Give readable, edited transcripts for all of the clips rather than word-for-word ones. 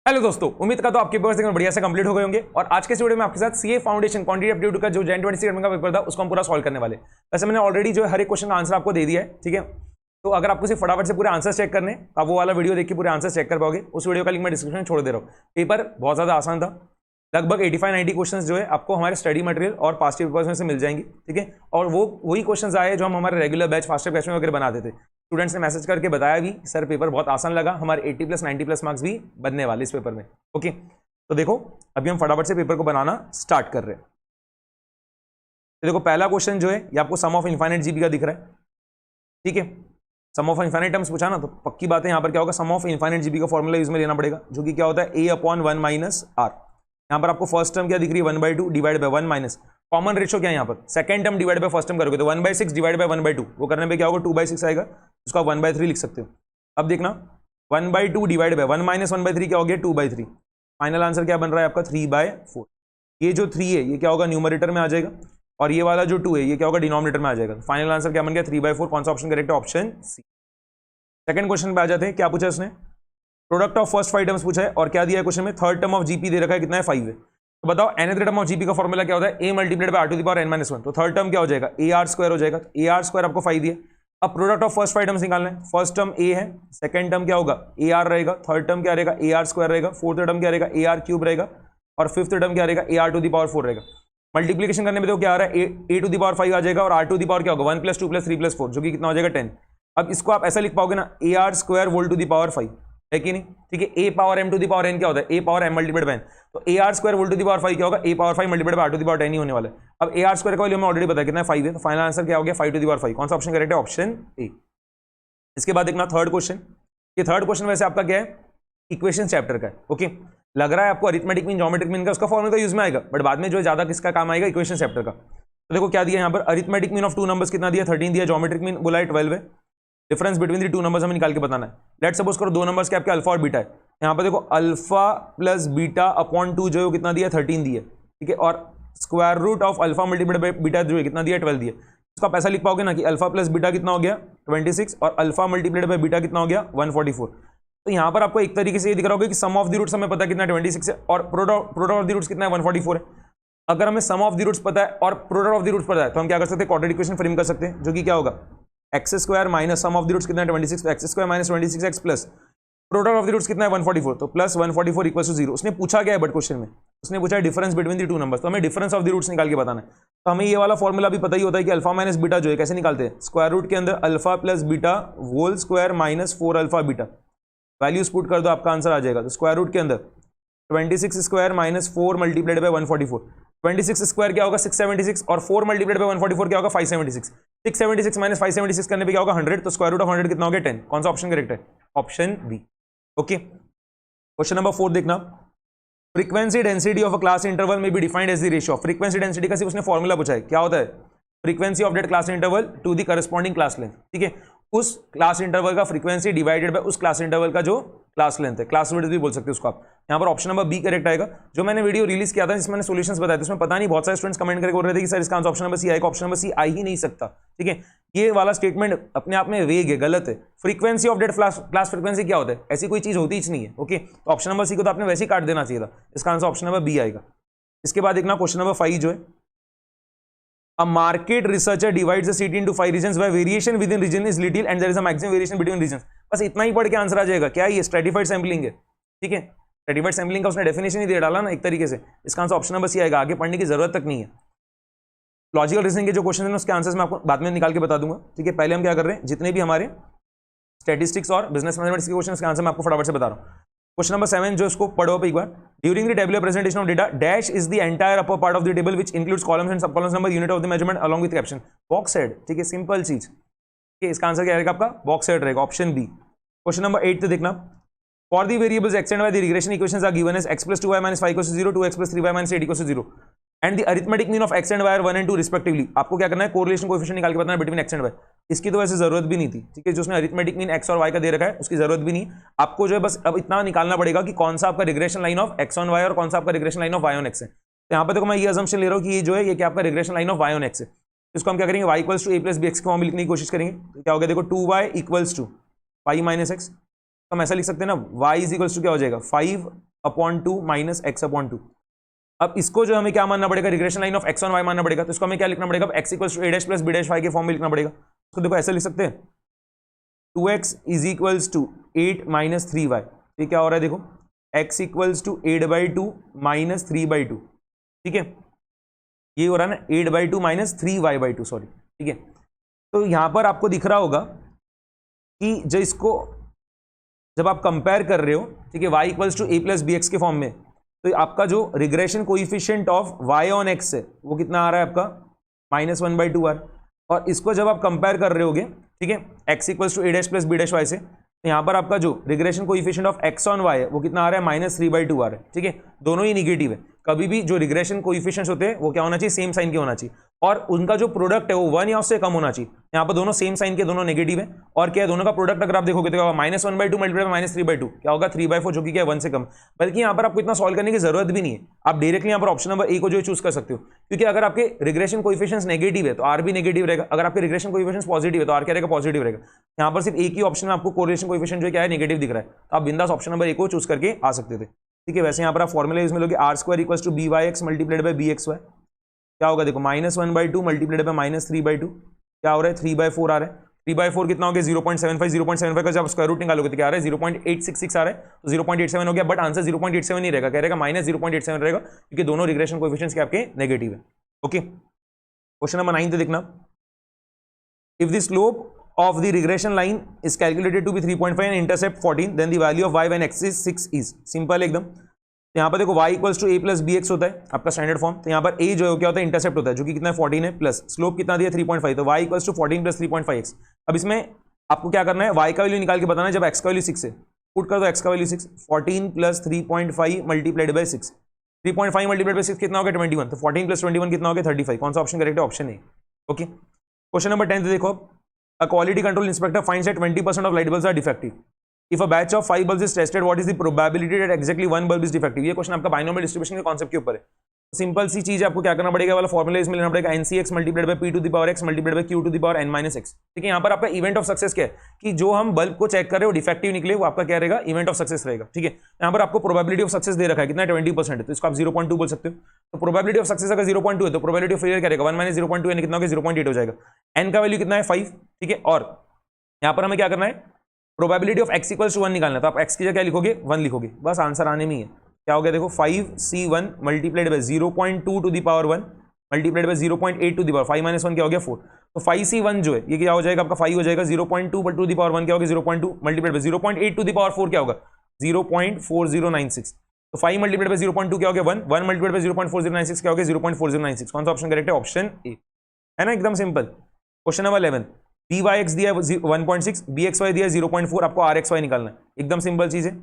Hello दोस्तों, उम्मीद करता हूं आपके पेपर्स एकदम बढ़िया से कंप्लीट हो गए होंगे। और आज के इस वीडियो में आपके साथ सीए फाउंडेशन क्वांटिटेटिव एप्टीट्यूड का जो Jan 26 का पेपर था उसको हम पूरा सॉल्व करने वाले। वैसे मैंने ऑलरेडी जो हर एक क्वेश्चन का आंसर आपको दे दिया है, ठीक है। तो अगर आपको सिर्फ फटाफट से पूरे आंसर चेक करने, आप वो वाला वीडियो देख के पूरे आंसर चेक कर पाओगे। उस वीडियो का लिंक मैं डिस्क्रिप्शन में छोड़ दे रहा हूँ। पेपर बहुत ज्यादा आसान था, लगभग 85-90 क्वेश्चन जो है आपको हमारे स्टडी मटेरियल और पास्ट पेपर्स में से मिल जाएंगे, ठीक है। और वो वही क्वेश्चन आए जो हम हमारे रेगुलर बैच फास्टर बैच में वगैरह बनाते थे। स्टूडेंट्स ने मैसेज करके बताया भी सर पेपर बहुत आसान लगा, हमारे 80+ 90+ मार्क्स भी बनने वाले इस पेपर में। ओके, तो देखो अभी हम फटाफट से पेपर को बनाना स्टार्ट कर रहे हैं। तो देखो पहला क्वेश्चन जो है ये आपको सम ऑफ इनफाइनाइट जीबी का दिख रहा है, ठीक है। सम ऑफ इनफाइनाइट टर्म्स पूछा ना, तो पक्की बात है यहाँ पर क्या होगा, सम ऑफ इनफाइनाइट जीबी का फॉर्मूला यूज में लेना पड़ेगा, जो कि क्या होता है a/1 - r। यहाँ पर आपको फर्स्ट टर्म क्या दिख रही है 1/2 divide by 1 minus common ratio क्या है यहाँ पर second term divide by first term करोगे तो 1/6 डिवाइड बाय 1/2, वो करने पे क्या होगा 2/6 आएगा, उसको आप 1/3 लिख सकते हो। अब देखना 1/2 डिवाइड बाय 1 माइनस 1/3 क्या हो गया 2/3। फाइनल आंसर क्या बन रहा है आपका 3/4। ये जो 3 है ये क्या होगा न्यूमरेटर में आ जाएगा, और ये वाला जो 2 है ये क्या होगा डिनोमिनेटर में आ जाएगा। फाइनल आंसर क्या बन गया 3/4। कौन सा ऑप्शन करेक्ट है, ऑप्शन सी। सेकंड क्वेश्चन पे आ जाते हैं, क्या पूछा इसने, प्रोडक्ट ऑफ फर्स्ट 5 टर्म्स पूछा है, और क्या दिया है क्वेश्चन में, थर्ड टर्म ऑफ जीपी दे रखा है, कितना है 5 है। तो बताओ nth टर्म ऑफ जीपी का फॉर्मूला क्या होता है, a मल्टीप्लाइड बाय r⁻n-1। तो थर्ड टर्म क्या हो जाएगा ar² हो जाएगा, तो ar² आपको 5 दिया। अब प्रोडक्ट ऑफ फर्स्ट 5 टर्म्स निकालना है, फर्स्ट टर्म a है, सेकंड टर्म क्या होगा ar रहेगा, थर्ड टर्म क्या रहेगा ar² रहेगा, फोर्थ टर्म क्या रहेगा ar³ रहेगा, और फिफ्थ टर्म क्या रहेगा ar⁴ रहेगा। मल्टीप्लीकेशन करने में तो क्या आ रहा है a⁵ आ जाएगा, और r⁴ क्या होगा 1 + 2 + 3 + 4, जो कि कितना हो जाएगा 10। अब इसको आप ऐसा लिख पाओगे ना ar² होल 5 है कि नहीं, ठीक है। a⁻m⁴n क्या होता है a⁻m मल्टीप्लाइड बाय n, तो ar² होल 5 क्या होगा a⁵ मल्टीप्लाइड बाय r⁻10 ही होने वाला है। अब ar² का वैल्यू हमें ऑलरेडी पता है कितना है 5 है, तो फाइनल आंसर क्या हो गया 5⁵। कौन सा ऑप्शन करेक्ट है, ऑप्शन ए। इसके बाद देखना थर्ड क्वेश्चन, ये थर्ड क्वेश्चन वैसे आपका क्या है इक्वेशन चैप्टर का है। ओके, लग रहा है आपको अरिथमेटिक मीन ज्योमेट्रिक मीन का उसका फॉर्मूला यूज में आएगा, बट बाद में जो है ज्यादा किसका काम आएगा इक्वेशन चैप्टर का। तो देखो क्या दिया यहाँ पर, अरिथमेटिक मीन ऑफ 2 नंबर्स कितना दिया 13 दिया, ज्योमेट्रिक मीन बोला है 12 है, डिफरेंस बिटवीन द 2 नंबर्स हमें निकाल के बताना है। लेट्स सपोज करो 2 नंबर्स के आपके अल्फा और बीटा है, यहाँ पर देखो अल्फा प्लस बीटा अपॉन 2 जो है वो कितना दिया 13 दिया, ठीक है। और square root of alpha multiplied by beta जो है कितना दिया 12 दिया। इसको आप ऐसा लिख पाओगे ना कि अल्फा प्लस बीटा कितना हो गया 26, और अल्फा मल्टीप्लाइड बाय बीटा कितना हो गया 144। तो यहाँ पर आपको एक तरीके से ये दिख रहा होगा कि सम ऑफ द रूट्स हमें पता है कितना 26 है, और प्रोडक्ट ऑफ द रूट्स कितना है 144 है। अगर हमें सम ऑफ द रूट्स पता है और प्रोडक्ट ऑफ द रूट्स पता है, तो हम क्या कर सकते हैं क्वाड्रेटिक इक्वेशन फ्रेम कर सकते हैं, जो कि क्या होगा x² minus sum of the roots कितना है 26, x² minus 26x plus product of the roots कितना है 144, तो प्लस 144 इक्वल टू 0। उसने पूछा क्या है बट क्वेश्चन में, उसने पूछा है डिफरेंस बिटवीन द 2 नंबर्स, तो हमें डिफरेंस ऑफ द रूट्स निकाल के बताना है। तो हमें ये वाला फॉर्मूला भी पता ही होता है कि अल्फा माइनस बीटा जो है कैसे निकालते हैं, स्क्वायर रूट के अंदर alpha plus beta whole square minus 4 alpha beta, values put कर दो आपका आंसर आ जाएगा। तो स्क्वायर रूट के अंदर 26² माइनस 4 मल्टीप्लाइड बाय 144, 26² क्या होगा 676, और 4 मल्टीप्लाइड बाय 144 क्या होगा 576, 676 माइनस 576 करने पे क्या होगा 100, तो स्क्वायर रूट ऑफ 100 कितना हो गया 10। कौन सा ऑप्शन करेक्ट है, option B. Okay, question number 4 देखना, frequency density of a class interval में be defined as the ratio of, frequency density का सिर्फ उसने फॉर्मूला पूछा है, क्या होता है frequency of that class interval to the corresponding class length, ठीक है। उस क्लास इंटरवल का फ्रीक्वेंसी डिवाइडेड बाय उस क्लास इंटरवल का जो क्लास लेंथ है, क्लास विड्थ भी बोल सकते हो उसको आप। यहाँ पर ऑप्शन नंबर बी करेक्ट आएगा। जो मैंने वीडियो रिलीज किया था जिसमें मैंने सॉल्यूशंस बताए थे, उसमें पता नहीं बहुत सारे स्टूडेंट्स कमेंट करके बोल रहे थे कि सर इसका आंसर ऑप्शन नंबर सी आएगा, ऑप्शन नंबर सी आ ही नहीं सकता, ठीक है। ये वाला स्टेटमेंट अपने आप में वेग है, गलत है। Frequency of that class frequency क्या होता है, ऐसी कोई चीज होती ही नहीं है। ओके, तो ऑप्शन नंबर सी को तो आपने वैसे ही काट देना चाहिए था, इसका आंसर ऑप्शन नंबर बी आएगा। इसके बाद देखना क्वेश्चन नंबर 5 जो है, a market researcher divides the city into 5 regions where variation within region is little and there is a maximum variation between regions। बस इतना ही पढ़ के आंसर आ जाएगा। क्या ये स्ट्रेटिफाइड सैंपलिंग है, ठीक है। स्ट्रेटिफाइड सैंपलिंग का उसने डेफिनेशन ही दे डाला ना एक तरीके से, इसका आंसर ऑप्शन नंबर सी आएगा, आगे पढ़ने की जरूरत तक नहीं है। लॉजिकल रीजनिंग के जो क्वेश्चन है उसके आंसर्स मैं आपको बाद में निकाल के बता दूंगा, ठीक है। पहले हम क्या कर रहे हैं, जितने भी हमारे स्टैटिस्टिक्स और बिजनेस मैथमेटिक्स के क्वेश्चन के आंसर मैं आपको फटाफट से बता रहा हूँ। क्वेश्चन नंबर 7 जो इसको पढ़ो एक बार, during the tabular presentation of data dash is the entire upper part of the table which includes columns and sub columns number unit of the measurement along with caption box head, ठीक है। Simple चीज, ठीक है। इसका answer क्या रहेगा आपका box head रहेगा, ऑप्शन बी। क्वेश्चन नंबर 8 देखना, for the variables x and y the regression equations are given as x + 2y - 5 = 0, 2x + 3y - 8 = 0 and the arithmetic mean of x and y are 1 and 2 respectively. आपको क्या करना है, correlation coefficient निकाल के बताना है between x and y। इसकी तो वैसे जरूरत भी नहीं थी, ठीक है। जो उसने अरिथमेटिक मीन x और y का दे रखा है उसकी जरूरत भी नहीं, आपको जो है बस अब इतना निकालना पड़ेगा कि कौन सा आपका regression line of x on y और कौन सा आपका regression line of y on x है। तो यहाँ पर देखो मैं ये असम्पशन ले रहा हूँ कि ये जो है ये क्या आपका regression line of y on x है। इसको हम क्या करेंगे y = a + bx के फॉर्म में लिखने की कोशिश करेंगे, तो क्या हो गया देखो 2y = 5 - x। हम ऐसा लिख सकते हैं ना, y = क्या हो जाएगा 5 upon two minus x upon two. अब इसको जो हमें क्या मानना पड़ेगा, regression line of x on y मानना पड़ेगा। तो इसको हमें क्या लिखना पड़ेगा, x equals to A dash plus B dash Y के फॉर्म में लिखना पड़ेगा। तो देखो ऐसे लिख सकते हैं 2x is equals to 8 minus 3y। ये क्या हो रहा है देखो, x इक्वल्स टू 8/2 माइनस 3/2। ठीक है, ये हो रहा है ना 8/2 माइनस 3y/2, सॉरी। ठीक है, तो यहां पर आपको दिख रहा होगा कि जो इसको जब आप कंपेयर कर रहे हो, ठीक है, y equals to a plus b x के फॉर्म में, तो आपका जो regression coefficient of y on x है वो कितना आ रहा है आपका -1/2 r। और इसको जब आप कंपेयर कर रहे होगे, ठीक है, x equals to A dash plus B dash y से, तो यहां पर आपका जो regression coefficient of x on y है वो कितना आ रहा है -3/2 आ रहा है। ठीक है, दोनों ही निगेटिव है। कभी भी जो रिग्रेशन कोइफिशिएंट्स होते हैं वो क्या होना चाहिए, सेम साइन के होना चाहिए, और उनका जो प्रोडक्ट है वो 1 या उससे कम होना चाहिए। यहाँ पर दोनों सेम साइन के, दोनों नेगेटिव है। और क्या है, दोनों का प्रोडक्ट अगर आप देखोगे तो क्या होगा, -1/2 मल्टीप्लाई बाय -3/2 क्या होगा 3/4, जो कि क्या है 1 से कम। बल्कि यहाँ पर आपको इतना सॉल्व करने की जरूरत भी नहीं है, आप डायरेक्टली यहाँ पर ऑप्शन नंबर ए को जो चूज कर सकते हो। क्योंकि अगर आपके रिग्रेशन कोइफिशिएंट्स नेगेटिव है तो आर भी नेगेटिव रहेगा, अगर आपके रिग्रेशन कोइफिशिएंट्स पॉजिटिव है तो आर क्या रहेगा, पॉजिटिव रहेगा। यहाँ पर सिर्फ एक ही ऑप्शन में आपको कोरिलेशन कोइफिशिएंट जो क्या है नेगेटिव दिख रहा है, तो आप बिंदास ऑप्शन नंबर ए को चूज करके आ सकते थे। ठीक है, वैसे यहाँ पर आप फॉर्मूला यूज में लोगे r² equals to by(x) multiplied by bxy। क्या होगा देखो, -1/2 मल्टीप्लाइड बाय -3/2 क्या हो रहा है 3/4 आ रहा है। 3/4 कितना हो गया 0.75, 0.75 का जब स्क्वायर रूट निकालोगे तो क्या आ रहा है 0.866 आ रहा है, तो 0.87 हो गया। बट आंसर 0.87 नहीं रहेगा, क्या रहेगा -0.87 रहेगा, क्योंकि दोनों रिग्रेशन कोएफिशिएंट्स के आपके नेगेटिव है। ओके, क्वेश्चन नंबर 9 देखना, if the slope of the regression line is calculated to be 3.5 and intercept 14, then the value of y when x is 6 is simple एकदम। तो यहाँ पर देखो y equals to a plus b x होता है आपका standard form. तो यहाँ पर a जो है क्या होता है, इंटरसेप्ट होता है, जो कि कितना है 14 है, प्लस स्लोप कितना दिया 3.5, तो y equals to 14 plus 3.5x। अब इसमें आपको क्या करना है, y का वैल्यू निकाल के बताना है जब x का वैल्यू 6 है। पुट कर दो x का value 6, 14 plus 3.5 multiplied by 6, 3.5 multiplied by 6 कितना हो गया 21, तो 14 प्लस 21 कितना हो गया 35। कौन सा ऑप्शन करेक्ट है, ऑप्शन ए। ओके, क्वेश्चन नंबर 10 देखो, a quality control inspector finds that 20% of light bulbs are defective. If a batch of 5 bulbs is tested, what is the probability that exactly 1 bulb is defective? ये question आपका binomial distribution के concept के ऊपर है। Simple सी चीज है, आपको क्या करना पड़ेगा, वाला फॉर्मूला इसमें लेना पड़ेगा NCX multiplied by P to the power X multiplied by Q to the power N minus X। ठीक है, यहाँ पर आपका इवेंट ऑफ सक्सेस क्या है कि जो हम बल्ब को चेक कर रहे हो डिफेक्टिव निकले, वो आपका क्या रहेगा, इवेंट ऑफ सक्सेस रहेगा। ठीक है, यहाँ पर आपको प्रोबेबिलिटी ऑफ सक्सेस दे रखा है कितना 20% है, तो इसको आप 0.2 बोल सकते हो। तो प्रोबेबिलिटी ऑफ सक्सेस अगर 0.2 है तो प्रोबेबिलिटी ऑफ फेलियर क्या रहेगा, 1 माइनस 0.2 यानी कितना होगा 0.8 हो जाएगा। N का वैल्यू कितना है 5। ठीक है, और यहाँ पर हमें क्या करना है, probability of x equals to 1 निकालना है, तो आप x की जगह क्या लिखोगे 1 लिखोगे, बस आंसर आने में ही है। क्या हो गया देखो 5c1 multiplied by 0.2 to the power 1 multiplied by 0.8 to the power 5 minus 1 क्या हो गया 4, तो 5c1 जो है ये क्या हो जाएगा आपका 5 हो जाएगा, 0.2 टू द पावर 1 क्या होगा 0.2 multiplied by 0.8 to the power 4 क्या होगा 0.4096, तो 5 मल्टीप्लाइड बाय 0.2 क्या हो गया 1, 1 मल्टीप्लाइड बाय 0.4096 क्या हो गया 0.4096। कौन सा ऑप्शन करेक्ट है, ऑप्शन ए है ना, एकदम सिंपल। क्वेश्चन नंबर 11, byx दिया 1.6, bxy दिया 0.4, आपको rxy निकालना है, एकदम सिंपल चीज है।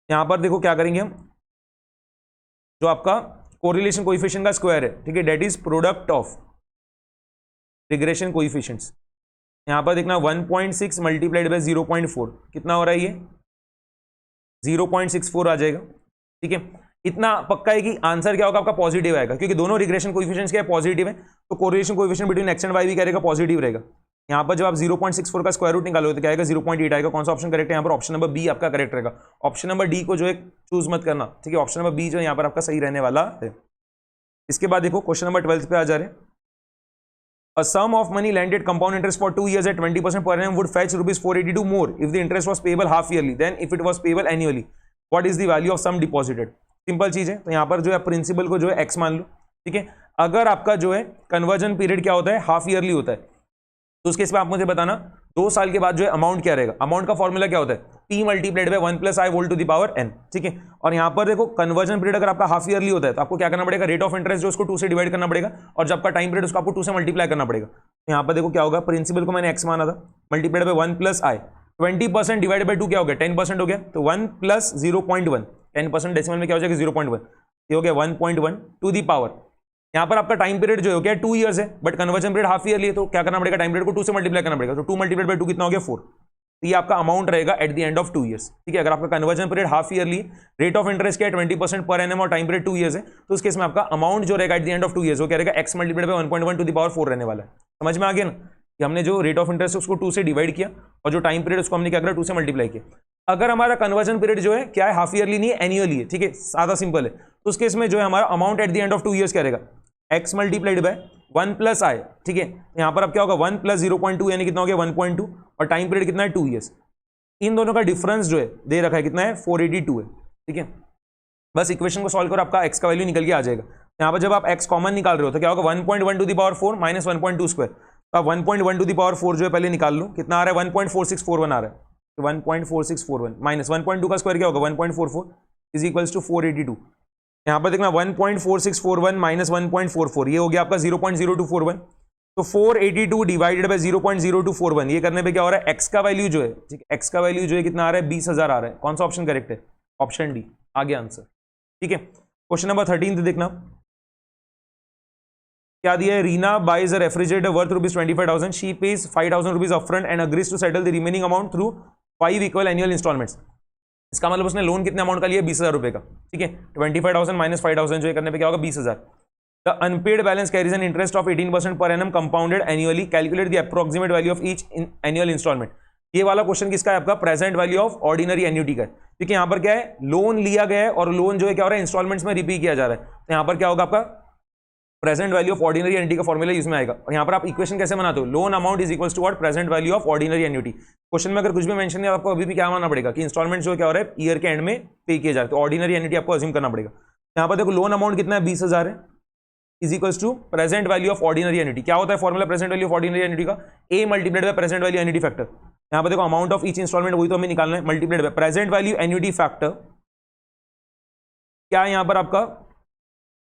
यहां पर देखो क्या करेंगे हम, जो आपका कोरिलेशन कोएफिशिएंट का स्क्वायर है, ठीक है, that is product of regression coefficients. यहां पर देखना 1.6 मल्टीप्लाइड बाय 0.4 कितना हो रहा है, ये 0.64 आ जाएगा। ठीक है, इतना पक्का है कि आंसर क्या होगा आपका पॉजिटिव आएगा, क्योंकि दोनों रिग्रेशन कोएफिशिएंट्स क्या है पॉजिटिव है, तो correlation coefficient between x and y भी क्या रहेगा पॉजिटिव रहेगा। यहाँ पर जब आप 0.64 का स्क्वायर रूट निकालोगे तो क्या आएगा 0.8 आएगा। कौन सा ऑप्शन करेक्ट है, यहाँ पर ऑप्शन नंबर बी आपका करेक्ट रहेगा। ऑप्शन नंबर डी को जो है चूज मत करना, ठीक है, ऑप्शन नंबर बी जो है यहाँ पर आपका सही रहने वाला है। इसके बाद देखो क्वेश्चन नंबर 12 पे आ जा रहे हैं, A sum of money lent at compound interest for 2 years at 20% per annum would fetch rupees 482 more if the interest was payable half yearly than if it was payable annually. What is the value of sum deposited? Simple चीज है, तो यहाँ पर जो है principal को जो है x मान लो। ठीक है, अगर आपका जो है कन्वर्जन पीरियड क्या होता है हाफ ईयरली होता है, तो उसके इसमें आप मुझे बताना 2 साल के बाद जो है अमाउंट क्या रहेगा। अमाउंट का फॉर्मूला क्या होता है, p multiplied by 1 plus i whole to the power n। ठीक है, और यहाँ पर देखो कन्वर्जन पीरियड अगर आपका हाफ ईयरली होता है तो आपको क्या करना पड़ेगा, रेट ऑफ इंटरेस्ट जो उसको 2 से डिवाइड करना पड़ेगा, और जब आपका टाइम पीरियड उसको आपको 2 से मल्टीप्लाई करना पड़ेगा। तो यहाँ पर देखो क्या होगा, प्रिंसिपल को मैंने x माना था, multiplied by 1 plus i, 20% divide by 2 क्या हो गया 10% हो गया, तो 1 प्लस 0.1, 10% डेसिमल में क्या हो जाएगा 0.1, ये हो गया 1.1 टू दी पावर। यहाँ पर आपका टाइम पीरियड जो है क्या 2 इयर्स है, but conversion period half yearly है, तो क्या करना पड़ेगा टाइम पीरियड को 2 से मल्टीप्लाई करना पड़ेगा, तो 2 मल्टीप्लाइड बाय 2 कितना हो गया 4। तो ये आपका अमाउंट रहेगा at the end of 2 years. ठीक है, अगर आपका conversion period half yearly, rate of interest क्या है 20% पर एनम और टाइम पीरियड 2 इयर्स है, तो उस केस में आपका अमाउंट जो रहेगा at the end of 2 years वो क्या रहेगा x multiplied by 1.1 to the power 4 रहने वाला है। समझ में आ गया ना कि हमने जो रेट ऑफ इंटरेस्ट उसको 2 से डिवाइड किया और जो टाइम पीरियड उसको हमने क्या करा 2 से मल्टीप्लाई किया। अगर हमारा कन्वर्जन पीरियड जो है क्या है, हाफ ईयरली नहीं है, एनुअली है, ठीक है, सादा सिंपल है, तो उस केस में जो है हमारा amount at the end of 2 years क्या रहेगा, x मल्टीप्लाइड बाय 1 प्लस आई, ठीक है, यहाँ पर अब क्या होगा 1 प्लस 0.2 यानी कितना हो गया 1.2, और टाइम पीरियड कितना है 2 ईयर्स। इन दोनों का डिफरेंस जो है दे रखा है कितना है 482 है, ठीक है। बस इक्वेशन को सॉल्व करो, आपका x का वैल्यू निकल के आ जाएगा। यहाँ पर जब आप x कॉमन निकाल रहे हो तो क्या होगा 1.1 to the power 4 minus 1.2 square, तो आप 1.1 टू द पावर 4 जो है पहले निकाल लो, कितना आ रहा है 1.4641 आ रहा है, 1.4641 माइनस 1.2 का स्क्वायर क्या होगा 1.44 इज इक्वल्स टू 482। यहाँ पर देखना 1.4641 माइनस 1.44 ये हो गया आपका 0.0241, तो 482 डिवाइडेड बाय 0.0241 ये करने पे क्या हो रहा है x का वैल्यू जो है, ठीक है, x का वैल्यू जो है कितना आ रहा है 20,000 आ रहा है। कौन सा ऑप्शन करेक्ट है, ऑप्शन डी, आ गया आंसर, ठीक है। क्वेश्चन नंबर 13 देखना क्या दिया है, Reena buys a refrigerator worth ₹25,000, she pays ₹5,000 upfront and agrees to settle the remaining amount through 5 equal annual instalments. इसका मतलब उसने लोन कितने अमाउंट का लिया 20,000 रुपए का, ठीक है, 25,000 माइनस 5,000 जो करने पे क्या होगा 20,000। The unpaid balance carries an interest of 18% per annum compounded annually, calculate the approximate value of each annual instalment. ये वाला क्वेश्चन किसका है आपका, present value of ordinary annuity का है, क्योंकि यहाँ पर क्या है लोन लिया गया है और लोन जो है क्या हो रहा है इंस्टॉलमेंट्स में रिपे किया जा रहा है, तो यहाँ पर क्या होगा आपका present value of ordinary annuity का फॉर्मूला इसमें आएगा। और यहाँ पर आप इक्वेशन कैसे बनाते हो, loan amount is equals to what, present value of ordinary annuity. Question में अगर कुछ भी मेंशन नहीं आपको अभी भी क्या मानना पड़ेगा कि इंस्टॉलमेंट जो क्या हो रहा है ईयर के एंड में पे किया जा रहा है, तो ऑर्डिनरी एन्युटी आपको अज्यूम करना पड़ेगा। यहाँ पर देखो लोन अमाउंट कितना है 20,000 है, is equals to present value of ordinary annuity. क्या होता है formula present value of ordinary annuity का, A multiplied by present value annuity factor. यहाँ पर देखो अमाउंट ऑफ ईच इंस्टॉलमेंट वही तो हमें निकालना है, multiplied by present value annuity factor, क्या है यहाँ पर आपका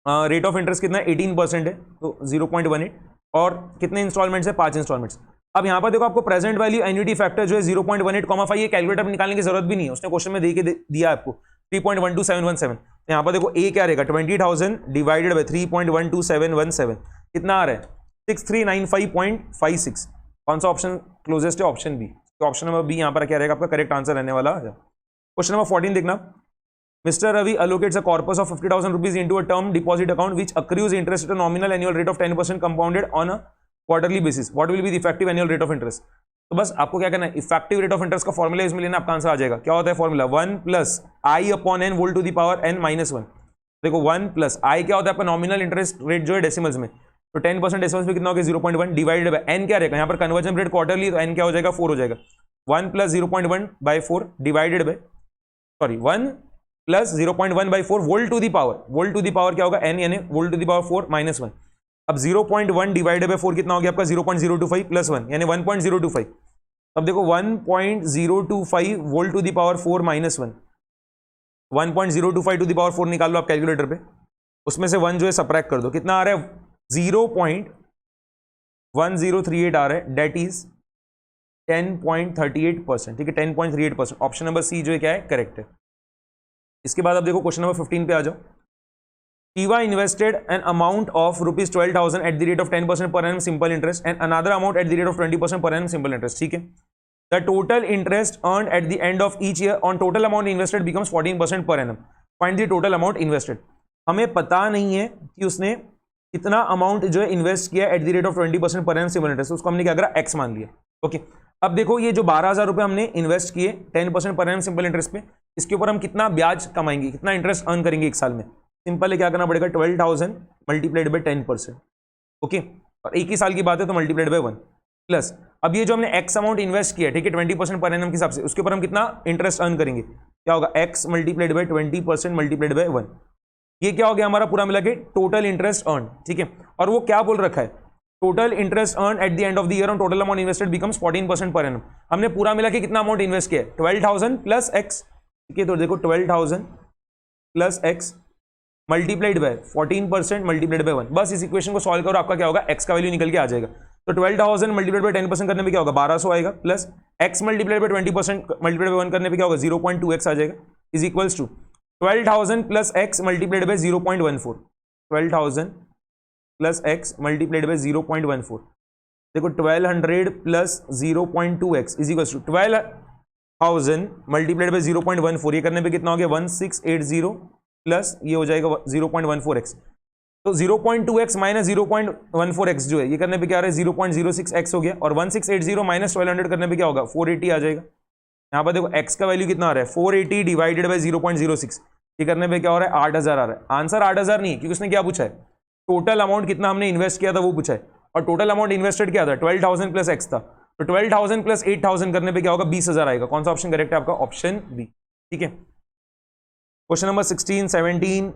रेट ऑफ इंटरेस्ट कितना है 18% है, तो 0.18, और कितने इंस्टॉलमेंट्स है 5 इंस्टॉलमेंट्स। अब यहाँ पर देखो आपको प्रेजेंट वैल्यू एन्युटी फैक्टर जो है 0.18,5 ये कैलकुलेटर में निकालने की जरूरत भी नहीं है, उसने क्वेश्चन में दिया आपको 3.12717। यहाँ पर देखो ए क्या रहेगा 20,000 डिवाइडेड बाय 3.12717 कितना आ रहा है 6395.56। कौन सा ऑप्शन क्लोजेस्ट है, ऑप्शन बी, तो ऑप्शन नंबर बी यहाँ पर क्या रहेगा आपका करेक्ट आंसर रहने वाला है। क्वेश्चन नंबर 14 देखना, Mr. Ravi allocates a corpus of 50,000 rupees into a term deposit account which accrues interest at a nominal annual rate of 10% compounded on a quarterly basis. What will be the effective annual rate of interest? तो बस आपको क्या करना है, effective rate of interest का formula इसमें लेना, आपका आंसर आ जाएगा। क्या होता है formula 1 plus i upon n whole to the power n minus 1। देखो 1 प्लस आई क्या होता है आपका नॉमिनल इंटरेस्ट रेट जो है डेसिमल्स में, तो 10% डेसिमल्स में कितना होगा 0.1 डिवाइडेड बाय एन क्या रहेगा, यहाँ पर कन्वर्जन रेट क्वार्टरली तो एन क्या हो जाएगा 4 हो जाएगा, 1 plus 0.1 by 4 divided by 1 plus 0.1 by 4 whole to the power क्या होगा n यानी whole to the power 4 minus 1। अब 0.1 डिवाइडेड बाई 4 कितना हो गया आपका 0.025 प्लस 1 यानी 1.025। अब देखो 1.025 whole to the power 4 minus 1, 1.025 to the power 4 निकाल लो आप कैलकुलेटर पे, उसमें से 1 जो है सब्ट्रैक्ट कर दो, कितना आ रहा है 0.1038 आ रहा है, डेट इज 10.38%, ठीक है 10.38%। ऑप्शन नंबर सी जो है क्या है करेक्ट है। इसके बाद आप देखो क्वेश्चन नंबर 15 पे आ जाओ। Shiva invested an amount of ₹12,000 at the rate of 10% per annum simple interest and another amount at the rate of 20% per annum simple interest, ठीक है। The total interest earned at the end of each year on total amount invested becomes 14% per annum. Find the total amount invested. हमें पता नहीं है कि उसने कितना amount जो है इन्वेस्ट किया eight the rate of 20% per annum simple interest, उसको हमने क्या करा एक्स मान लिया, ओके। अब देखो ये जो 12,000 रुपए हमने इन्वेस्ट किए 10% पर एनम सिंपल इंटरेस्ट पे, इसके ऊपर हम कितना ब्याज कमाएंगे, कितना इंटरेस्ट अर्न करेंगे एक साल में। सिंपल है क्या करना पड़ेगा 12,000 मल्टीप्लाइड बाय 10%, ओके, और एक ही साल की बात है तो मल्टीप्लाइड बाय 1 प्लस अब ये जो हमने एक्स अमाउंट इन्वेस्ट किया, ठीक है 20% पर एनम के हिसाब से, उसके ऊपर हम कितना इंटरेस्ट अर्न करेंगे, क्या होगा x multiplied by 20% multiplied by 1। ये क्या हो गया हमारा पूरा मिला के टोटल इंटरेस्ट अर्न, ठीक है। और वो क्या बोल रखा है total interest earn eight the end of the year on total amount invested becomes 14% per annum. हमने पूरा मिला के कितना अमाउंट इन्वेस्ट किया 12,000 प्लस एक्स, ठीक है। तो देखो 12,000 plus x multiplied bye 14% multiplied by 1। बस इस इक्वेशन को सॉल्व करो, आपका क्या होगा एक्स का वैल्यू निकल के आ जाएगा। तो 12,000 मल्टीप्लाइड बाय 10% करने पे क्या होगा 1200 आएगा, plus x multiplied by 20% multiplied by 1 करने पे क्या होगा 0.2x आ जाएगा, is equals to 12,000 plus x multiplied by 0.14। 12,000 plus x multiplied by 0.14। देखो 1200 plus 0.2x is equals to 12,000 multiplied by 0.14। ये करने पे कितना हो गया 1680 प्लस ये हो जाएगा 0.14x। तो 0.2x माइनस 0.14x जो है ये करने पे क्या आ रहा है 0.06x हो गया, और 1680 माइनस 1200 करने पे क्या होगा 480 आ जाएगा। यहाँ पर देखो x का वैल्यू कितना आ रहा है 480 डिवाइडेड बाई 0.06, ये करने पे क्या हो रहा है 8000 आ रहा है। आंसर 8000 नहीं है क्योंकि उसने क्या पूछा है, टोटल अमाउंट कितना हमने इन्वेस्ट किया था वो पूछा है, और टोटल अमाउंट इन्वेस्टेड क्या था 12,000 प्लस x था, तो 12,000 प्लस 8,000 करने पे क्या होगा 20,000 आएगा। कौन सा ऑप्शन करेक्ट है आपका, ऑप्शन बी। ठीक है, क्वेश्चन नंबर 16, 17,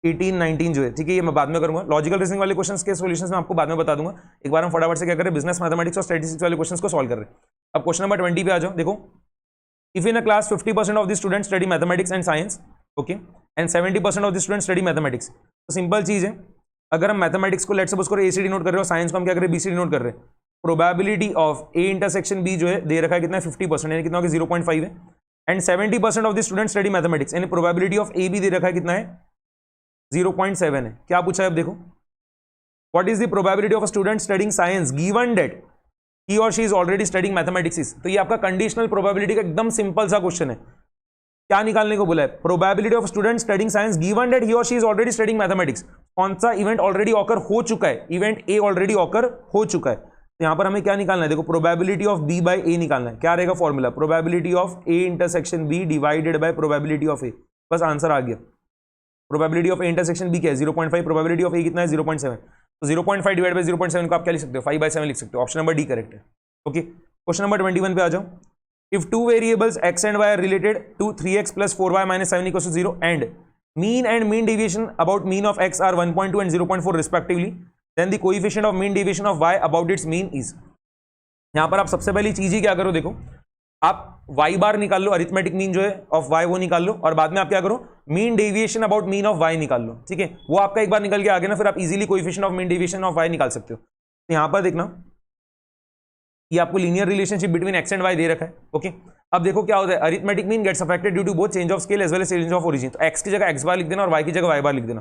18, 19 जो है, ठीक है, ये मैं बाद में करूंगा। लॉजिकल रीजनिंग वाले क्वेश्चंस के सॉल्यूशंस मैं आपको बाद में बता दूंगा। एक बार हम फटाफट से क्या करें, बिजनेस मैथमेटिक्स और स्टैटिस्टिक्स वाले क्वेश्चंस को सॉल्व कर रहे हैं। अब क्वेश्चन नंबर 20 पे आ जाओ। देखो, if in a class 50% of the student study mathematics and science, okay, and 70% of the student study mathematics, तो सिंपल चीज है, अगर हम मैथमेटिक्स को लेट्स सपोज करो एसीडी नोट कर रहे हो, साइंस को हम क्या करें बीसीडी नोट कर रहे हैं, probability of A intersection B जो है दे रखा है कितना 50%, यानी कितना होगा 0.5 है, and 70% of the student study mathematics, यानी प्रोबेबिलिटी ऑफ ए भी दे रखा है कितना है 0.7 है। क्या पूछा है अब देखो, what is the probability of a student studying science given that he और she is already studying mathematics. तो ये आपका कंडीशनल प्रोबेबिलिटी का एकदम सिंपल सा क्वेश्चन है। क्या निकालने को बोला है, probability of student studying science given that he और she is already studying mathematics. कौन सा इवेंट ऑलरेडी ऑकर हो चुका है, इवेंट ए ऑलरेडी ऑकर हो चुका है। तो यहां पर हमें क्या निकालना है, देखो probability of B by A निकालना है। क्या रहेगा formula, probability of A intersection B divided by probability of A, बस आंसर आ गया। Probability of A intersection B क्या है 0.5, प्रोबेबिलिटी ऑफ ए कितना है 0.7, तो 0.5 डिवाइड बाय 0.7 को आप क्या लिख सकते हो 5/7 लिख सकते हो। ऑप्शन नंबर डी करेक्ट है। ओके, क्वेश्चन नंबर 21 पे आ जाओ। If two variables x and y are related to 3x plus 4y minus 7 equals to 0 and mean deviation about mean of x are 1.2 and 0.4 respectively, then the coefficient of mean deviation of y about its mean is। यहां पर आप सबसे पहली चीज ही क्या करो, देखो आप y बार निकाल लो, अरिथमेटिक मीन जो है ऑफ y वो निकाल लो, और बाद में आप क्या करो mean deviation about mean of y निकाल लो। ठीक है, वो आपका एक बार निकल के आगे ना, फिर आप easily coefficient of mean deviation of y निकाल सकते हो। तो यहां पर देखना ये आपको linear relationship between x and y दे रखा है। ओके, अब देखो क्या होता है, arithmetic mean gets affected due to both change of scale as well as change of origin. तो एक्स की जगह एक्स बार लिख देना और वाई की जगह वाई बार लिख देना।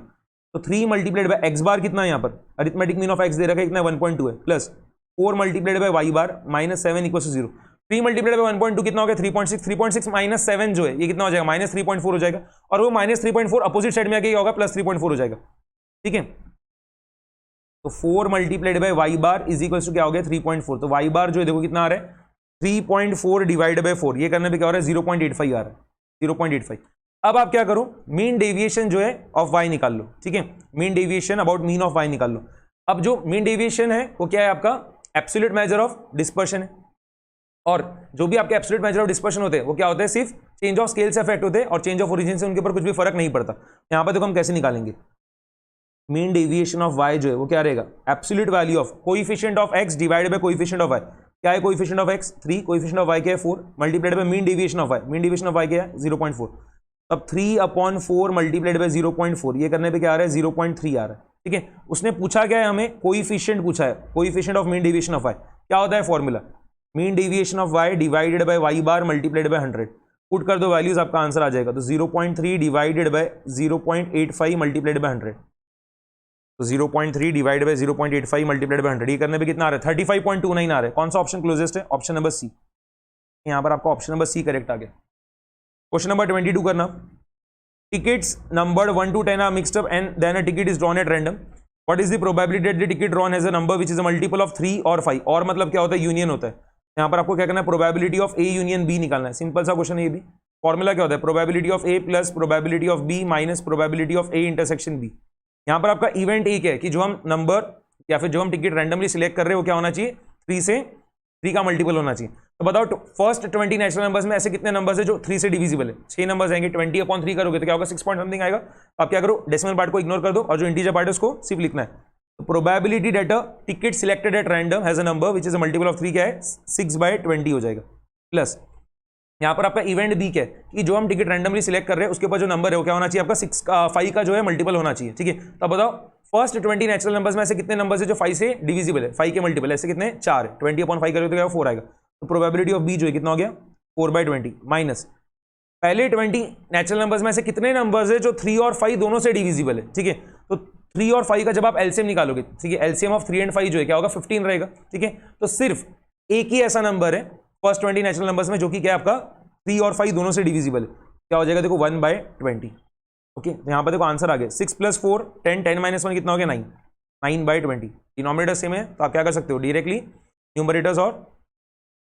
तो 3 मल्टीप्लाइड बाय एक्स बार कितना है यहाँ पर, अरिथमेटिक मीन ऑफ एक्स दे रखा है कितना 1.2 है, plus 4 multiplied by y bar minus 7 equal to 0। 3 multiplied by 1.2 कितना हो गया 3.6, 3.6 माइनस 7 जो है ये कितना हो जाएगा माइनस 3.4 हो जाएगा, और वो माइनस 3.4 अपोजिट साइड में आके होगा प्लस 3.4 हो जाएगा। ठीक है, तो 4 multiplied by y bar is equal to क्या हो गया 3.4। तो वाई बार जो है देखो कितना आ रहा है 3.4 डिवाइड बाय 4, ये करने पे क्या हो रहा है 0.85 आ रहा है 0.85। अब आप क्या करो मीन डेविएशन जो है ऑफ वाई निकाल लो। ठीक है, mean deviation about mean of y निकाल लो। अब जो मीन डेविएशन है वो क्या है आपका एब्सोल्यूट मेजर ऑफ डिस्पर्शन है, और जो भी आपके एब्सोल्यूट मेजर ऑफ डिस्पर्शन होते हैं वो क्या होते हैं सिर्फ चेंज ऑफ स्केल से अफेक्ट होते हैं, और चेंज ऑफ ओरिजिन से उनके ऊपर कुछ भी फर्क नहीं पड़ता। यहां पर देखो हम कैसे निकालेंगे, मीन डेविएशन ऑफ वाई जो है वो क्या रहेगा absolute value of coefficient of x divided by coefficient of y. क्या है coefficient of x 3, coefficient of y क्या है 4, multiplied by mean deviation of y, mean deviation of y क्या है 0.4। अब 3/4 मल्टीप्लाइड बाय 0.4, ये करने पे क्या आ रहा है 0.3 आ रहा है। ठीक है, उसने पूछा क्या है हमें कोएफिशिएंट पूछा है, coefficient of mean deviation of y. क्या होता है formula, mean deviation of y divided by y bar multiplied by 100। Put कर दो वैल्यूज, आपका आंसर आ जाएगा। तो 0.3 डिवाइडेड बाय 0.85 मल्टीप्लाइड बाय 100, तो 0.3 डिवाइड बाय 0.85 मल्टीप्लाइड बाय 100, ये करने पे कितना आ रहा है 35.29 आ रहा है। कौन सा ऑप्शन क्लोजेस्ट है, ऑप्शन नंबर सी। यहां पर आपका ऑप्शन नंबर सी करेक्ट आ गया। क्वेश्चन नंबर 22 करना, tickets numbered 1 to 10 are mixed up and then a ticket is drawn at random, what is the probability that the ticket drawn has a number which is a multiple of 3 और 5। और मतलब क्या होता है union होता है। यहां पर आपको क्या करना है probability of A union b निकालना है। सिंपल सा क्वेश्चन है ये भी। फॉर्मूला क्या होता है probability of A plus probability of B minus probability of A intersection b. यहां पर आपका इवेंट एक है कि जो हम नंबर या फिर जो हम टिकट रैंडमली सिलेक्ट कर रहे हैं वो क्या होना चाहिए 3 का मल्टीपल होना चाहिए। तो बताओ फर्स्ट 20 नेचुरल नंबर्स में ऐसे कितने नंबर्स है जो 3 से डिविजिबल है, 6 नंबर्स आएंगे। 20/3 करोगे तो क्या होगा 6 पॉइंट समथिंग आएगा। तो आप क्या करो डेसिमल पार्ट को इग्नोर कर दो और जो इंटीजर पार्ट है उसको सिर्फ लिखना है। तो probability that a ticket selected at random has a number which is a multiple of 3 क्या है 6/20 हो जाएगा, प्लस यहाँ पर आपका इवेंट बी क्या है कि जो हम टिकट रैंडमली सिलेक्ट कर रहे हैं उसके ऊपर जो नंबर है वो क्या होना चाहिए आपका 5 का जो है मल्टीपल होना चाहिए। ठीक है, तो बताओ फर्स्ट 20 नेचुरल नंबर्स में ऐसे कितने नंबर्स है जो 5 से डिविजिबल है, 5 के मल्टीपल ऐसे कितने 4 है। 20/5 करोगे तो क्या 4 आएगा। तो प्रोबेबिलिटी ऑफ बी जो है कितना हो गया 4/20 माइनस पहले 20 नेचुरल नंबर्स में ऐसे कितने नंबर्स है जो 3 और 5 दोनों से डिविजिबल है। ठीक है, तो 3 और 5 का जब आप एलसीएम निकालोगे, ठीक है, एलसीएम ऑफ 3 एंड 5 जो है क्या होगा 15 रहेगा। ठीक है, तो सिर्फ एक ही ऐसा नंबर है फर्स्ट 20 नेचुरल नंबर्स में जो कि क्या है आपका 3 और 5 दोनों से डिविजिबल है। क्या हो जाएगा देखो 1/20। ओके, तो यहाँ पर देखो आंसर आ गया 6 + 4 10, 10 - 1 कितना हो गया 9, 9/20। डिनोमिनेटर सेम है तो आप क्या कर सकते हो डायरेक्टली न्यूमरेटर्स और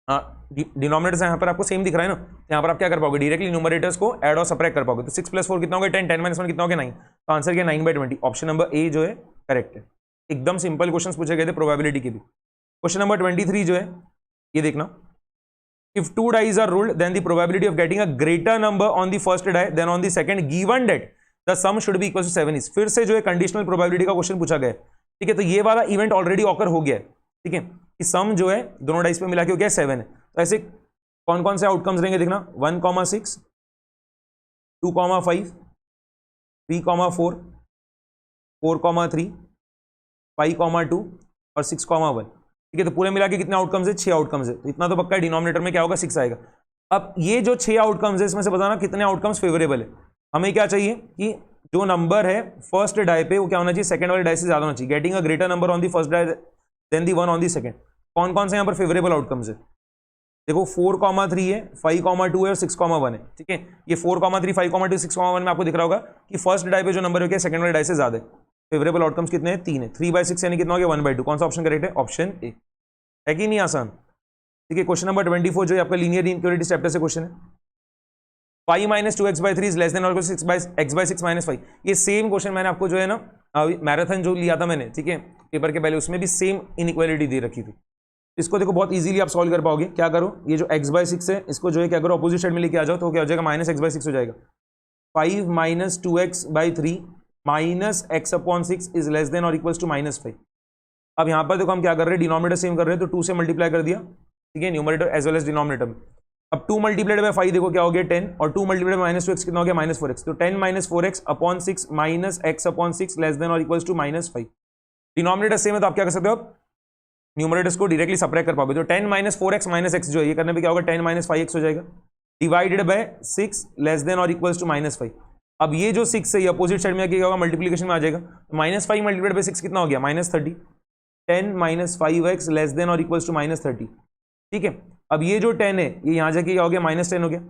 डिनोमिनेटर्स यहाँ पर आपको सेम दिख रहा है ना, यहाँ पर आप क्या कर पाओगे, डायरेक्टली न्यूमरेटर्स को ऐड और सबट्रैक्ट कर पाओगे। तो 6 + 4 कितना हो गया 10, 10 - 1 कितना हो गया 9। तो आंसर क्या 9/20। ऑप्शन नंबर ए जो है करेक्ट है। एकदम सिंपल क्वेश्चन पूछे गए थे प्रोबेबिलिटी के भी। क्वेश्चन नंबर 23 जो है ये देखना, if 2 dice are rolled then the probability of getting a greater number on the first die than on the second given that the sum should be equal to 7 is। फिर से जो है conditional probability का question पूछा गया है, ठीक है। तो ये वाला इवेंट ऑलरेडी ऑकर हो गया है, ठीक है, कि सम जो है दोनों डाइस पे मिला के हो गया 7 है। तो ऐसे कौन कौन से आउटकम्स रहेंगे देखना, 1,6, 2,5, 3,4, 4,3, 5,2 और 6,1, ठीक है। तो पूरे मिला के कितने आउटकम्स है, 6 आउटकम्स है। तो इतना तो पक्का है, डिनोमिनेटर में क्या होगा 6 आएगा। अब ये जो 6 आउटकम्स है इसमें से बताना कितने आउटकम्स फेवरेबल है। हमें क्या चाहिए कि जो नंबर है फर्स्ट डाई पे वो क्या होना चाहिए, सेकंड वाले डाई से ज्यादा होना चाहिए। Getting a greater number on the first die than the one on the second. कौन कौन से यहाँ पर फेवरेबल आउटकम्स है देखो, 4,3 है, 5,2 है और 6,1 है, ठीक है। ये 4,3, 5,2, 6,1 में आपको दिख रहा होगा कि फर्स्ट डाई पे जो नंबर है सेकंड वाले डाई से ज्यादा है। फेवरेबल आउटकम्स कितने हैं, 3 है। 3/6 यानी कितना हो गया 1/2। कौन सा ऑप्शन करेक्ट है, ऑप्शन ए है कि नहीं आसान, ठीक है। क्वेश्चन नंबर 24 जो है आपका लीनियर इनइक्वालिटी चैप्टर से क्वेश्चन है। 5 - 2x/3 इज लेस देन और 6/6 - 5। ये सेम क्वेश्चन मैंने आपको जो है ना मैराथन जो लिया था मैंने, ठीक है, पेपर के पहले, उसमें भी सेम इनइक्वालिटी दे रखी थी। इसको देखो बहुत इजीली आप सॉल्व कर पाओगे। क्या करो, ये जो x/6 है इसको जो है क्या करो अपोजिट साइड में लेके आ जाओ, तो क्या हो जाएगा -x/6 हो जाएगा। 5 - 2x/3 -x/6 is less than और इक्वल्स टू -5। अब यहां पर देखो हम क्या कर रहे हैं, डिनोमिनेटर सेम कर रहे हैं, तो 2 से मल्टीप्लाई कर दिया, ठीक है, numerator as well as denominator में। अब 2 मल्टीप्लाइड बाय 5 देखो क्या हो गया 10, और 2 मल्टीप्लाइड बाय -2x कितना हो गया -4x। तो 10 - 4x upon 6 -x/6 less than और इक्वल्स टू -5। डिनोमिनेटर सेम है तो आप क्या कर सकते हो, न्यूमरेटर्स को डायरेक्टली सबट्रैक्ट कर पाओगे। तो 10 - 4x - x जो है ये करने पे क्या होगा 10 - 5x हो जाएगा, डिवाइडेड बाय 6 लेस देन और इक्वल्स टू -5। अब ये जो 6 है ये अपोजिट साइड में क्या होगा, मल्टीप्लीकेशन में आ जाएगा। तो -5 मल्टीप्लाइड बाय 6 कितना हो गया -30। 10 - 5x लेस देन और इक्वल्स टू -30, ठीक है। अब ये जो 10 है ये यहां जाके क्या हो गया -10 हो गया।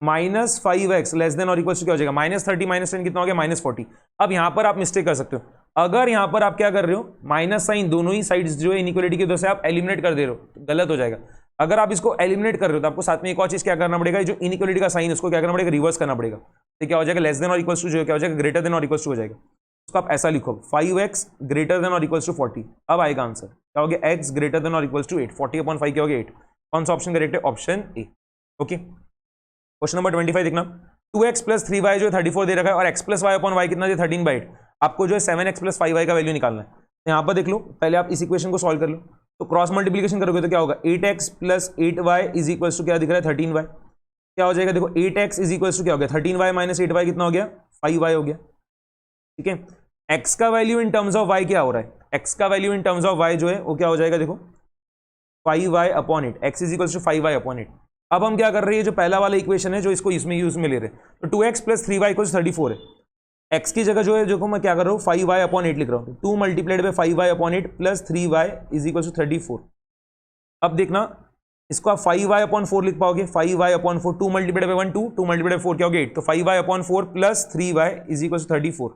-5x लेस देन और इक्वल्स टू क्या हो जाएगा -30 -10 कितना हो गया -40। अब यहां पर आप मिस्टेक कर सकते हो, अगर यहां पर आप क्या कर रहे हो माइनस साइन दोनों ही साइड्स जो है इनइक्वालिटी की वजह से आप एलिमिनेट कर दे रहे हो, तो गलत हो जाएगा। अगर आप इसको एलिमिनेट कर रहे हो तो आपको साथ में एक और चीज क्या करना पड़ेगा, जो इनइक्वालिटी का साइन उसको क्या करना पड़ेगा, रिवर्स करना पड़ेगा। तो क्या हो जाएगा लेस देन और इक्वल्स टू जो क्या हो जाएगा ग्रेटर देन और इक्वल्स टू हो जाएगा। उसको आप ऐसा लिखो 5x ग्रेटर देन और इक्वल्स टू 40। अब आएगा आंसर क्या हो गया, x ग्रेटर देन और इक्वल्स टू 8। 40/5 क्या हो गया 8। कौन सा ऑप्शन करेक्ट है, ऑप्शन ए। ओके, क्वेश्चन नंबर 25 देखना, 2x + 3y जो 34 दे रखा है और x + y/y कितना 13/8। आपको जो है 7x + 5y का वैल्यू निकालना है। यहां पर देख लो, पहले आप इस इक्वेशन को सॉल्व कर लो। तो क्रॉस मल्टीप्लीकेशन करोगे तो क्या होगा 8x + 8y is equals to क्या दिख रहा है 13y। क्या हो जाएगा देखो 8x इज इक्वल्स टू क्या हो गया 13y - 8y कितना हो गया 5y हो गया, ठीक है। x का value in terms of y क्या हो रहा है, x का value in terms of y जो है वो क्या हो जाएगा देखो 5y/8। x is equals to 5y/8। अब हम क्या कर रहे हैं, जो पहला वाला इक्वेशन है जो इसको इसमें यूज में ले रहे हैं, तो 2x + 3y = 34 है। x की जगह जो है देखो मैं क्या कर रहा हूँ 5y/8 लिख रहा हूँ। 2 मल्टीप्लाइड बाय 5y/8 + 3y = 34। अब देखना इसको आप 5y/4 लिख पाओगे, 5y/4 2 मल्टीप्लाइड बाय 1 2 2 मल्टीप्लाइड 4 क्या हो गया 8। तो 5y/4 + 3y = 34।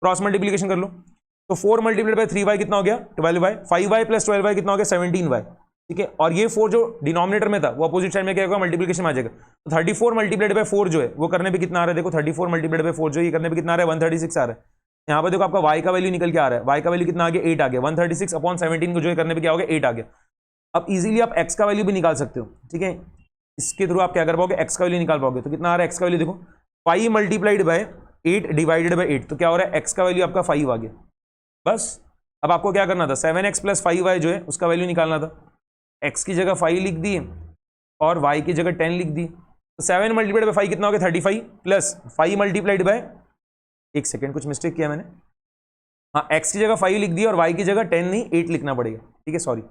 क्रॉस मल्टीप्लीकेशन कर लो, तो 4 मल्टीप्लाइड बाय 3y कितना हो गया 12y। 5y + 12y कितना हो गया 17y, ठीक है। और ये 4 जो डिनोमिनेटर में था वो अपोजिट साइड में क्या होगा मल्टीप्लिकेशन में आ जाएगा। तो 34 मल्टीप्लाइड बाय 4 जो है वो करने पे कितना आ रहा है देखो 34 मल्टीप्लाइड बाय 4 जो ये करने पे कितना आ रहा है 136 आ रहा है। यहाँ पर देखो आपका y का वैल्यू निकल के आ रहा है, y का वैल्यू कितना आ गया 8 आ गया। 136/17 को जो करने पे क्या हो गया 8 आ गया। अब इजीली आप x का वैल्यू भी निकाल सकते हो, ठीक है। इसके थ्रू आप क्या कर पाओगे x का वैल्यू निकाल पाओगे। तो कितना आ रहा है x का वैल्यू देखो 5 मल्टीप्लाइड बाय 8 डिवाइडेड बाय 8, तो क्या हो रहा है x का वैल्यू आपका 5 आ गया। बस अब आपको क्या करना था 7x + 5y जो है उसका वैल्यू निकालना था। x की जगह 5 लिख दी और y की जगह 10 लिख दी। तो 7 मल्टीप्लाइड बाय 5 कितना हो गया 35 प्लस 5 मल्टीप्लाइड बाय, एक सेकेंड कुछ मिस्टेक किया मैंने, हाँ x की जगह 5 लिख दी और y की जगह 10 नहीं 8 लिखना पड़ेगा, ठीक है सॉरी,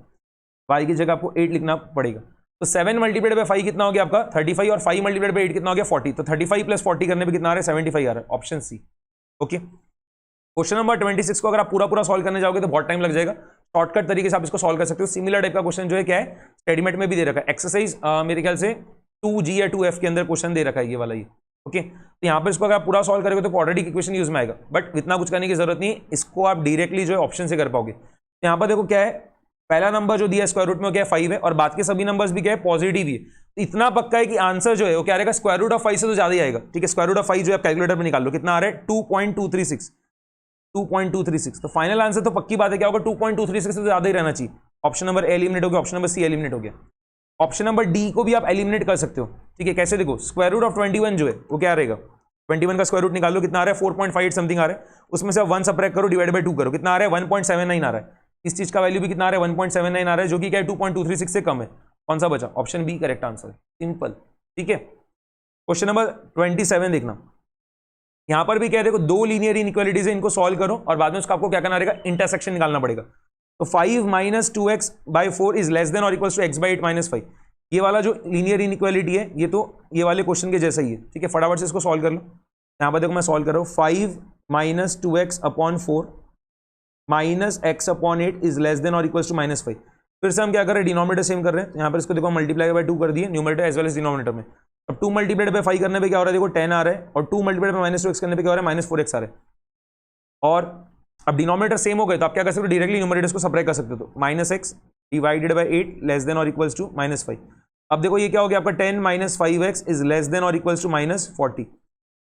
y की जगह आपको 8 लिखना पड़ेगा। तो 7 मल्टीप्लाइड बाय 5 कितना हो गया आपका 35 और 5 मल्टीप्लाइड बाय 8 कितना हो गया 40। तो 35 + 40 करने पे कितना आ रहा है 75 आ रहा है, ऑप्शन सी। ओके, क्वेश्चन नंबर 26 को अगर आप पूरा सॉल्व करने जाओगे तो बहुत टाइम लग जाएगा। शॉर्टकट तरीके से आप इसको सॉल्व कर सकते हो। सिमिलर टाइप का क्वेश्चन जो है क्या है स्टेडीमेट में भी दे रखा है। एक्सरसाइज मेरे ख्याल से 2G या 2F के अंदर क्वेश्चन दे रखा है ये वाला ये। ओके, तो यहाँ पर इसको अगर आप पूरा सॉल्व करोगे तो क्वाड्रेटिक इक्वेशन यूज में आएगा, बट इतना कुछ करने की जरूरत नहीं, इसको आप डायरेक्टली जो है ऑप्शन से कर पाओगे। यहाँ पर देखो क्या है पहला नंबर जो दिया स्क्वायर रूट में क्या है 5 है, और बाद के सभी नंबर्स भी क्या है पॉजिटिव ही है। तो इतना पक्का है कि आंसर जो है वो क्या रहेगा, स्क्वायर रूट ऑफ 5 से तो ज्यादा ही आएगा। ठीक है, स्क्वायर रूट ऑफ 5 जो है कैलकुलेटर पे निकाल लो, कितना आ रहा है 2.236, 2.236। तो फाइनल आंसर तो पक्की बात है क्या होगा, 2.236 से तो ज्यादा ही रहना चाहिए। ऑप्शन नंबर ए एलिमिनेट हो गया, ऑप्शन नंबर सी एलिमिनेट हो गया। ऑप्शन नंबर डी को भी आप एलिमिनेट कर सकते हो। ठीक है, कैसे देखो, स्क्वायर रूट ऑफ 21 जो है वो क्या रहेगा, 21 का स्क्वायर रूट निकाल लो, कितना आ रहा है 4.58 समथिंग आ रहा है, उसमें से 1 सबट्रैक्ट करो, डिवाइड बाय 2 करो, कितना आ रहा है 1.79 आ रहा है। इस चीज का वैल्यू भी कितना आ रहा है 1.79 आ रहा है, जो कि क्या है 2.236 से कम है। कौन सा बचा, option B correct answer, simple. ठीक है, क्वेश्चन नंबर 27 देखना, यहां पर भी क्या है, देखो दो लीनियर इनइक्वालिटीज है, इनको सॉल्व करो और बाद में उसका आपको क्या करना रहेगा, इंटरसेक्शन निकालना पड़ेगा। तो 5 minus 2x by 4 is less than और equals to x by 8 minus 5। ये वाला जो लीनियर इनइक्वालिटी है ये तो ये वाले क्वेश्चन के जैसा ही है। ठीक है, फटाफट से इसको सॉल्व कर लो। यहां पर देखो मैं सॉल्व कर रहा हूं, 5 minus 2x upon 4 minus x upon 8 is less than और इक्वल्स टू माइनस 5। फिर से हम क्या कर रहे हैं, डिनोमिनेटर सेम कर रहे हैं। यहाँ पर इसको देखो मल्टीप्लाई बाय 2 कर दिए, numerator as well as denominator में। अब 2 मल्टीप्लाइड बाय 5 करने पे क्या हो रहा है, देखो 10 आ रहा है, और 2 मल्टीप्लाइड बाय माइनस 2x करने पे क्या हो रहा है, माइनस 4x आ रहा है। और अब डिनोमिनेटर सेम हो गए तो आप क्या कर सकते हो, डायरेक्टली न्यूमरेटर्स को सबट्रैक्ट कर सकते हो। तो minus x divided bye 8 less than और इक्वल्स टू माइनस 5। अब देखो ये क्या हो गया आपका 10 minus 5x is less than और इक्वल्स टू माइनस 40।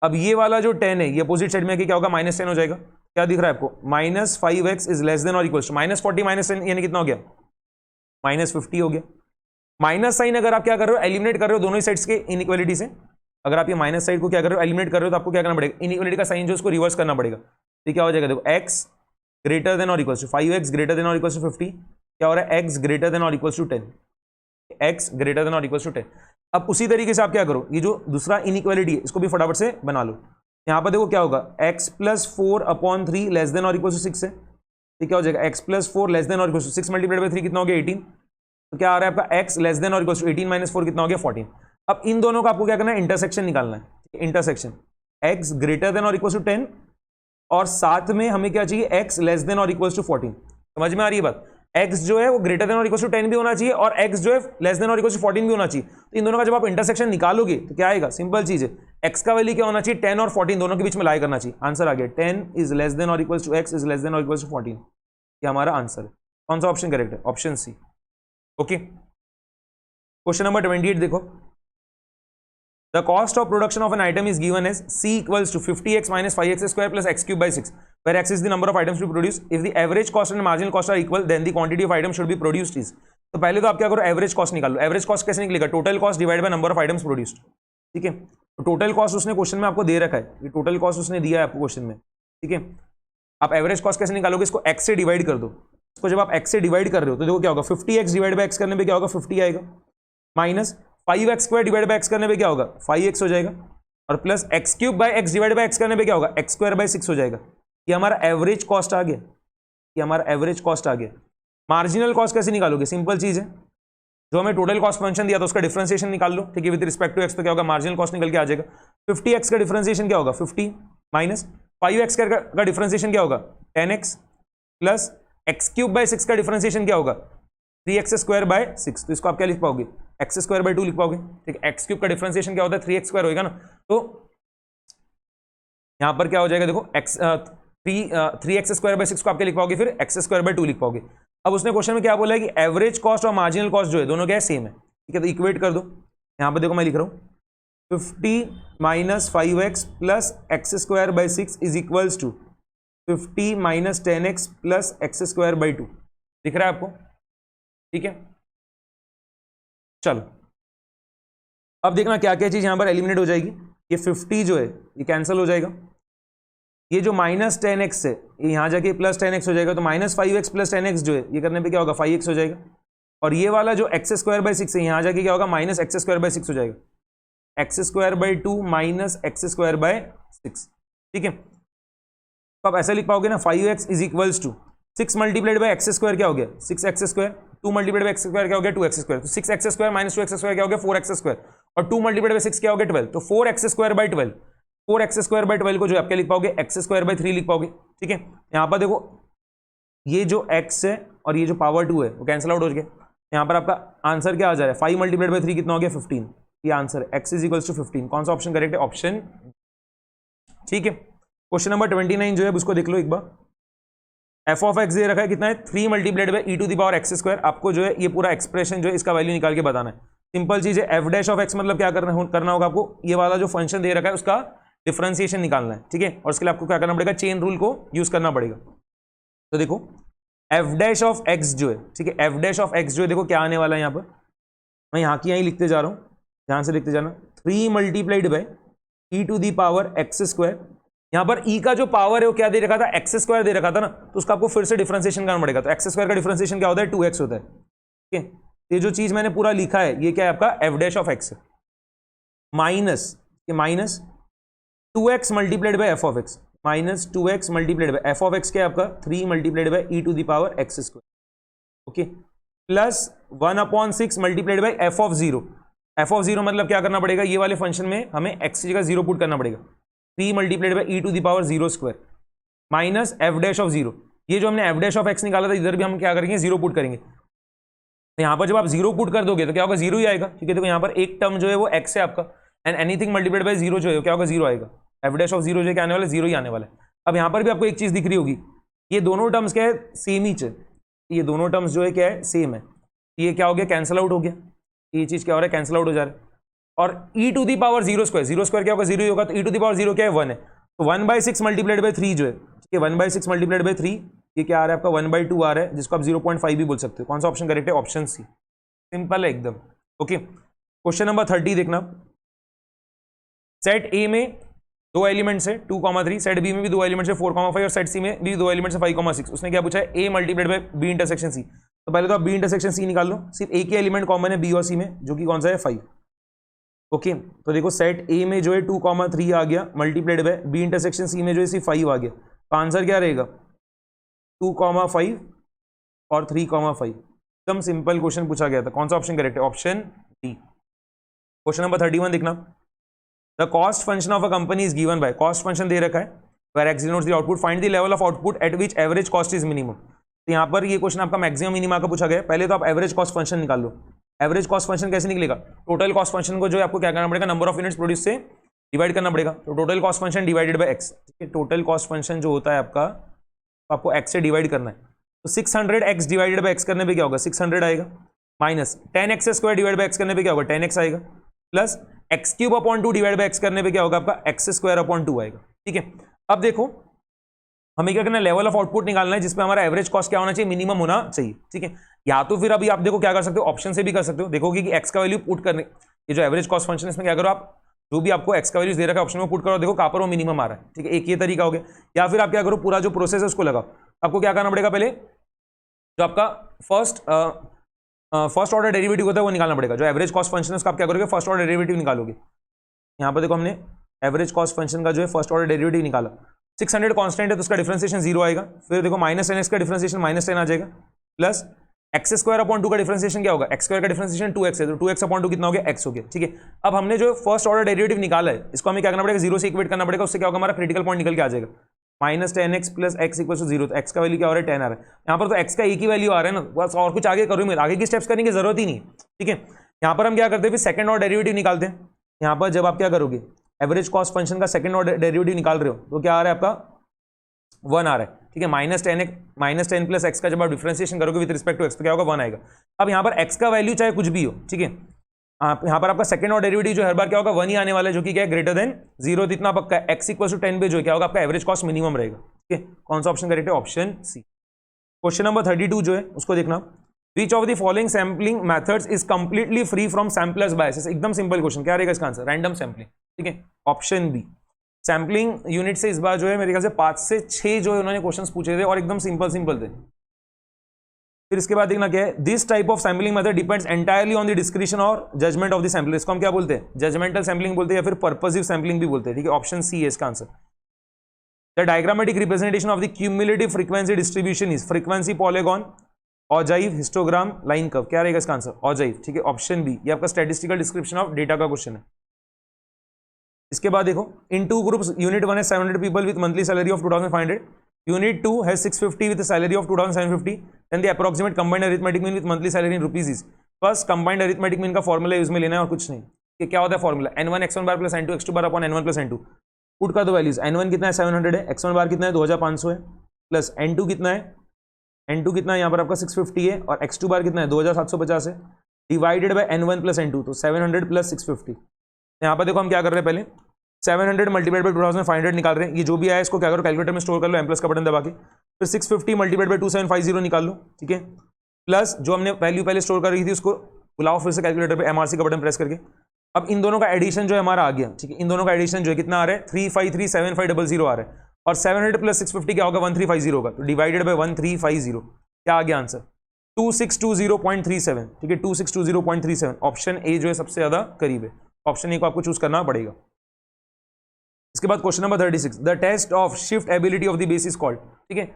अब ये वाला जो 10 है ये अपोजिट साइड में क्या होगा, माइनस 10 हो जाएगा। क्या दिख रहा है आपको, minus 5x is less than और इक्वल्स टू माइनस 40 माइनस 10 यानी कितना हो गया, माइनस 50 हो गया। माइनस साइन अगर आप क्या कर रहे हो, एलिमिनेट कर रहे हो दोनों ही साइड्स के इनइक्वालिटी से। अगर आप ये माइनस साइड को क्या कर रहे हो, एलिमिनेट कर रहे हो, तो आपको क्या करना पड़ेगा, इनइक्वालिटी का साइन जो उसको रिवर्स करना पड़ेगा। तो क्या हो जाएगा, देखो x ग्रेटर देन और equals to 5x greater than और इक्वल्स टू 50, क्या हो रहा है x ग्रेटर देन और equals to 10, x greater than और इक्वल्स टू 10। अब उसी तरीके से आप क्या करो, ये जो दूसरा इनइक्वालिटी है इसको भी फटाफट से बना लो। यहां पर देखो क्या होगा, x plus 4 upon 3 less than और इक्वल्स टू 6 है। तो क्या हो जाएगा, x प्लस 4 लेस देन और इक्वल्स टू 6 मल्टीप्लाइड बाय 3 कितना हो गया 18। तो क्या आ रहा है आपका x लेस देन और इक्वल्स टू 18 माइनस 4 कितना हो गया 14। अब इन दोनों का आपको क्या करना है, इंटरसेक्शन निकालना है। इंटरसेक्शन x ग्रेटर देन और इक्वल्स टू 10 और साथ में हमें क्या चाहिए, x लेस देन और इक्वल्स टू 14। समझ में आ रही है बात, x जो है वो ग्रेटर देन और इक्वल्स टू 10 भी होना चाहिए और x जो है लेस देन और इक्वल्स टू 14 भी होना चाहिए। तो इन दोनों का जब आप इंटरसेक्शन निकालोगे तो क्या आएगा, सिंपल चीज है, x का वैल्यू क्या होना चाहिए 10 और 14 दोनों के बीच में लाई करना चाहिए। आंसर आ गया 10 इज लेस देन और equals to x is less than और इक्वल्स टू 14। ये हमारा आंसर है। कौन सा ऑप्शन करेक्ट है, ऑप्शन सी। ओके, क्वेश्चन नंबर 28 देखो, the cost of production of an item is given as c equals to 50x minus 5x square plus x cube by 6, where x is the number of items to be produced. If the average cost and marginal cost are equal, then the quantity of items should be produced is। तो पहले तो आप क्या करो, average cost निकालो। Average cost कैसे निकलेगा, total cost divide by number of items produced. ठीक है, तो टोटल कॉस्ट उसने क्वेश्चन में आपको दे रखा है, ये टोटल कॉस्ट उसने दिया है आपको क्वेश्चन में। ठीक है, आप एवरेज कॉस्ट कैसे निकालोगे, इसको x से डिवाइड कर दो। इसको जब आप x से डिवाइड कर रहे हो तो देखो क्या होगा, 50x डिवाइड बाय x करने पे क्या होगा 50 आएगा, minus 5x square divide by x करने पे क्या होगा 5x हो जाएगा, और plus x cube by x divide by x करने पे क्या होगा x स्क्वायर बाय 6 हो जाएगा। ये हमारा एवरेज कॉस्ट आ गया, ये हमारा एवरेज कॉस्ट आ गया। मार्जिनल कॉस्ट कैसे निकालोगे, सिंपल चीज है, जो हमें टोटल कॉस्ट फंक्शन दिया था उसका डिफरेंशिएशन निकाल लो। ठीक है, विद रिस्पेक्ट टू x पे क्या होगा, मार्जिनल कॉस्ट निकल के आ जाएगा। 50x का डिफरेंशिएशन क्या होगा 50 माइनस 5x का डिफरेंशिएशन क्या होगा 10x plus x cube by 6 का डिफरेंशिएशन क्या होगा 3x स्क्वायर बाय 6। तो इसको आप क्या लिख पाओगे, x स्क्वायर बाय 2 लिख पाओगे। ठीक है, x क्यूब का डिफरेंशिएशन क्या होता है 3x स्क्वायर होगा ना, तो यहां पर क्या हो जाएगा देखो x 3x स्क्वायर बाय 6 को आप क्या लिख पाओगे, फिर x स्क्वायर बाय 2 लिख पाओगे। अब उसने क्वेश्चन में क्या बोला है कि एवरेज कॉस्ट और मार्जिनल कॉस्ट जो है दोनों क्या है सेम है। ठीक है, तो इक्वेट कर दो। यहां पर देखो मैं लिख रहा हूं 50 minus 5x plus x square by 6 is equals to 50 minus 10x plus x square by 2। दिख रहा है आपको, ठीक है। चलो अब देखना क्या क्या चीज यहां पर एलिमिनेट हो जाएगी। ये 50 जो है ये कैंसिल हो जाएगा, ये जो माइनस 10x है ये यहां जाके प्लस 10x हो जाएगा, तो माइनस 5x प्लस 10x जो है ये करने पे क्या होगा 5x हो जाएगा, और ये वाला जो एक्स स्क्वायर बाय 6 है यहां जाके क्या होगा माइनस एक्स स्क्वायर बाय 6 हो जाएगा, x square by 2 minus x square by 6। ठीक है, तो आप ऐसा लिख पाओगे ना 5x is equals to 6 multiplied by x square क्या हो गया 6x square, 2 multiplied by x square क्या हो गया 2x स्क्वायर, तो 6x square minus 2x square क्या हो गया 4x स्क्वायर, और 2 मल्टीप्लाइड बाय 6 क्या हो गया 12, तो 4x square by 12, 4x square by 12 को जो आप क्या लिख पाओगे x स्क्वायर बाय 3 लिख पाओगे। ठीक है, यहां पर देखो ये जो x है और ये जो पावर 2 है वो कैंसिल आउट हो गया। यहां पर आपका आंसर क्या आ जा रहा है 5 मल्टीप्लाइड बाय 3 कितना हो गया 15। ये आंसर है x इज इक्वल्स टू 15। कौन सा ऑप्शन करेक्ट है, ऑप्शन। ठीक है, क्वेश्चन नंबर 29 जो है उसको देख लो एक बार। एफ ऑफ एक्स दे रखा है कितना है 3 multiplied by e to the power x square. आपको जो है ये पूरा एक्सप्रेशन जो है इसका वैल्यू निकाल के बताना है। सिंपल चीज है, एफ डैश ऑफ एक्स मतलब क्या करना होगा आपको, ये वाला जो फंक्शन दे रखा है उसका डिफरेंशिएशन निकालना है, ठीक है। और उसके लिए आपको क्या करना पड़ेगा, चेन रूल को यूज करना पड़ेगा। तो देखो एफ डैश ऑफ एक्स जो है, ठीक है, एफ डैश ऑफ एक्स जो है देखो क्या आने वाला है यहाँ पर, मैं यहाँ की यहीं लिखते जा रहा हूँ, ध्यान से लिखते जाना, 3 multiplied by e to the power x square. यहाँ पर ई का जो पावर है वो क्या दे रखा था, एक्स स्क्वायर दे रखा था ना, तो उसका आपको फिर से डिफरेंशिएशन करना पड़ेगा। तो एक्स स्क्वायर का डिफरेंशिएशन क्या होता है, 2x होता है, ठीक है। ये जो चीज मैंने पूरा लिखा है ये क्या है आपका f dash of x minus 2x multiplied by f of x, minus 2x multiplied by f of x क्या है आपका 3 multiplied by e to the power x square, okay, plus 1/6 multiplied by f of 0। F of 0 मतलब क्या करना पड़ेगा, ये वाले function में हमें एक्स की जगह 0 पुट करना पड़ेगा, 3 multiplied by e to the power 0 square minus f dash of 0। ये जो हमने एफ डैश ऑफ एक्स निकाला था इधर भी हम क्या करेंगे, 0 पुट करेंगे। तो यहाँ पर जब आप 0 पुट कर दोगे तो क्या होगा, 0 ही आएगा, ठीक है। देखो यहाँ पर एक टर्म जो है वो x है आपका, एंड एनीथिंग मल्टीप्लाइड बाई 0 जो है क्या होगा, 0 आएगा। एफ डैश ऑफ 0 जो है क्या आने वाला है, 0 ही आने वाला है। अब यहाँ पर भी आपको एक चीज दिख रही होगी, ये दोनों टर्म्स क्या है, सेम ही है, ये दोनों टर्म्स जो है क्या है, सेम है। ये क्या हो गया, कैंसिल आउट हो गया, ये चीज क्या हो रहा है, कैंसिल आउट हो जा रहा है। और ई टू दी पावर 0 स्क्वायर क्या होगा, 0 ही होगा, तो ई टू दी पावर 0 क्या है, 1 है। तो 1/6 मल्टीप्लाइड बाई 3 जो है, ठीक है, 1/6 मल्टीप्लाइड बाई 3 ये क्या आ रहा है आपका 1/2 आ रहा है, जिसको आप 0.5 भी बोल सकते हो। कौन सा ऑप्शन करेक्ट है, ऑप्शन सी, सिंपल है एकदम, ओके। क्वेश्चन नंबर 30 देखना, सेट ए में 2 एलिमेंट्स है 2,3, सेट बी में भी 2 एलिमेंट्स है 4,5 और सेट सी में भी 2 एलिमेंट्स है 5,6। उसने क्या पूछा है, A multiplied by B intersection C. तो पहले तो आप बी इंटरसेक्शन सी निकाल लो, सिर्फ एक ही एलिमेंट कॉमन है बी और सी में, जो कि कौन सा है 5, ओके। तो देखो सेट ए में जो है 2,3 आ गया multiplied by B intersection c में जो है सिर्फ 5 आ गया। तो आंसर क्या रहेगा, 2,5 और 3,5। एकदम सिंपल क्वेश्चन पूछा गया था। कौन सा ऑप्शन करेक्ट है, ऑप्शन डी। क्वेश्चन नंबर 31 देखना, the cost function of a company is given by, cost function दे रखा है, where X denotes the output, find the level of output at which average cost is minimum. तो यहाँ पर ये question आपका maximum minima का पूछा गया है। पहले तो आप एवरेज कॉस्ट फंक्शन निकाल लो। एवरेज कॉस्ट फंक्शन कैसे निकलेगा, टोटल कॉस्ट फंक्शन को जो है आपको क्या करना पड़ेगा, नंबर ऑफ यूनिट्स प्रोड्यूस से डिवाइड करना पड़ेगा। तो total cost function divided by x, ठीक है। टोटल कॉस्ट फंक्शन जो होता है आपका, तो आपको एक्स से डिवाइड करना है। तो 600x डिवाइडेड बाय एक्स करने पे क्या होगा, 600 आएगा, minus 10x square divide by x करने पे क्या होगा, 10x आएगा, plus x³ divide by x करने पे क्या होगा आपका, x² आएगा, ठीक है। अब देखो हमें क्या करना है, लेवल ऑफ आउटपुट निकालना है जिसपे हमारा एवरेज कॉस्ट क्या होना चाहिए, मिनिमम होना चाहिए, ठीक है। या तो फिर अभी आप देखो क्या कर सकते हो, ऑप्शन से भी कर सकते हो, देखोगे कि x का वैल्यू पुट करने, ये जो एवरेज कॉस्ट फंक्शन है इसमें क्या करो आप, जो भी आपको x का वैल्यूज दे रखा है ऑप्शन में पुट करो, देखो कहां पर वो मिनिमम आ रहा है, ठीक है। एक ये तरीका हो गया। या फिर आप क्या करो, पूरा जो प्रोसेस है उसको लगाओ। आपको क्या करना पड़ेगा, पहले जो आपका फर्स्ट ऑर्डर डेरिवेटिव होता है वो निकालना पड़ेगा। जो एवरेज कॉस्ट फंक्शन है उसका आप क्या करोगे, फर्स्ट ऑर्डर डेरिवेटिव निकालोगे। यहाँ पर देखो हमने एवरेज कॉस्ट फंक्शन का जो है फर्स्ट ऑर्डर डेरिवेटिव निकाला, 600 कांस्टेंट है तो उसका डिफरेंशिएशन 0 आएगा। फिर देखो -10x का डिफरेंशिएशन -10 आ जाएगा, प्लस x² का डिफरेंशिएशन क्या होगा, x² का डिफरेंशिएशन 2x है, तो 2x/2 कितना हो गया, x हो गया, ठीक है। अब हमने जो फर्स्ट ऑर्डर डेरिवेटिव निकाला है इसको हमें क्या करना पड़ेगा, 0 से इक्वेट करना पड़ेगा। उससे क्या होगा, हमारा क्रिटिकल पॉइंट निकल के आ जाएगा, -10x प्लस x = 0। तो x का वैल्यू क्या हो रहा है, 10 आ रहा है। यहाँ पर तो x का एक ही वैल्यू आ रहा है ना, बस और कुछ आगे करो, आगे की स्टेप्स करने की जरूरत ही नहीं, ठीक है। यहाँ पर हम क्या करते हैं, फिर सेकंड ऑर्डर डेरिवेटिव निकालते हैं। यहाँ पर जब आप क्या करोगे, एवरेज कॉस्ट फंक्शन का सेकंड ऑर्डर डेरिवेटिव निकाल रहे हो तो क्या आ रहा है आपका, 1 आ रहा है, ठीक है। -10 प्लस x का जब आप डिफरेंशिएशन करोगे विद रिस्पेक्ट टू x तो क्या होगा, 1 आएगा। अब यहाँ पर x का वैल्यू चाहे कुछ भी हो, ठीक है, यहाँ पर आपका सेकंड ऑर्डर डेरिवेटिव जो हर बार क्या होगा, 1 ही आने वाला है, जो कि क्या है, ग्रेटर देन 0। इतना पक्का है, x = 10 पे जो क्या होगा आपका एवरेज कॉस्ट मिनिमम रहेगा, ठीक है। कौन सा ऑप्शन करेक्ट है, ऑप्शन सी। क्वेश्चन नंबर 32 जो है उसको देखना, which of the following sampling methods is completely free from samplers biases. एकदम सिंपल क्वेश्चन, क्या रहेगा इसका आंसर, रैंडम सैम्पलिंग, ठीक है, ऑप्शन बी। सैम्पलिंग यूनिट से इस बार जो है मेरे ख्याल से 5 से 6 जो है उन्होंने क्वेश्चंस पूछे थे और एकदम सिंपल थे। फिर इसके बाद देखना क्या है, this type of sampling method depends entirely on the description और जजमेंट ऑफ द सैम्पलर। इसको हम क्या बोलते हैं, जजमेंटल सैम्पलिंग बोलते हैं या फिर पर्पसिव सैम्पलिंग भी बोलते हैं, ठीक है। ऑप्शन सी है इसका answer. The diagrammatic representation of the cumulative frequency distribution is frequency polygon, ogive, histogram, line curve. क्या रहेगा इसका आंसर, ऑजाइव, ठीक है, ऑप्शन बी। ये आपका स्टैटिस्टिकल डिस्क्रिप्शन ऑफ डेटा का क्वेश्चन है। इसके बाद देखो, इन 2 ग्रुप्स, यूनिट 1 है 700 people with monthly salary of 2500, unit 2 है 650 with salary of 2750, then the approximate combined arithmetic mean with monthly salary in rupees is. बस कंबाइंड अरिथमेटिक मीन का formula use में लेना है और कुछ नहीं। कि क्या होता है formula, n1 x1 bar plus n2 x2 bar upon n1 plus n2। Put का दो वैल्यूज, n1 कितना है 700 है, x1 बार कितना है 2500 है, प्लस N2 कितना है, N2 कितना है यहाँ पर आपका 650 है, और x2 बार कितना है 2750 है, divided by N1 plus N2, तो 700 प्लस 650। यहाँ पर देखो हम क्या कर रहे हैं, पहले 700 मल्टीप्लाइड बाई 2500 निकाल रहे हैं, ये जो भी आया इसको क्या करो कैलकुलेटर में स्टोर कर लो, M+ का बटन दबा के, फिर 650 मल्टीप्लाइड बाई 2750 निकाल लो, ठीक है, प्लस जो हमने वैल्यू पहले स्टोर कर रही थी उसको बुलाओ फिर से कैलकुलेटर पे MRC का बटन प्रेस करके। अब इन दोनों का एडिशन जो है हमारा आ गया, ठीक है, इन दोनों का एडिशन जो है कितना आ रहा है 3537500 आ रहा है, और 700 प्लस 650 क्या होगा 1350 होगा, तो डिवाइडेड बाई 1350 क्या आ गया आंसर 2620.37, ठीक है 2620.37। ऑप्शन ए जो है सबसे ज्यादा करीब है, ऑप्शन ए को आपको चूज करना पड़ेगा। इसके बाद question number 36, the test of shift ability of the base is called, ठीक है,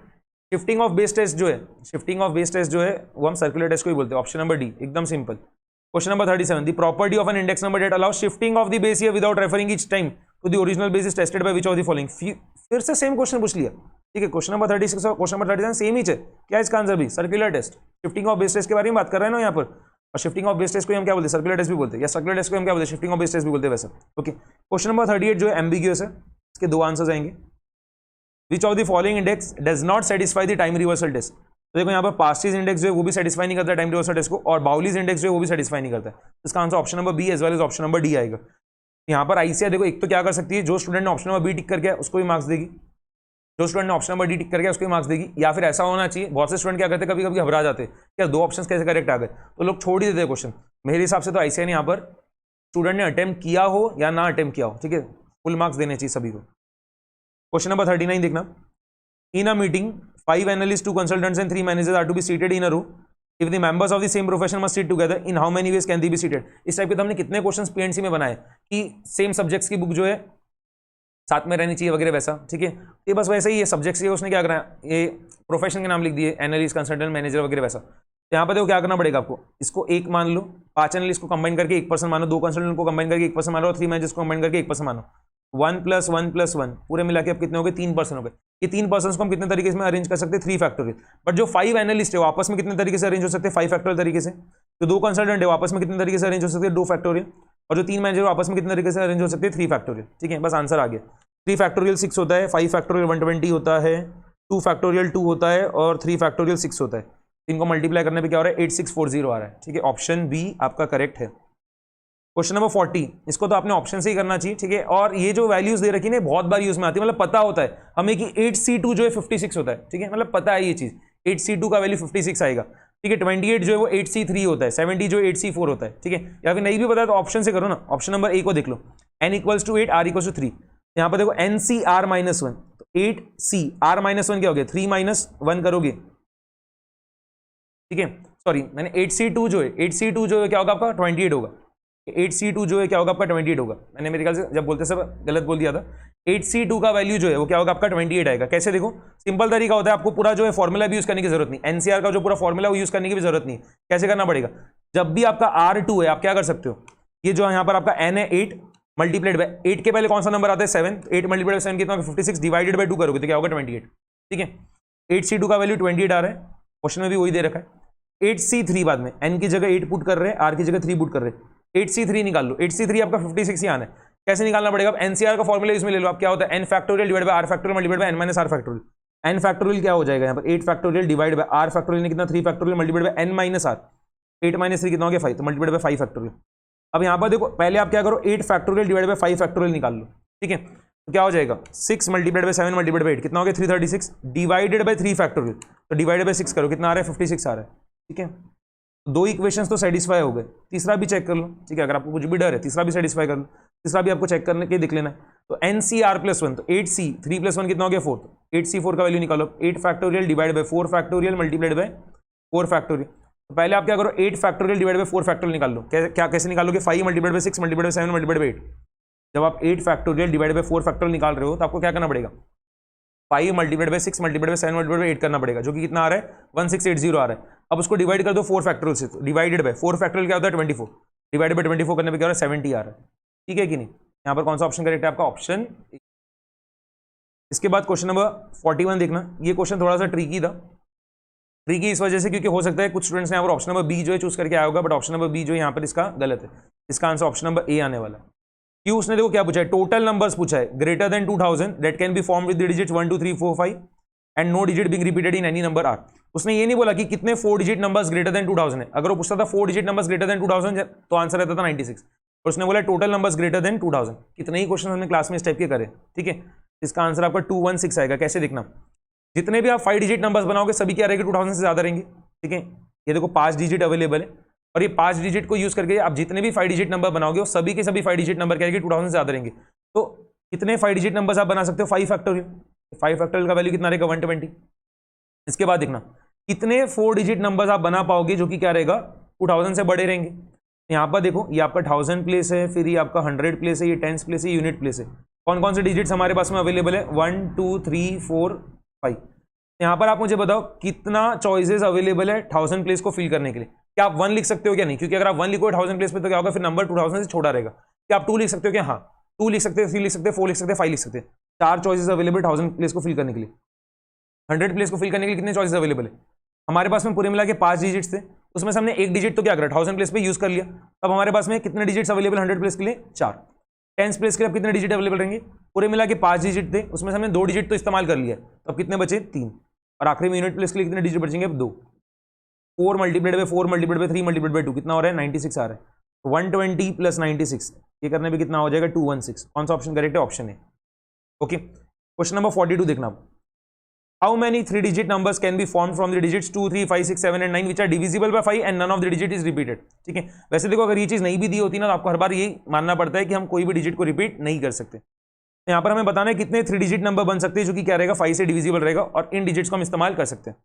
शिफ्टिंग ऑफ बेस टेस्ट जो है, शिफ्टिंग ऑफ बेस टेस्ट जो है वो हम सर्कुलर टेस्ट को ही बोलते हैं, ऑप्शन नंबर डी एकदम simple. Question number 37, the property of an index number that allow shifting of the base year without referring each time to the original base is tested by which of the following. फिर से same question पूछ लिया, ठीक है, question number 36 और question number 37 same ही है, क्या इसका आंसर भी circular test, shifting of base test के बारे में बात कर रहे हैं ना यहाँ पर, और शिफ्टिंग ऑफ बेस टेस्ट को हम क्या बोलते हैं सर्कुलर टेस्ट भी बोलते हैं, या सर्कुलर टेस्ट को हम क्या बोलते हैं शिफ्टिंग ऑफ बेस टेस्ट भी बोलते हैं वैसे, ओके। क्वेश्चन नंबर 38 जो है एम्बिग्यूअस है, इसके दो आंसर्स आएंगे। Which of the following index does not satisfy the time reversal test, तो देखो यहाँ पर पास्टीज इंडेक्स जो है वो भी सेटिस्फाई नहीं करता टाइम रिवर्सल टेस्ट को, और बाउलीज इंडेक्स जो है वो भी सेटिस्फाई नहीं करता है, इसका answer option number b as well as option number d आएगा। यहाँ पर आईसीआर देखो एक तो क्या कर सकती है, जो स्टूडेंट ने ऑप्शन नंबर बी टिक करके उसको भी मार्क्स देगी, जो स्टूडेंट ने ऑप्शन नंबर डी टिक करके उसको भी मार्क्स देगी, या फिर ऐसा होना चाहिए बहुत से स्टूडेंट क्या करते हैं कभी कभी घबरा जाते हैं क्या दो ऑप्शन कैसे करेक्ट आ गए, तो लोग छोड़ ही देते हैं क्वेश्चन। मेरे हिसाब से तो आईसीआर ने यहाँ पर स्टूडेंट ने अटेम्प्ट किया हो या ना अटेम्प्ट किया हो, ठीक है, फुल मार्क्स देने चाहिए सभी को। क्वेश्चन नंबर 39 देखना, इन a meeting 5 analysts, 2 consultants and 3 managers are to be seated in a row. If the members of the same profession must sit together, in how many ways can they be seated? इस type के तो हमने कितने questions PNC में बनाए कि same subjects की book जो है साथ में रहनी चाहिए वगैरह वैसा, ठीक है, ये बस वैसे ही ये सब्जेक्ट्स ये उसने क्या करना है, ये प्रोफेशन के नाम लिख दिए, एनालिस्ट, कंसल्टेंट, मैनेजर वगैरह वैसा। यहाँ पर देखो क्या करना पड़ेगा आपको, इसको एक मान लो, 5 एनालिस्ट को कंबाइन करके 1 पर्सन मानो, 2 कंसल्टेंट को कंबाइन करके 1 पर्सन मानो, और 3 मैनेजर्स को कंबाइन करके 1 पर्सन मानो, 1 + 1 + 1 पूरे मिला के अब कितने हो गए 3 पर्सन हो गए। ये 3 पर्सन को हम कितने तरीके से अरेंज कर सकते हैं 3 फैक्टोरियल, बट जो 5 एनालिस्ट है वो आपस में कितने तरीके से अरेंज हो सकते हैं 5 फैक्टोरियल तरीके से, जो 2 कंसल्टेंट है वो आपस में कितने तरीके से अरेंज हो सकते हैं 2 फैक्टोरियल, और जो 3 मैनेजर आपस में कितने तरीके से अरेंज हो सकते हैं 3 फैक्टोरियल, ठीक है, बस आंसर आ गया। 3 फैक्टोरियल 6 होता है, 5 फैक्टोरियल 120 होता है, 2 फैक्टोरियल 2 होता है, और 3 फैक्टोरियल 6 होता है। इनको मल्टीप्लाई करने पे क्या हो रहा है 8640 आ रहा है, ठीक है, ऑप्शन बी आपका करेक्ट है। क्वेश्चन नंबर 40, इसको तो आपने ऑप्शन से ही करना चाहिए, ठीक है, और ये जो वैल्यूज दे रखी है बहुत बार यूज में आती है, मतलब पता होता है हमें कि 8C2 जो है 56 होता है, ठीक है, मतलब पता है ये चीज 8C2 का वैल्यू 56 आएगा, ठीक है, 28 जो है वो 8C3 होता है, 70 जो 8C4 होता है, ठीक है, या फिर नहीं भी पता है तो ऑप्शन से करो ना, ऑप्शन नंबर ए को देख लो, n = 8 r = 3, यहाँ पर देखो NCR-1, तो 8CR-1 क्या हो गया 3 - 1 करोगे, ठीक है, सॉरी मैंने 8C2 जो है 8C2 जो है क्या होगा आपका 28 होगा, 8C2 जो है क्या होगा आपका 28 होगा, मैंने मेरे ख्याल से जब बोलते सब गलत बोल दिया था, 8C2 का वैल्यू जो है वो क्या होगा आपका 28 आएगा। कैसे देखो, सिंपल तरीका होता है, आपको पूरा जो है फॉर्मूला भी यूज करने की जरूरत नहीं, एनसीआर का जो पूरा फॉर्मूला वो यूज करने की भी जरूरत नहीं, कैसे करना पड़ेगा, जब भी आपका R2 है आप क्या कर सकते हो, ये जो यहाँ पर आपका n है 8 मल्टीप्लाइड बाय 8 के पहले कौन सा नंबर आता है 7, 8 मल्टीप्लाइड बाय 7 कितना होगा 56, डिवाइडेड बाय 2 करोगे तो क्या होगा 28, ठीक है, 8C2 का वैल्यू 28 आ रहा है, क्वेश्चन में भी वही दे रखा है। 8C3 बाद में n की जगह 8 पुट कर रहे हैं, r की जगह 3 पुट कर रहे हैं, 8C3 निकाल लो, 8C3 आपका 56 ही आना है, कैसे निकालना पड़ेगा, अब एनसीआर का फॉर्मूला इसमें ले लो आप, क्या होता है n factorial divide by r factorial multiplied by n - r factorial, n factorial क्या हो जाएगा यहाँ पर 8 factorial divide by r factorial ने कितना 3 factorial multiplied by n - r, 8 - 3 कितना हो गया 5, तो मल्टीप्लाइड बाय 5 फैक्टोरियल। अब यहाँ पर देखो पहले आप क्या करो 8 फैक्टोरियल डिवाइड बाय 5 फैक्टोरियल निकाल लो, ठीक है, तो क्या हो जाएगा 6 मल्टीप्लाइड बाय 7 मल्टीप्लाइड बाय 8 कितना हो गया 336 डिवाइडेड बाय 3 फैक्टोरियल, तो डिवाइडेड बाय 6 करो कितना आ रहा है 56 आ रहा है, ठीक है, 2 इक्वेशंस तो सेटिस्फाई हो गए, तीसरा भी चेक कर लो, ठीक है, अगर आपको कुछ भी डर है तीसरा भी सेटिस्फाई कर लो, तीसरा भी आपको चेक करने के देख लेना है, तो NCR+1 तो 8C 3 + 1 कितना हो गया 4, तो 8C4 का वैल्यू निकालो, 8 factorial divide by 4 factorial multiplied by 4 factorial, तो पहले आप क्या करो 8 फैक्टोरियल डिवाइड बाय 4 फैक्टोरियल निकाल लो, क्या कैसे निकालोगे 5 multiplied bye 6 multiplied bye 7 multiplied by 8, जब आप 8 फैक्टोरियल डिवाइड बाय 4 फैक्टोरियल निकाल रहे हो तो आपको क्या करना पड़ेगा 5 multiplied bye 6 multiplied bye 7 multiplied by 8 करना पड़ेगा, जो कि कितना आ रहा है 1680 आ रहा है। अब उसको डिवाइड कर दो 4 फैक्टोरियल से, तो डिवाइडेड बाय 4 फैक्टोरियल क्या होता है 24, डिवाइडेड बाय 24 करने पे क्या हो रहा है 70 आ रहा है, ठीक है कि नहीं, यहाँ पर कौन सा ऑप्शन करेक्ट है आपका ऑप्शन। इसके बाद क्वेश्चन नंबर 41 देखना, ये क्वेश्चन थोड़ा सा ट्रिकी था, ट्रिकी इस वजह से क्योंकि हो सकता है कुछ स्टूडेंट्स ने यहाँ पर ऑप्शन नंबर बी जो है चूज करके आया होगा, बट ऑप्शन नंबर बी जो है यहाँ पर इसका गलत है, इसका आंसर ऑप्शन नंबर ए आने वाला है। क्यों, उसने देखो क्या पूछा है, टोटल नंबर्स पूछा है greater than 2000 that can be form with the digits 1 2 3 4 5 and no digit being repeated in any number are. उसने ये नहीं बोला कि कितने 4 डिजिट नंबर्स ग्रेटर देन 2000 है। अगर वो पूछता था 4 डिजिट नंबर्स ग्रेटर देन 2000 तो आंसर रहता था 96। और उसने बोला टोटल नंबर्स ग्रेटर देन 2000। कितने ही क्वेश्चन हमने क्लास में इस टाइप के करे, ठीक है। इसका आंसर आपका 216 आएगा। कैसे देखना, जितने भी आप 5 डिजिट नंबर्स बनाओगे सभी क्या रहेंगे, 2000 से ज्यादा रहेंगे, ठीक है। ये देखो 5 डिजिट अवेलेबल है और ये 5 डिजिट को यूज करके आप जितने भी 5 डिजिट नंबर बनाओगे वो सभी के सभी 5 डिजिट नंबर क्या रहेंगे, 2000 से ज्यादा रहेंगे। तो कितने 5 डिजिट नंबर्स आप बना सकते हो, 5 फैक्टोरियल। 5 फैक्टोरियल का वैल्यू कितना रहेगा, 120। इसके बाद देखना कितने 4 डिजिट नंबर्स आप बना पाओगे जो कि क्या रहेगा, 2000 से बड़े रहेंगे। यहाँ पर देखो ये आपका 1000 प्लेस है, फिर ये आपका 100 प्लेस है, ये 10 प्लेस है, यूनिट प्लेस है। कौन कौन से डिजिट्स हमारे पास में अवेलेबल है, 1 2 3 4 5। यहाँ पर आप मुझे बताओ कितना चॉइसेस अवेलेबल है 1000 प्लेस को फिल करने के लिए। क्या आप 1 लिख सकते हो क्या नहीं, क्योंकि अगर आप 1 लिखो 1000 प्लेस पे तो क्या होगा, फिर नंबर 2000 से छोटा रहेगा। क्या आप 2 लिख सकते हो क्या, हाँ 2 लिख सकते हैं, 3 लिख सकते हैं, 4 लिख सकते हैं, 5 लिख सकते हैं। 4 चॉइसेस अवेलेबल 1000 प्लेस को फिल करने के लिए। 100 प्लेस को फिल करने के लिए कितने चॉइसेस अवेलेबल है, हमारे पास में पूरे मिला के 5 डिजिट्स थे, उसमें से हमने एक डिजिट तो क्या करा 1000 प्लेस पे यूज कर लिया। अब हमारे पास में कितने डिजिट्स अवेलेबल 100 प्लेस के लिए, 4। 10 प्लेस के लिए अब कितने डिजिट अवेलेबल रहेंगे, पूरे मिला के 5 डिजिट थे, उसमें से हमने 2 डिजिट तो इस्तेमाल कर लिया, तो अब कितने बचे, 3। और आखिरी में यूनिट प्लेस के लिए कितने डिजिट बचेंगे, अब 2। 4 multiplied bye 4 multiplied by 3 multiplied bye 2 कितना हो रहा है, 96 आ रहा है। तो 120 प्लस 96 ये करने पे कितना हो जाएगा, 216। कौन सा ऑप्शन करेक्ट है, ऑप्शन है। ओके, क्वेश्चन नंबर 42 देखना। How many 3 digit numbers can be formed from the digits 2, 3, 5, 6, 7 and 9 which are divisible by 5 and none of the digit is repeated। ठीक है, वैसे देखो अगर ये चीज नहीं भी दी होती ना तो आपको हर बार ये मानना पड़ता है कि हम कोई भी डिजिट को रिपीट नहीं कर सकते। यहाँ पर हमें बताना है कितने 3 डिजिट नंबर बन सकते हैं जो कि क्या रहेगा, 5 से डिविजिबल रहेगा और इन डिजिट्स को हम इस्तेमाल कर सकते हैं।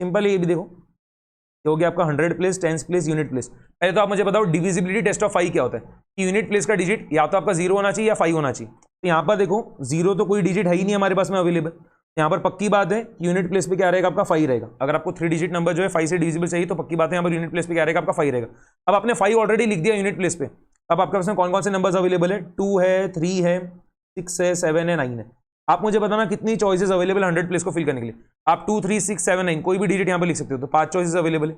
सिंपल है, ये भी देखो ये हो गया आपका 100 प्लेस, 10 प्लेस, यूनिट प्लेस। पहले तो आप मुझे बताओ डिविजिबिलिटी टेस्ट ऑफ 5 क्या होता है, कि यूनिट प्लेस का डिजिट या तो आपका 0 होना चाहिए या 5 होना चाहिए। तो यहाँ पर देखो 0 तो कोई डिजिट है ही नहीं हमारे पास में अवेलेबल। यहाँ पर पक्की बात है यूनिट प्लेस पे क्या रहेगा, आपका 5 रहेगा। अगर आपको 3 डिजिट नंबर जो है 5 से डिविजिबल चाहिए तो पक्की बात है यहाँ पर यूनिट प्लेस पे क्या रहेगा, आपका 5 रहेगा। अब आपने 5 ऑलरेडी लिख दिया यूनिट प्लेस पे, अब आपके पास में कौन कौन से नंबर्स अवेलेबल है, 2 है, 3 है, 6 है, 7 है, 9 है। आप मुझे बताना कितनी चॉइसेस अवेलेबल 100 प्लेस को फिल करने के लिए। आप 2, 3, 6, 7, 9 कोई भी डिजिट यहाँ पर लिख सकते हो, तो 5 चॉइसेस अवेलेबल है।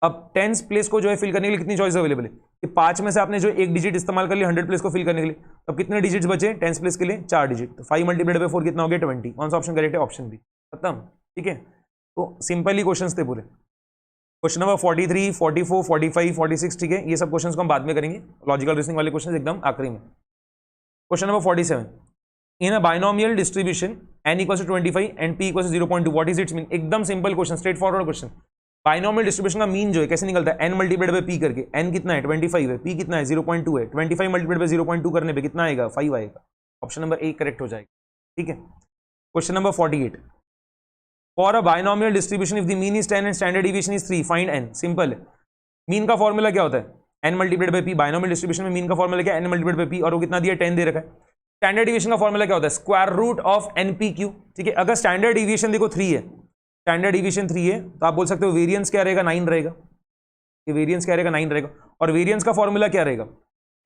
अब 10 प्लेस को जो है फिल करने के लिए कितनी चॉइस अवेलेबल है, कि 5 में से आपने जो एक डिजिट इस्तेमाल कर लिया 100 प्लेस को फिल करने के लिए, तो कितने डिजिट्स बचे 10 प्लेस के लिए, 4 डिजिट। तो 5 मल्टीप्लाइड बाय 4 कितना हो गया, 20। कौन सा ऑप्शन करेक्ट है, ऑप्शन बी। खत्म, ठीक है। तो सिंपल ही क्वेश्चंस थे पूरे। क्वेश्चन नंबर 43, 44, 45, 46, ठीक है, ये सब क्वेश्चंस को हम बाद में करेंगे। लॉजिकल रीजनिंग वाले क्वेश्चंस एकदम आखिरी में। Question number 47, in a binomial distribution n equals to 25 and p equals to 0.2 what is its mean. एकदम simple question, straight forward question. Binomial distribution का मीन जो है कैसे निकलता है, n मल्टीप्लाइड बाय p करके। n कितना है 25 है, p कितना है 0.2 है, 25 मल्टीप्लाइड बाय 0.2 करने पे कितना आएगा, 5 आएगा। ऑप्शन नंबर ए करेक्ट हो जाएगा, ठीक है। Question number 48, for a binomial distribution if the mean is 10 and standard division is 3 find n। Simple है, मीन का फॉर्मूला क्या होता है, n multiplied by p। Binomial distribution में मीन का फॉर्मूला क्या है, n मल्टीप्लाइड बाय p, और वो कितना दिया 10 दे रखा है। स्टैंडर्ड डिवीजन का फॉर्मूला क्या होता है, स्क्वायर रूट ऑफ npq, ठीक है। अगर स्टैंडर्ड डिवीजन देखो 3 है, स्टैंडर्ड डिवीजन 3 है, तो आप बोल सकते हो वेरिएंस क्या रहेगा, 9 रहेगा। ये वेरिएंस क्या रहेगा, 9 रहेगा। और वेरिएंस का फॉर्मूला क्या रहेगा,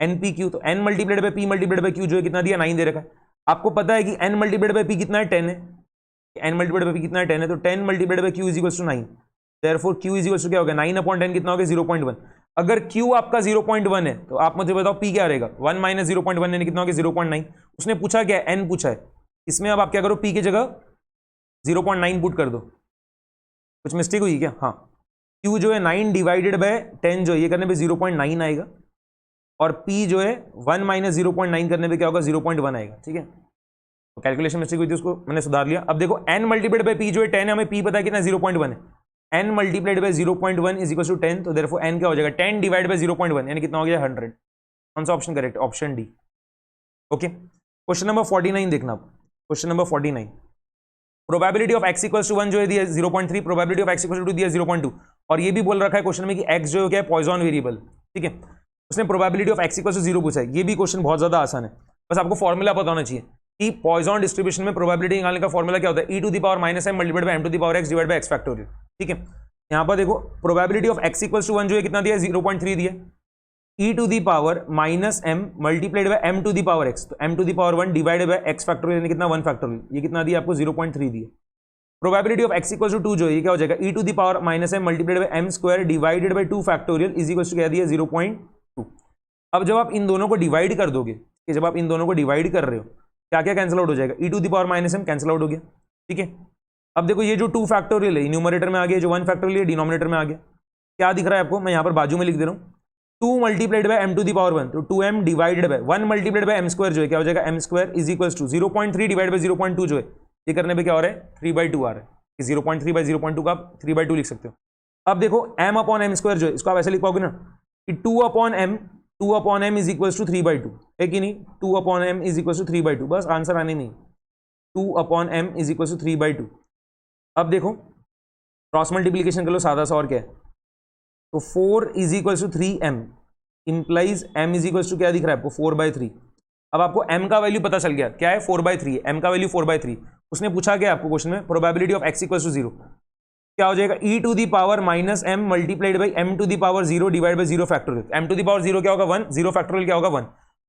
npq। तो n multiplied by p multiplied by q जो है कितना दिया, 9 दे रखा है। आपको पता है कि n मल्टीप्लाइड बाय p कितना है, 10 है। n मल्टीप्लाइड बाय p कितना है, 10 है। तो 10 multiplied by q is equals to 9। Therefore q is equals to क्या होगा, 9/10 कितना होगा, 0.1। अगर q आपका 0.1 है तो आप मुझे बताओ p क्या रहेगा, 1 माइनस 0.1 यानी कितना होगा, 0.9। उसने पूछा क्या है, n पूछा है। इसमें अब आप क्या करो, p की जगह 0.9 पुट कर दो। कुछ मिस्टेक हुई क्या, हाँ। q जो है 9 डिवाइडेड बाय 10 जो है ये करने पे 0.9 आएगा, और p जो है 1 माइनस 0.9 करने पे क्या होगा, 0.1 आएगा, ठीक है। तो कैलकुलेशन मिस्टेक हुई थी, उसको मैंने सुधार लिया। अब देखो n मल्टीप्लाइड बाय p जो है 10 है, हमें p पता है कितना, 0.1 है। n multiplied by 0.1 is equal to 10, तो देयरफॉर n क्या हो जाएगा, 10 डिवाइड बाय 0.1 यानी कितना हो गया, 100। कौन सा option correct, option D. Okay, question number 49 देखना। Question number 49, probability of x equals to 1 जो है दिया 0.3, probability of x equals to दिया 0.2, और ये भी बोल रखा है क्वेश्चन में कि x जो है क्या है, पॉइजन वेरिएबल, ठीक है। उसने probability of x equals to 0 पूछा है। ये भी क्वेश्चन बहुत ज्यादा आसान है, बस आपको फॉर्मूला पता होना चाहिए कि पॉइजन डिस्ट्रीब्यूशन में प्रोबेबिलिटी निकालने का फॉर्मूला क्या होता है, e to the power minus m multiplied by m to the power x divide by x factorial, ठीक है। यहाँ पर देखो probability of x equals to 1 जो है कितना दिया, 0.3 दिया। e to the power minus m multiplied by m to the power x, तो m to the power 1 divided by x factorial यानी कितना, 1 फैक्टोरियल। ये कितना दिया आपको, 0.3 दिया। Probability of x equals to 2 जो है ये क्या हो जाएगा, e to the power minus m multiplied by m square divided by 2 factorial is equals to क्या दिया, 0.2। अब जब आप इन दोनों को डिवाइड कर दोगे, जब आप इन दोनों को डिवाइड कर रहे हो क्या क्या कैंसिल आउट हो जाएगा, e to the power minus m cancel out हो गया, ठीक है। अब देखो ये जो 2 फैक्टोरियल है न्यूमरेटर में आ गया, जो 1 फैक्टोरियल है डिनोमिनेटर में आ गया। क्या दिख रहा है आपको, मैं यहाँ पर बाजू में लिख दे रहा हूँ 2 multiplied by m to the power 1, तो 2m divided by 1 multiplied by m square जो है क्या हो जाएगा m square is equals to 0.3 divide by 0.2 जो है ये करने पे क्या हो रहा है 3/2 आ रहा है। 0.3 बाय 0.2 का आप 3/2 लिख सकते हो। अब देखो m अपॉन m स्क्वायर जो है इसको आप ऐसे लिख पाओगे ना कि 2 upon m is equals to 3/2 है कि नहीं, 2 upon m is equals to 3/2, बस आंसर आने नहीं 2 upon m is equals to 3/2। अब देखो क्रॉस मल्टीप्लीकेशन कर लो सादा सा, और क्या है, तो 4 is equals to 3m implies m is equals to क्या दिख रहा है आपको 4/3। अब आपको m का वैल्यू पता चल गया, क्या है 4/3 है, m का वैल्यू 4/3। उसने पूछा क्या आपको क्वेश्चन में, probability of x equals to 0, क्या हो जाएगा e to the power minus m multiplied by m to the power 0 divide by 0 factorial. m to the power 0 क्या होगा 1, 0 फैक्टोरियल क्या होगा 1,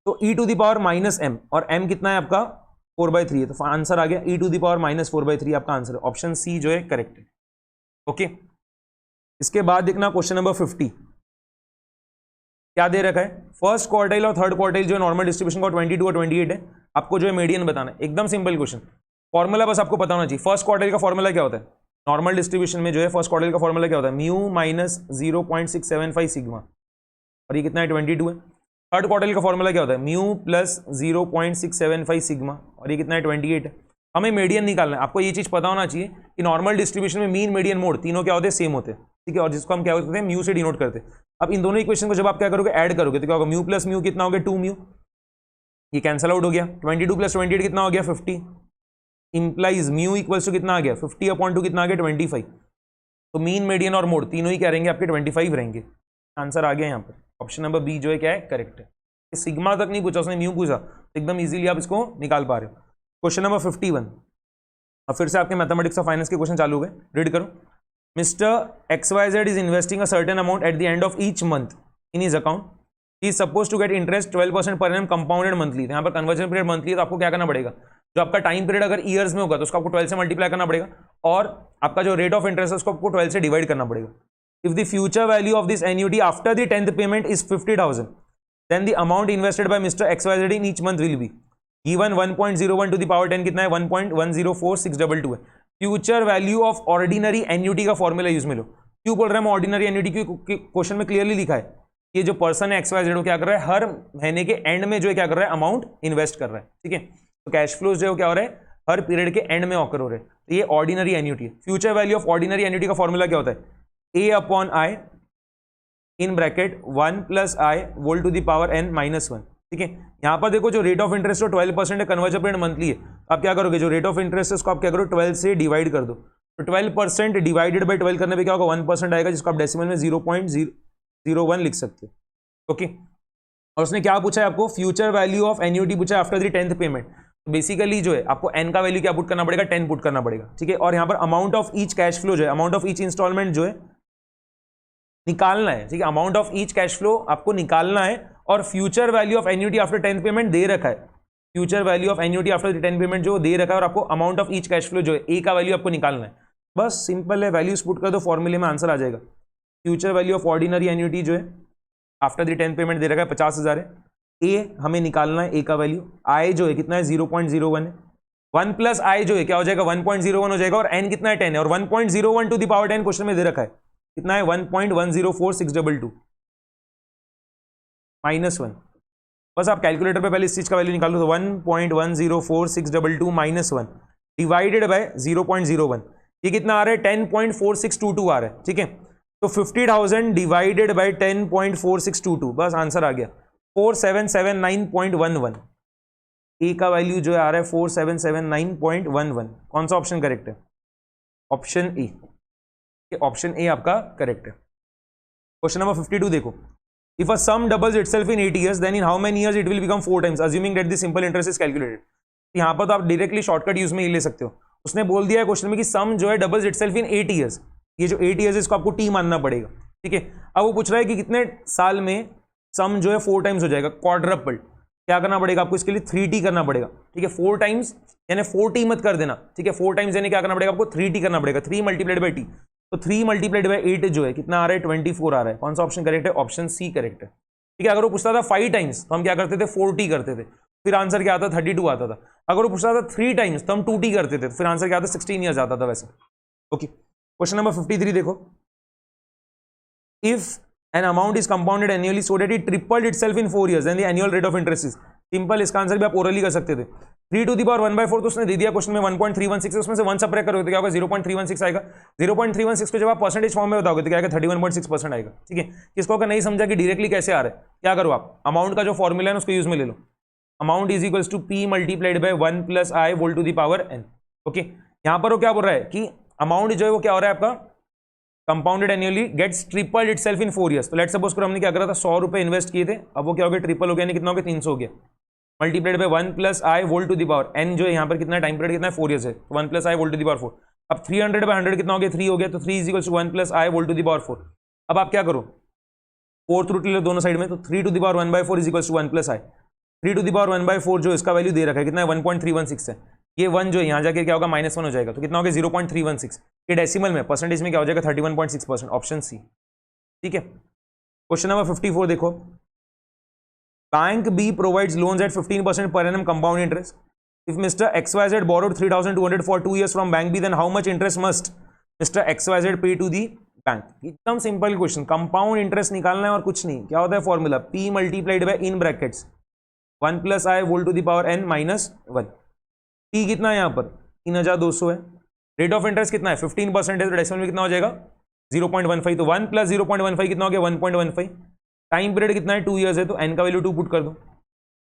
तो e to the power minus m, और m कितना है आपका 4/3 है, तो आंसर आ गया e to the power minus 4/3 आपका आंसर है, ऑप्शन सी जो है करेक्ट है। ओके, इसके बाद देखना क्वेश्चन नंबर 50, क्या दे रखा है, फर्स्ट क्वार्टाइल और थर्ड क्वार्टाइल जो नॉर्मल डिस्ट्रीब्यूशन का 22 और 28 है, आपको जो है मीडियन बताना है। एकदम सिंपल क्वेश्चन, फॉर्मूला बस आपको पता होना चाहिए। फर्स्ट क्वार्टाइल का फॉर्मूला क्या होता है, नॉर्मल डिस्ट्रीब्यूशन में जो है फर्स्ट क्वार्टाइल का फॉर्मूला क्या होता है, म्यू माइनस 0.675 सिग्मा, और ये कितना है 22 है। थर्ड क्वार्टाइल का फॉर्मूला क्या होता है, म्यू प्लस 0.675 सिग्मा, और ये कितना है 28 है। हमें मीडियन निकालना है, आपको ये चीज पता होना चाहिए कि नॉर्मल डिस्ट्रीब्यूशन में मीन मीडियन मोड तीनों क्या होते हैं, सेम होते हैं, ठीक है, और जिसको हम क्या करते हैं म्यू से डिनोट करते हैं। अब इन दोनों इक्वेशन को जब आप क्या करोगे ऐड करोगे तो क्या होगा, म्यू प्लस म्यू कितना हो गया 2 म्यू, ये कैंसल आउट हो गया, 22 प्लस 28 कितना हो गया 50, इंप्लाइज म्यू इक्वल्स टू कितना आ गया 50/2 कितना आ गया 25, तो मीन मीडियन और मोड तीनों ही क्या रहेंगे आपके 25 रहेंगे। आंसर आ गया यहाँ पर, ऑप्शन नंबर बी जो है क्या है करेक्ट है। सिग्मा तक नहीं पूछा उसने, म्यू पूछा, एकदम इजीली आप इसको निकाल पा रहे हो। क्वेश्चन नंबर 51, अब फिर से आपके मैथमेटिक्स और फाइनेंस के क्वेश्चन चालू हो गए, रीड करो। Mister XYZ is investing a certain amount at the end of each month in his account, he is suppose to get interest 12% per annum compounded monthly. यहाँ पर कन्वर्जन पीरियड मंथली है, तो आपको क्या करना पड़ेगा, जो आपका टाइम पीरियड अगर ईयर्स में होगा तो उसको आपको 12 से मल्टीप्लाई करना पड़ेगा, और आपका जो रेट ऑफ इंटरेस्ट है उसको आपको 12 से डिवाइड करना पड़ेगा। If the future value of this annuity after the 10th payment is 50,000, then the amount invested by Mr. XYZ in each month will be given 1.01 to the power 10 कितना है 1.104622 है। Future value of ordinary annuity का formula use में लो। क्यों बोल रहा है मैं ऑर्डिनरी एन्युटी, क्योंकि क्वेश्चन में क्लियरली लिखा है ये जो पर्सन है XYZ क्या कर रहा है, हर महीने के एंड में जो है क्या कर रहा है अमाउंट इन्वेस्ट कर रहा है, ठीक है, तो कैश फ्लोज जो है क्या हो रहा है हर पीरियड के एंड में ऑकर हो रहे हैं, तो ये ऑर्डिनरी एन्युटी है। Future value of ordinary annuity का फॉर्मूला क्या होता है, A/I in bracket 1 + I whole to the power n -1, ठीक है। यहाँ पर देखो जो रेट ऑफ इंटरेस्ट है 12% है, कन्वर्जन पीरियड मंथली है, आप क्या करोगे जो रेट ऑफ इंटरेस्ट है उसको आप क्या करो 12 से डिवाइड कर दो, तो 12% डिवाइडेड बाई 12 करने पे क्या होगा 1% आएगा, जिसको आप डेसिमल में 0.001 लिख सकते हो। ओके, और उसने क्या पूछा है आपको, फ्यूचर वैल्यू ऑफ एन्युटी पूछा है आफ्टर द 10th पेमेंट। तो बेसिकली जो है आपको n का वैल्यू क्या पुट करना पड़ेगा 10 पुट करना पड़ेगा, ठीक है। और यहाँ पर amount of each cash flow जो है, अमाउंट ऑफ ईच इंस्टॉलमेंट जो है निकालना है, ठीक है, amount of each cash flow आपको निकालना है, और future value of annuity after 10th payment दे रखा है, future value of annuity after 10th payment जो दे रखा है, और आपको amount of each cash flow जो है ए का वैल्यू आपको निकालना है। बस सिंपल है, वैल्यूज पुट कर दो फॉर्मूले में आंसर आ जाएगा। Future value of ordinary annuity जो है आफ्टर द 10th पेमेंट दे रखा है 50,000 है, ए हमें निकालना है, ए का वैल्यू, आई जो है कितना है 0.01 है, 1 + I जो है क्या हो जाएगा 1.01 हो जाएगा, और n कितना है 10 है, और 1.01 टू द पावर 10 क्वेश्चन में दे रखा है कितना है 1.104622 -1। बस आप कैलकुलेटर पे पहले इस चीज का वैल्यू निकालो, तो 1.104622 -1 डिवाइडेड बाय 0.01, ये कितना आ रहा है 10.4622 आ रहा है, ठीक है। तो 50,000 डिवाइडेड बाय 10.4622, बस आंसर आ गया 4779.11। ए का वैल्यू जो आ रहा है 4779.11। कौन सा ऑप्शन करेक्ट है, ऑप्शन ए, ऑप्शन ए आपका करेक्ट है। क्वेश्चन नंबर 52 देखो, if a sum doubles itself in 8 years, then in how many years it will become 4 times, assuming that the simple interest is calculated. यहाँ पर तो आप directly shortcut use में ही ले सकते हो। उसने बोल दिया है क्वेश्चन में कि सम जो है डबल्स इटसेल्फ इन 8 years, ये जो 8 years है इसको आपको टी मानना पड़ेगा, ठीक है। अब वो पूछ रहा है कि कितने साल में सम जो है 4 times हो जाएगा, क्वाड्रपल, क्या करना पड़ेगा आपको इसके लिए 3t करना पड़ेगा, ठीक है। 4 times यानी 4t मत कर देना, ठीक है, 4 times यानी क्या करना पड़ेगा आपको 3t करना पड़ेगा, 3 मल्टीप्लाइड बाई टी, तो 3 मल्टीप्लाइड बाई 8 जो है कितना आ रहा है 24 आ रहा है। कौन सा ऑप्शन करेक्ट है, ऑप्शन सी करेक्ट है, ठीक है। अगर वो पूछता था 5 times तो हम क्या करते थे 4t करते थे, फिर आंसर क्या आता 32 आता था। अगर वो पूछता था 3 टाइम्स तो हम 2t करते थे, तो फिर आंसर क्या आता? 16 ईयर्स आता था वैसे। ओके, क्वेश्चन नंबर 53 देखो, if an amount is compounded annually so that it tripled itself in 4 years, then the annual rate of interest is. Simple, इसका आंसर भी आप ओरली कर सकते थे। 3 to the power 1/4 तो उसने दे दिया क्वेश्चन में 1.316, उसमें से 1 सब्ट्रैक्ट करोगे तो क्या होगा? 0.316 आएगा। 0.316 को जब आप परसेंटेज फॉर्म में बताओगे तो क्या आएगा? 31.6% आएगा। ठीक है, किसको अगर नहीं समझा कि डायरेक्टली कैसे आ रहा है, क्या करो आप, अमाउंट का जो फॉर्मूला है उसको यूज में ले लो। Amount is equals to P multiplied by 1 + I whole to the power n। Okay, यहां पर वो क्या बोल रहा है कि अमाउंट जो है वो क्या हो रहा है आपका? Compounded annually gets tripled itself in 4 years। तो लेट्स सपोज करो हमने क्या करा था, 100 रुपए इन्वेस्ट किए थे, अब वो क्या हो गया? ट्रिपल हो गया, कितना हो गया? 300 हो गया। Multiplied by 1 + I whole to the power n, जो है यहाँ पर कितना टाइम पीरियड कितना है? 4 years है, तो 1 + I whole to the power 4। अब 300 बाय 100 कितना हो गया? 3 हो गया, तो 3 = 1 + I whole to the power 4। अब आप क्या करो, 4th रूट ले लो दोनों साइड में, तो 3 to the power 1/4 = 1 + I। 3 to the power 1/4 जो इसका वैल्यू दे रखा है कितना है? 1.316 है। ये 1 जो यहाँ जाके क्या होगा? -1 हो जाएगा, तो कितना हो गया? 0.316। ये डेसिमल में, परसेंटेज में क्या हो जाएगा? 31.6%, ऑप्शन सी। ठीक है, क्वेश्चन नंबर 54 देखो, bank B provides loans at 15% per annum compound interest. If Mr. XYZ borrowed 3,200 for 2 years from bank B, then how much interest must Mr. XYZ pay to the bank? एकदम simple question, compound interest निकालना है और कुछ नहीं। क्या होता है formula? P multiplied by in brackets 1 + I whole to the power n -1। P कितना है यहाँ पर? 3200 है। रेट ऑफ इंटरेस्ट कितना है? 15% है, तो डेसिमल में कितना हो जाएगा? 0.15। तो 1 + 0.15 कितना हो गया? 1.15। टाइम पीरियड कितना है? 2 years है, तो n का वैल्यू 2 पुट कर दो।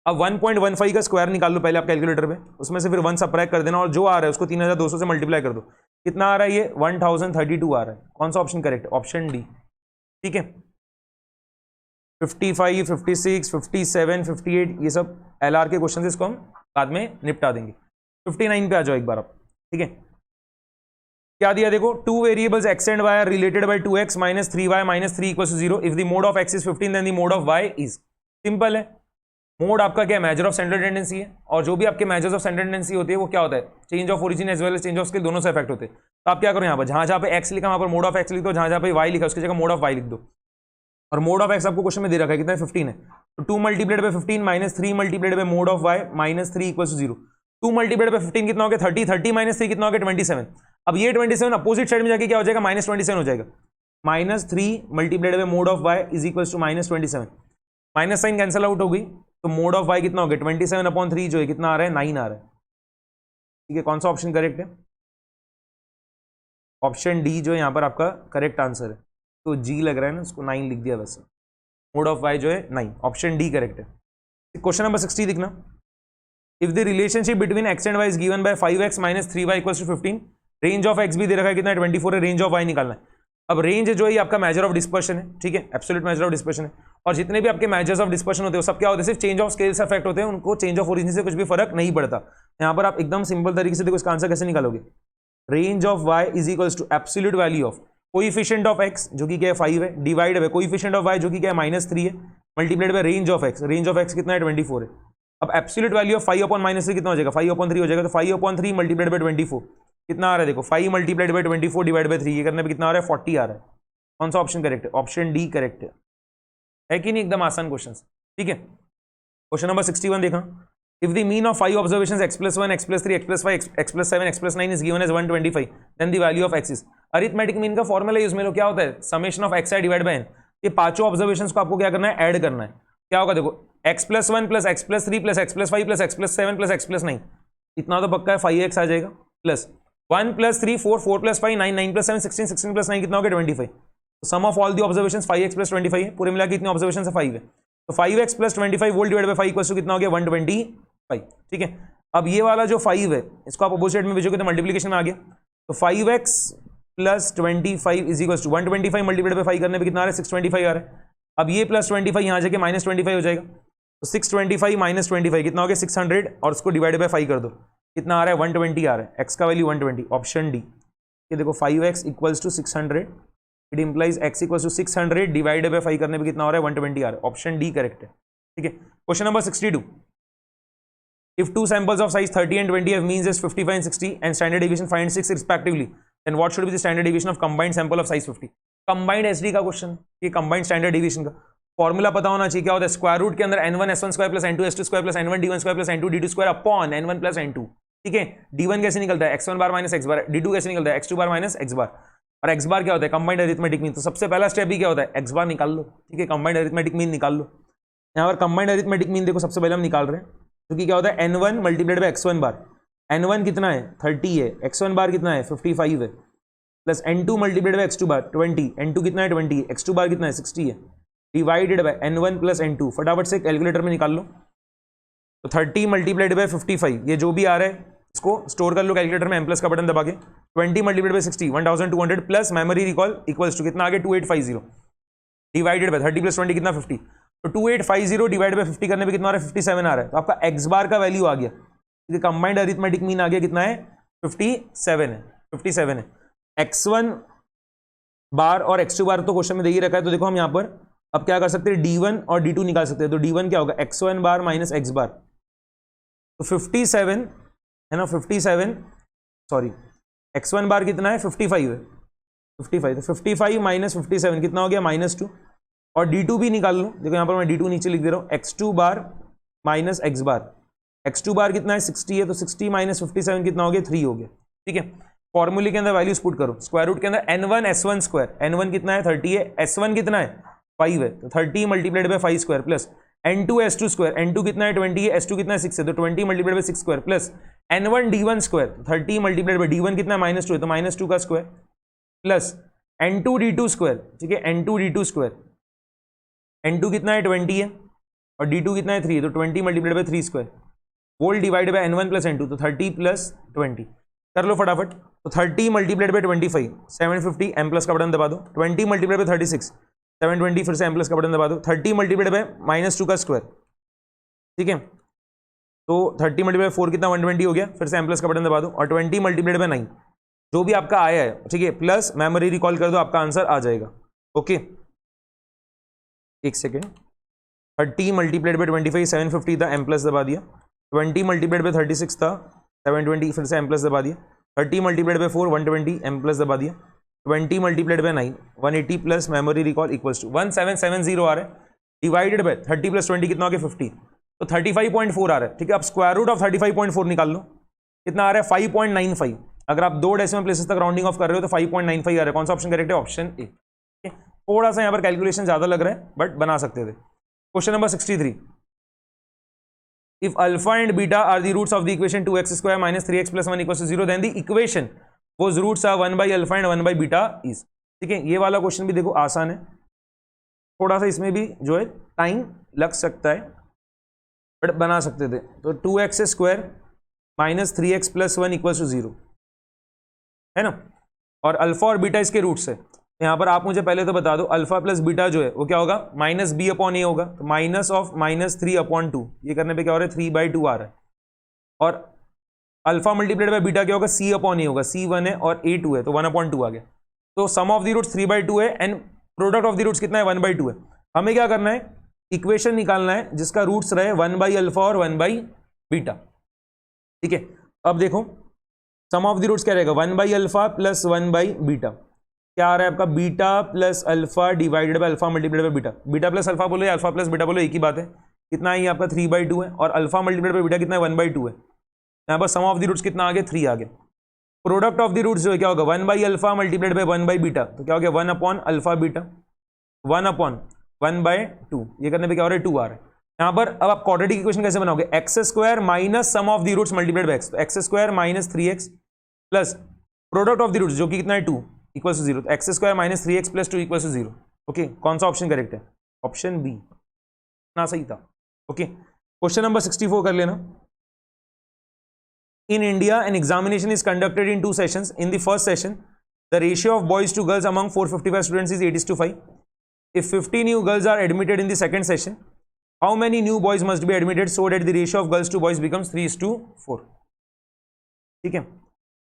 अब 1.15 का स्क्वायर निकाल लो पहले आप कैलकुलेटर पे, उसमें से फिर 1 सब्ट्रैक्ट कर देना और जो आ रहा है उसको 3200 से मल्टीप्लाई कर दो। कितना आ रहा है? ये 1032 आ रहा है। कौन सा ऑप्शन करेक्ट है? Option D. ठीक है, 55, 56, 57, 58 ये सब LR के क्वेश्चन, इसको हम बाद में निपटा देंगे। 59 पे आ जाओ एक बार आप। ठीक है, क्या दिया देखो, 2 variables x and y are related by 2x - 3y - 3 = 0 if the mode of x is 15 then the mode of y is. Simple है, मोड आपका क्या है? मेजर ऑफ सेंट्रल टेंडेंसी है, और जो भी आपके मेजर्स ऑफ सेंट्रल टेंडेंसी होती है वो क्या होता है? Change of origin as well as change of scale, दोनों से इफेक्ट होते हैं। तो आप क्या करो, यहाँ पर जहां पे x लिखा वहां पर मोड ऑफ x लिख दो, जहां पे y लिखा उसकी जगह मोड ऑफ y लिख दो। और मोड ऑफ x आपको क्वेश्चन में दे रखा है कितना है? 15 है, तो 2 multiplied bye 15 - 3 multiplied by mode of y -3 = 0। 2 multiplied bye 15 कितना हो गया? 30, 30 - 3 कितना हो गया? 27। अब ये 27 अपोजिट साइड में जाके क्या हो जाएगा? -27 हो जाएगा। -3 multiplied by mode of y is equal to -27। Minus sign cancel out हो गई, तो मोड ऑफ y कितना हो गया? 27/3 जो है कितना आ रहा है? 9 आ रहा है। ठीक है, कौन सा ऑप्शन करेक्ट है? ऑप्शन डी जो है यहाँ पर आपका करेक्ट आंसर है। तो जी लग रहा है ना, उसको 9 लिख दिया वैसे। मोड ऑफ y जो है 9, ऑप्शन डी करेक्ट है। क्वेश्चन नंबर 60 दिखना, if the relationship between x and y is given bye 5x - 3y = 15, range of x भी दे रखा है कितना है? 24 है, रेंज ऑफ y निकालना है। अब रेंज जो है आपका मेजर ऑफ डिस्पर्शन है। ठीक है, एब्सोल्यूट मेजर ऑफ डिस्पर्शन है, और जितने भी आपके मेजर्स ऑफ डिस्पर्शन होते हैं वो सब क्या होते हैं? सिर्फ चेंज ऑफ स्केल से अफेक्ट होते हैं, उनको चेंज ऑफ ओरिजिन से कुछ भी फर्क नहीं पड़ता। यहाँ पर आप एकदम सिंपल तरीके से देखो इसका आंसर कैसे निकालोगे। Range of y is equals to absolute value of coefficient of x जो कि क्या है? 5 है, divide by coefficient of y जो कि क्या है? -3 है, multiplied by range of x। Range of x कितना है? 24 है। अब एब्सोल्यूट वैल्यू ऑफ 5/-3 कितना हो जाएगा? 5/3 हो जाएगा, तो 5/3 मल्टीप्लाइड बाय 24 कितना आ रहा है? देखो 5 मल्टीप्लाइड बाय 24 डिवाइड बाय 3 ये करने पे कितना आ रहा है? 40 आ रहा है। कौन सा ऑप्शन करेक्ट है? ऑप्शन डी करेक्ट है कि नहीं? एकदम आसान क्वेश्चन। ठीक है, क्वेश्चन नंबर 61 देखा, if the mean of 5 observations x + 1 x + 3 x + 5 x + 7 x + 9 is given as 125, then the value of x is. Arithmetic mean का फॉर्मूला यूज में लो, क्या होता है? Summation of xi divide by n। ये पांचों observations को आपको क्या करना है? ऐड करना है। क्या होगा देखो, x + 1 + x + 3 + x + 5 + x + 7 + x + 9 इतना तो पक्का है, 5x आ जाएगा, प्लस 1 + 3 4 4 + 5 9 9 + 7 16 16 + 9 कितना हो गया? 25। Sum of all the observations 5x + 25 है, पूरे मिला के कितने ऑब्जर्वेशंस है? 5 है, तो 5x + 25 whole divide by 5 equals to कितना हो गया? 125। ठीक है, अब ये वाला जो 5 है इसको आप अपोजिट में भेजोगे तो मल्टीप्लिकेशन में आ गया, तो 5x + 25 is equals to 125 multiplied by 5 करने पे कितना आ रहा है? 625 आ रहा है। अब ये +25 यहाँ जाके -25 हो जाएगा, तो 625 - 25 कितना हो गया? 600, और उसको डिवाइड बाय 5 कर दो, कितना आ रहा है? 120 आ रहा है। x का वैल्यू 120, ऑप्शन डी। ये देखो 5x = 600, it implies x = 600 divide by 5 करने पे कितना हो रहा है? 120 आ रहा है, ऑप्शन डी करेक्ट है। ठीक है, question number 62, if two samples of size 30 and 20 have means as 55 and 60 and standard deviation 5 and 6 respectively, then what should be the standard deviation of combined sample of size 50? combined SD का question, ये combined standard deviation का, formula पता होना चाहिए, क्या होता है square root के अंदर n1 s1 square plus n2 s2 square plus n1 d1 square plus n2 d2 square upon n1 plus n2। ठीक है, d1 कैसे निकलता है x1 बार माइनस x बार, d2 कैसे निकलता है x2 बार माइनस x बार, और x बार क्या होता है कंबाइंड अरिथमेटिक मीन। तो सबसे पहला स्टेप ही क्या होता है x बार निकाल लो। ठीक है, कंबाइंड अरिथमेटिक मीन निकाल लो। यहाँ पर कंबाइंड अरिथमेटिक मीन देखो सबसे पहले हम निकाल रहे हैं, क्योंकि क्या होता है n1 multiplied by x1 bar, n1 कितना है 30 है, x1 बार कितना है 55 है, plus n2 multiplied by x2 bar 20, n2 कितना है 20, x2 बार कितना है 60 है, divided by n1 plus n2। फटाफट से कैलकुलेटर में निकाल लो। तो 30 मल्टीप्लाइड बाय 55, ये जो भी आ रहा है इसको स्टोर कर लो कैलकुलेटर में, m प्लस का बटन दबा के। 20 multiplied by 60 1200 plus memory recall equals to कितना आ गया 2850, डिवाइडेड बाय 30 प्लस 20 कितना 50। तो 2850 डिवाइड बाय 50 करने पे कितना आ रहा है 57 आ रहा है। तो आपका x बार का वैल्यू आ गया, ठीक है, कंबाइंड अरिथमेटिक मीन आ गया कितना है 57 है, 57 है। x1 बार और x2 बार तो क्वेश्चन में दे ही रखा है, तो देखो हम यहाँ पर अब क्या कर सकते हैं d1 और d2 निकाल सकते हैं। तो d1 क्या होगा x1 बार माइनस x बार, तो 57 है ना, 57 सॉरी x1 बार कितना है 55 है, 55 तो 55 माइनस 57 कितना हो गया -2। और d2 भी निकाल लो, देखो यहाँ पर मैं d2 नीचे लिख दे रहा हूँ, x2 बार माइनस x बार, x2 बार कितना है 60 है, तो 60 माइनस 57 कितना हो गया 3 हो गया। ठीक है, फॉर्मूले के अंदर वैल्यूज पुट करो, स्क्वायर रूट के अंदर n1 s1 स्क्वायर, n1 कितना है 30 है, s1 कितना है 5 है, तो 30 multiplied by 5 square plus n2 s2 square, n2 कितना है 20 है, s2 कितना है 6 है, तो 20 multiplied bye 6 square plus n1 d1 square, 30 multiplied by d1 कितना है -2 है, तो -2 का square plus n2 d2 square. ठीक है, n2 d2 स्क्वायर, n2 कितना है 20 है और d2 कितना है 3 है, तो 20 multiplied by 3 square whole divide by n1 plus n2, तो 30 प्लस 20 कर लो फटाफट। तो 30 मल्टीप्लाइड बाय 25 750, m प्लस का बटन दबा दो। 20 मल्टीप्लाइड बाय 36 720, फिर से m प्लस का बटन दबा दो। 30 मल्टीप्लाइड बाय -2 का स्क्वायर, ठीक है, तो 30 मल्टीप्लाइड 4 कितना 120 हो गया, फिर से m प्लस का बटन दबा दो। और 20 मल्टीप्लाइड बाय 9 जो भी आपका आया है, ठीक है, प्लस मेमोरी रिकॉल कर दो, आपका आंसर आ जाएगा। ओके, एक सेकेंड, 30 मल्टीप्लाइड बाय 25 750 था, m प्लस दबा दिया। 20 मल्टीप्लाइड बाय 36 था 720, फिर से m प्लस दबा दिया। 30 मल्टीप्लाइड बाय 4 120, m प्लस दबा दिया। 20 multiplied by 9 180 plus memory recall equals to 1770 आ रहा है, डिवाइडेड बाय 30 प्लस 20 कितना हो गया 50, तो 35.4 आ रहा है। ठीक है, अब स्क्वायर रूट ऑफ 35.4 निकाल लो, कितना आ रहा है 5.95। अगर आप 2 डेसिमल प्लेसेस तक राउंडिंग ऑफ कर रहे हो तो 5.95 आ रहा है। कौन सा ऑप्शन करेक्ट है, ऑप्शन ए। थोड़ा सा यहाँ पर कैलकुलेशन ज्यादा लग रहा है बट बना सकते थे। Question number 63, if alpha and beta are the roots of the equation 2x square minus 3x plus 1 equals to 0, then the equation whose roots are 1 by alpha and 1 by beta is। ठीक है, ये वाला question भी देखो आसान है, थोड़ा सा इसमें भी जो है टाइम लग सकता है बट बना सकते थे। तो 2x square minus 3x plus 1 equals to 0 है ना, और अल्फा और बीटा इसके रूट्स है। यहाँ पर आप मुझे पहले तो बता दो, अल्फा प्लस बीटा जो है वो क्या होगा -b अपॉन ए होगा, तो माइनस ऑफ -3 अपॉन 2, ये करने पे क्या हो रहा है 3/2 आ रहा है। और अल्फा मल्टीप्लाइड बाय बीटा क्या होगा c अपॉन ए होगा, c 1 है और a 2 है, तो 1/2 आ गया। तो सम ऑफ द रूट्स 3/2 है and product of the roots कितना है 1/2 है। हमें क्या करना है, इक्वेशन निकालना है जिसका रूट्स रहे 1 बाई अल्फा और 1 बाई बीटा। ठीक है, अब देखो सम ऑफ द रूट्स क्या रहेगा 1 by alpha plus 1 by beta, क्या आ रहा है आपका beta plus alpha divided by alpha multiplied by beta. Beta plus alpha बोलो या अल्फा प्लस बीटा बोलो एक ही बात है, कितना है आपका 3/2 है, और अल्फा मल्टीप्लाइड बाय बीटा कितना है 1/2 है। यहाँ पर सम ऑफ द रूट्स कितना आ गया 3 आ गया। प्रोडक्ट ऑफ द रूट्स जो है क्या होगा 1 by alpha multiplied by 1 by beta, तो क्या हो गया 1 अपॉन अल्फा बीटा 1 अपॉन 1/2, ये करने पे क्या हो रहा है 2 आ रहा है। यहाँ पर अब आप क्वाड्रेटिक इक्वेशन कैसे बनाओगे, x square minus sum of the roots multiplied by x, तो x square minus 3x plus product of the roots जो कि कितना है 2 इक्वल्स टू 0, तो x square minus 3x plus 2 equals to 0। Okay, कौन सा ऑप्शन करेक्ट है, option B, ना सही था। ओके, क्वेश्चन नंबर 64 कर लेना। In India an examination is conducted in 2 sessions. In the first session the ratio of boys to girls among 455 students is 8:5। If 50 new girls are admitted in the second session, how many new boys must be admitted so that the ratio of girls to boys becomes 3:4। ठीक है,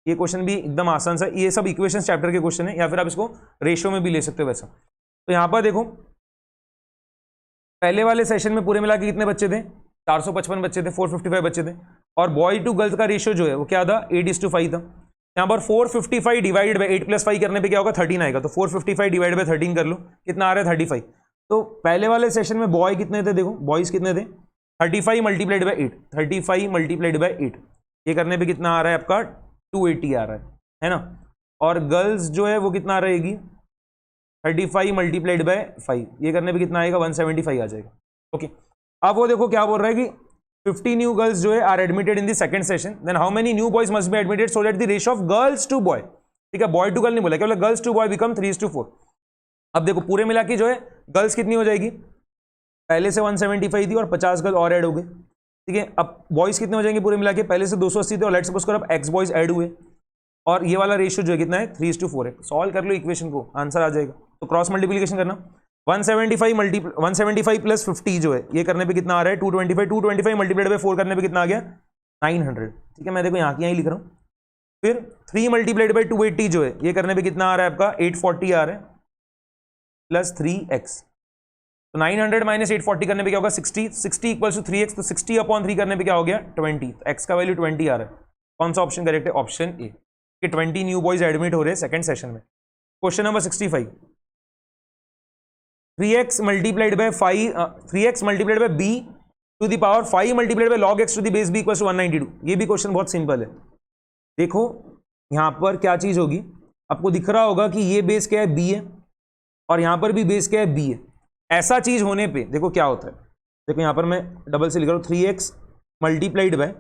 ये question भी एकदम आसान सा, ये सब equation chapter के क्वेश्चन है, या फिर आप इसको रेशियो में भी ले सकते हो वैसा। तो यहाँ पर देखो पहले वाले सेशन में पूरे मिला के कितने बच्चे थे 455 बच्चे थे, 455 बच्चे थे, और बॉय टू गर्ल्स का रेशियो जो है वो क्या था 8:5 था। यहाँ पर 455 डिवाइड बाई 8 + 5 करने पे क्या होगा 13 आएगा, तो 455 डिवाइड बाई 13 कर लो, कितना आ रहा है 35। तो पहले वाले सेशन में बॉय कितने थे, देखो बॉयज कितने थे 35 मल्टीप्लाइड बाई 8, 35 मल्टीप्लाइड बाई 8, ये करने पे कितना आ रहा है आपका 280 आ रहा है ना। और गर्ल्स जो है वो कितना रहेगी 35 मल्टीप्लाइड बाय 5, ये करने पे कितना आएगा 175 आ जाएगा। ओके, अब वो देखो क्या बोल रहा है कि 50 न्यू गर्ल्स जो है are admitted in the second session, then how many new boys must be admitted so that the ratio of girls to boy, ठीक है बॉय टू गर्ल नहीं बोला, क्या बोला गर्ल्स टू बॉय बिकम 3:4। अब देखो पूरे मिला के जो है गर्ल्स कितनी हो जाएगी, पहले से 175 थी और 50 गर्ल और ऐड हो गए, ठीक है। अब बॉयज कितने हो जाएंगे पूरे मिला के, पहले से 280 थे और लेट्स सपोज करो अब एक्स बॉयज ऐड हुए, और ये वाला रेशियो जो है कितना है 3:4 है। सॉल्व कर लो इक्वेशन को, आंसर आ जाएगा। तो क्रॉस मल्टीप्लिकेशन करना, 175 प्लस 50 जो है ये करने पे कितना आ रहा है 225 मल्टीप्लाइड बाय 4 करने पे कितना आ गया 900, ठीक है। मैं देखो यहाँ की यहाँ ही लिख रहा हूँ। फिर 3 मल्टीप्लाइड बाय 280 जो है ये करने पे कितना आ रहा है आपका 840 आ रहा है प्लस 3x, तो 900 माइनस 840 करने पे क्या होगा 60, 60 इक्वल्स टू 3x, तो 60 अपॉन 3 करने पे क्या हो गया 20, तो x का वैल्यू 20 आ रहा है। कौन सा ऑप्शन करेक्ट है, ऑप्शन ए कि 20 न्यू बॉयज एडमिट हो रहे हैं सेकंड सेशन में। Question number 65, 3x multiplied by 5, 3x multiplied by b to the power 5 multiplied by log x to the base b equals to 192। ये भी question बहुत simple है। देखो यहां पर क्या चीज होगी, आपको दिख रहा होगा कि ये बेस क्या है b है और यहां पर भी बेस क्या है b है। ऐसा चीज होने पे देखो क्या होता है, देखो यहां पर मैं डबल से लिख रहा हूं 3x multiplied by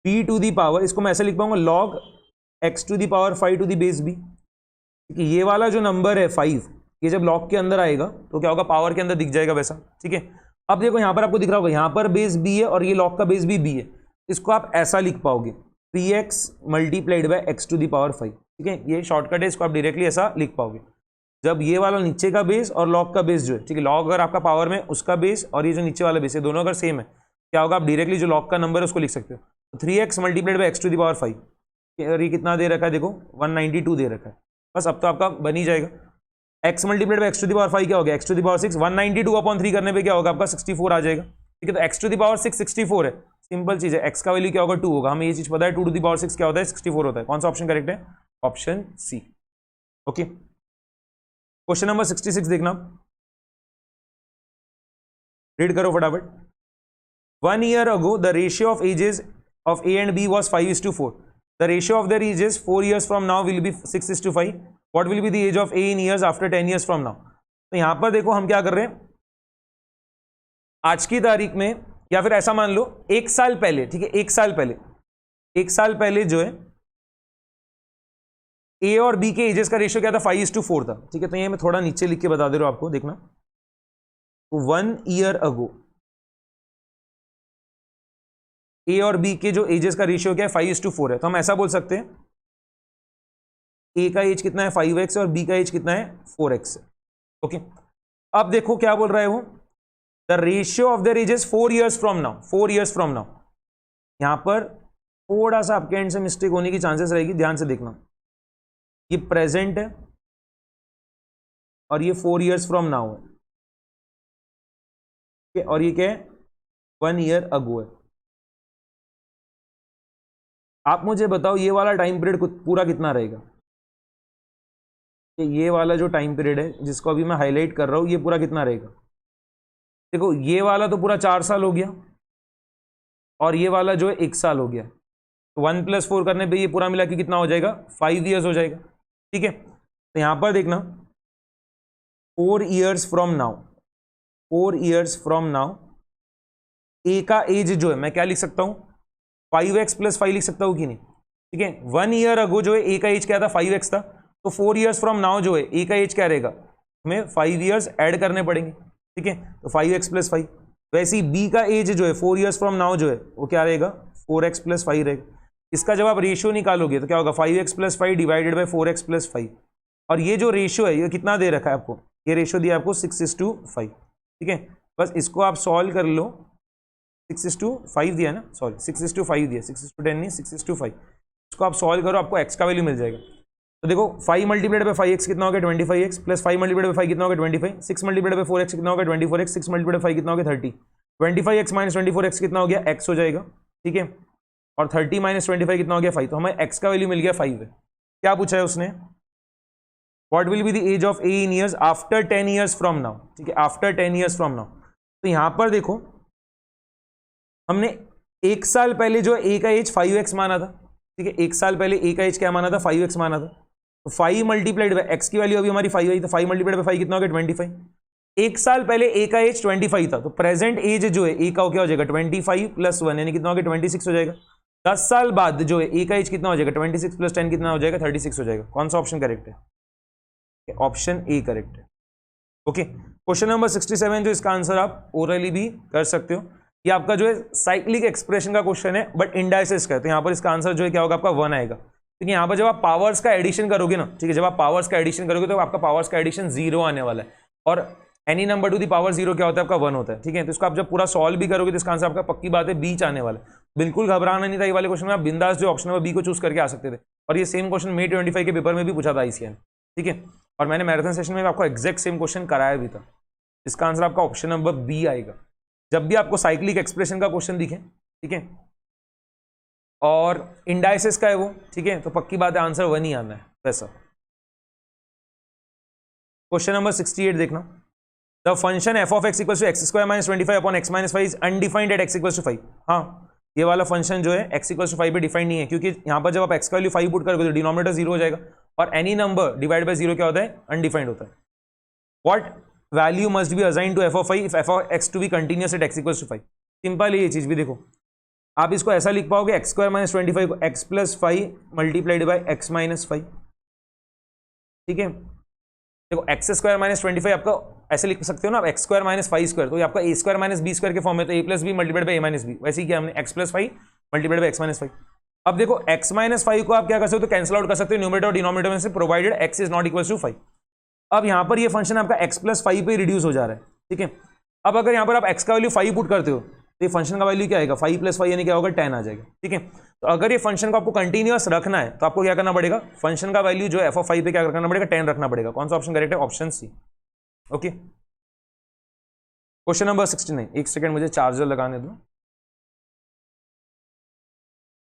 b to the power, इसको मैं ऐसे लिख पाऊंगा log x to the power 5 to the base b। ये वाला जो नंबर है 5, ये जब log के अंदर आएगा तो क्या होगा पावर के अंदर दिख जाएगा वैसा, ठीक है। अब देखो यहां पर आपको दिख रहा होगा यहां पर बेस b है और ये log का बेस भी b है, इसको आप ऐसा लिख पाओगे 3x multiplied by x to the power 5, ठीक है। ये शॉर्टकट है, इसको आप डायरेक्टली ऐसा लिख पाओगे। जब ये वाला नीचे का बेस और log का बेस जो है, ठीक है, log अगर आपका पावर में उसका बेस और ये जो नीचे वाला बेस है दोनों अगर सेम है, क्या होगा आप डायरेक्टली जो log का नंबर है उसको लिख सकते हो। 3x multiplied by x to the power 5, और ये कितना दे रखा है देखो 192 दे रखा है, बस अब तो आपका बन ही जाएगा। x multiplied by x to the power 5 क्या हो गया x to the power 6, 192 upon 3 करने पे क्या होगा आपका 64 आ जाएगा, ठीक है। तो x टू दी पावर 6 64 है, सिंपल चीज है, x का वैल्यू क्या होगा 2 होगा, हमें ये चीज पता है 2 टू दी पावर 6 क्या होता है 64 होता है। कौन सा ऑप्शन करेक्ट है, ऑप्शन सी। ओके, क्वेश्चन नंबर 66 देखना, रीड करो फटाफट। 1 year ago the ratio of ages of A and B was 5:4. The ratio of their ages 4 years from now will be 6:5. What will be the age of A in years after 10 years from now? तो यहां पर देखो हम क्या कर रहे हैं, आज की तारीख में या फिर ऐसा मान लो 1 साल पहले, ठीक है 1 साल पहले जो है ए और बी के एजेस का रेशियो क्या था 5:4 था, ठीक है। तो ये मैं थोड़ा नीचे लिख के बता दे रहा हूं आपको, देखना। तो 1 year ago ए और बी के जो एजेस का रेशियो क्या है 5:4 है, तो हम ऐसा बोल सकते हैं ए का एज कितना है 5x और बी का एज कितना है 4x है। ओके, अब देखो क्या बोल रहा है वो, the ratio of their edges 4 years from now, 4 years from now. यहां पर थोड़ा सा आपके एंड से मिस्टेक होने की चांसेस रहेगी, ध्यान से देखना। ये प्रेजेंट है और ये 4 years फ्रॉम नाउ है, ठीक है, और ये क्या है 1 year ago है। आप मुझे बताओ ये वाला टाइम पीरियड पूरा कितना रहेगा, ये वाला जो टाइम पीरियड है जिसको अभी मैं हाईलाइट कर रहा हूं ये पूरा कितना रहेगा। देखो ये वाला तो पूरा 4 साल हो गया और ये वाला जो है 1 साल हो गया, तो 1 + 4 करने पे ये पूरा मिला के कितना हो जाएगा 5 years हो जाएगा, ठीक है। तो यहां पर देखना 4 years from now, 4 years from now A का एज जो है मैं क्या लिख सकता हूं 5x + 5 लिख सकता हूं कि नहीं, ठीक है। 1 year ago जो है ए का एज क्या था 5x था, तो 4 years फ्रॉम नाउ जो है ए का एज क्या रहेगा, हमें 5 years ऐड करने पड़ेंगे, ठीक है। तो 5x + 5, वैसे ही बी का एज जो है 4 years फ्रॉम नाउ जो है वो क्या रहेगा 4x + 5 रहेगा। इसका जब आप रेशियो निकालोगे तो क्या होगा 5x + 5 डिवाइडेड बाय 4x + 5, और ये जो रेशियो है ये कितना दे रखा है आपको, ये रेशियो दिया आपको 6:5, ठीक है। बस इसको आप सॉल्व कर लो, 6:5 दिया ना, सॉरी 6:5 दिया, 6:10 नहीं 6:5, इसको आप सॉल्व करो आपको x का वैल्यू मिल जाएगा। तो देखो 5 मल्टीप्लाइड बाय 5x कितना हो गया 25x, प्लस 5 मल्टीप्लाइड बाय 5 कितना हो गया 25, 6 मल्टीप्लाइड बाय 4x कितना हो गया 24x, 6 मल्टीप्लाइड बाय 5 कितना हो गया 30, 25x माइनस 24x कितना हो गया x हो जाएगा, ठीक है। और 30 माइनस 25 कितना हो गया 5, तो हमें x का वैल्यू मिल गया 5 है। क्या पूछा है उसने, what will be the age of A in years after 10 years from now, ठीक है, आफ्टर 10 ईयर्स फ्रॉम नाउ। तो यहां पर देखो हमने 1 साल पहले जो ए का एज 5x माना था, ठीक है, 1 साल पहले ए का एज क्या माना था, 5x माना था। तो 5 मल्टीप्लाइड बाय एक्स की वैल्यू अभी हमारी 5 आई, तो 5 मल्टीप्लाइड बाय 5 कितना हो गया, 25। 1 साल पहले ए का एज 25 था, तो प्रेजेंट एज जो है ए का क्या हो जाएगा, 25 + 1 यानी कितना हो गया, 26 हो जाएगा। 10 साल बाद जो है ए का एज कितना हो जाएगा, 26 + 10 कितना हो जाएगा, 36 हो जाएगा। कौन सा ऑप्शन करेक्ट है, ऑप्शन ए करेक्ट है। ओके, क्वेश्चन नंबर 67 जो इसका आंसर आप ओरली भी कर सकते हो। ये आपका जो है साइक्लिक एक्सप्रेशन का क्वेश्चन है बट इंडाइसेस का है, तो यहाँ पर इसका आंसर जो है क्या होगा, आपका 1 आएगा। क्योंकि यहाँ पर जब आप पावर्स का एडिशन करोगे ना, ठीक है, जब आप पावर्स का एडिशन करोगे तो आपका पावर्स का एडिशन 0 आने वाला है, और any number two the power 0 क्या होता है, आपका 1 होता है, ठीक है। तो इसको आप जब पूरा सॉल्व भी करोगे तो इसका आंसर आपका पक्की बात है बीच आने वाला है। बिल्कुल घबराना नहीं था, ये वाले क्वेश्चन में आप बिंदास जो ऑप्शन नंबर बी को चूज करके आ सकते थे, और ये सेम क्वेश्चन May 25 के पेपर में भी पूछा था ICN, ठीक है, और मैंने मैराथन सेशन में आपको एग्जैक्ट सेम क्वेश्चन कराया भी था। इसका आंसर आपका ऑप्शन नंबर बी आएगा। जब भी आपको साइक्लिक एक्सप्रेशन का क्वेश्चन दिखे, ठीक है, और इंडाइसेस का है वो, ठीक है, तो पक्की बात है आंसर 1 ही आना है वैसा। क्वेश्चन नंबर 68 देखना, the function f of x = x² - 25 upon x - 5 is undefined at x = 5। हाँ, ये वाला फंक्शन जो है x = 5 पे डिफाइंड नहीं है, क्योंकि यहां पर जब आप x का वैल्यू 5 पुट करोगे तो डिनोमिनेटर 0 हो जाएगा, और एनी नंबर डिवाइड बाय 0 क्या होता है, अनडिफाइंड होता है। What value must be assigned to f of i if f of x to be continuous at x = 5। Simple है ये चीज भी। देखो आप इसको ऐसा लिख पाओगे, x² - 25 को x + 5 मल्टीप्लाइड बाय x - 5, ठीक है। देखो x² - 25 आपका ऐसे लिख सकते हो ना, x² - 5², तो ये आपका a² - b² के फॉर्म में, तो a + b multiplied by a - b। वैसे ही किया हमने, x + 5 मल्टीप्लाइड बाय x - 5। अब देखो x - 5 को आप क्या कर सकते हो, कैंसिल आउट कर सकते हो न्यूमरेटर और डिनोमिनेटर में से, provided x is not equal to 5। अब यहां पर ये फंक्शन आपका x + 5 पे रिड्यूस हो जा रहा है, ठीक है। अब अगर यहां पर आप x का वैल्यू 5 पुट करते हो तो ये फंक्शन का वैल्यू क्या आएगा, 5 + 5 यानी क्या होगा, 10 आ जाएगा, ठीक है। तो अगर ये फंक्शन को आपको कंटिन्यूअस रखना है तो आपको क्या करना पड़ेगा, फंक्शन का वैल्यू जो है f of 5 पे क्या करना पड़ेगा, 10 रखना पड़ेगा। कौन सा ऑप्शन करेक्ट है, ऑप्शन सी। ओके, क्वेश्चन नंबर 69, एक सेकंड मुझे चार्जर लगाने दो।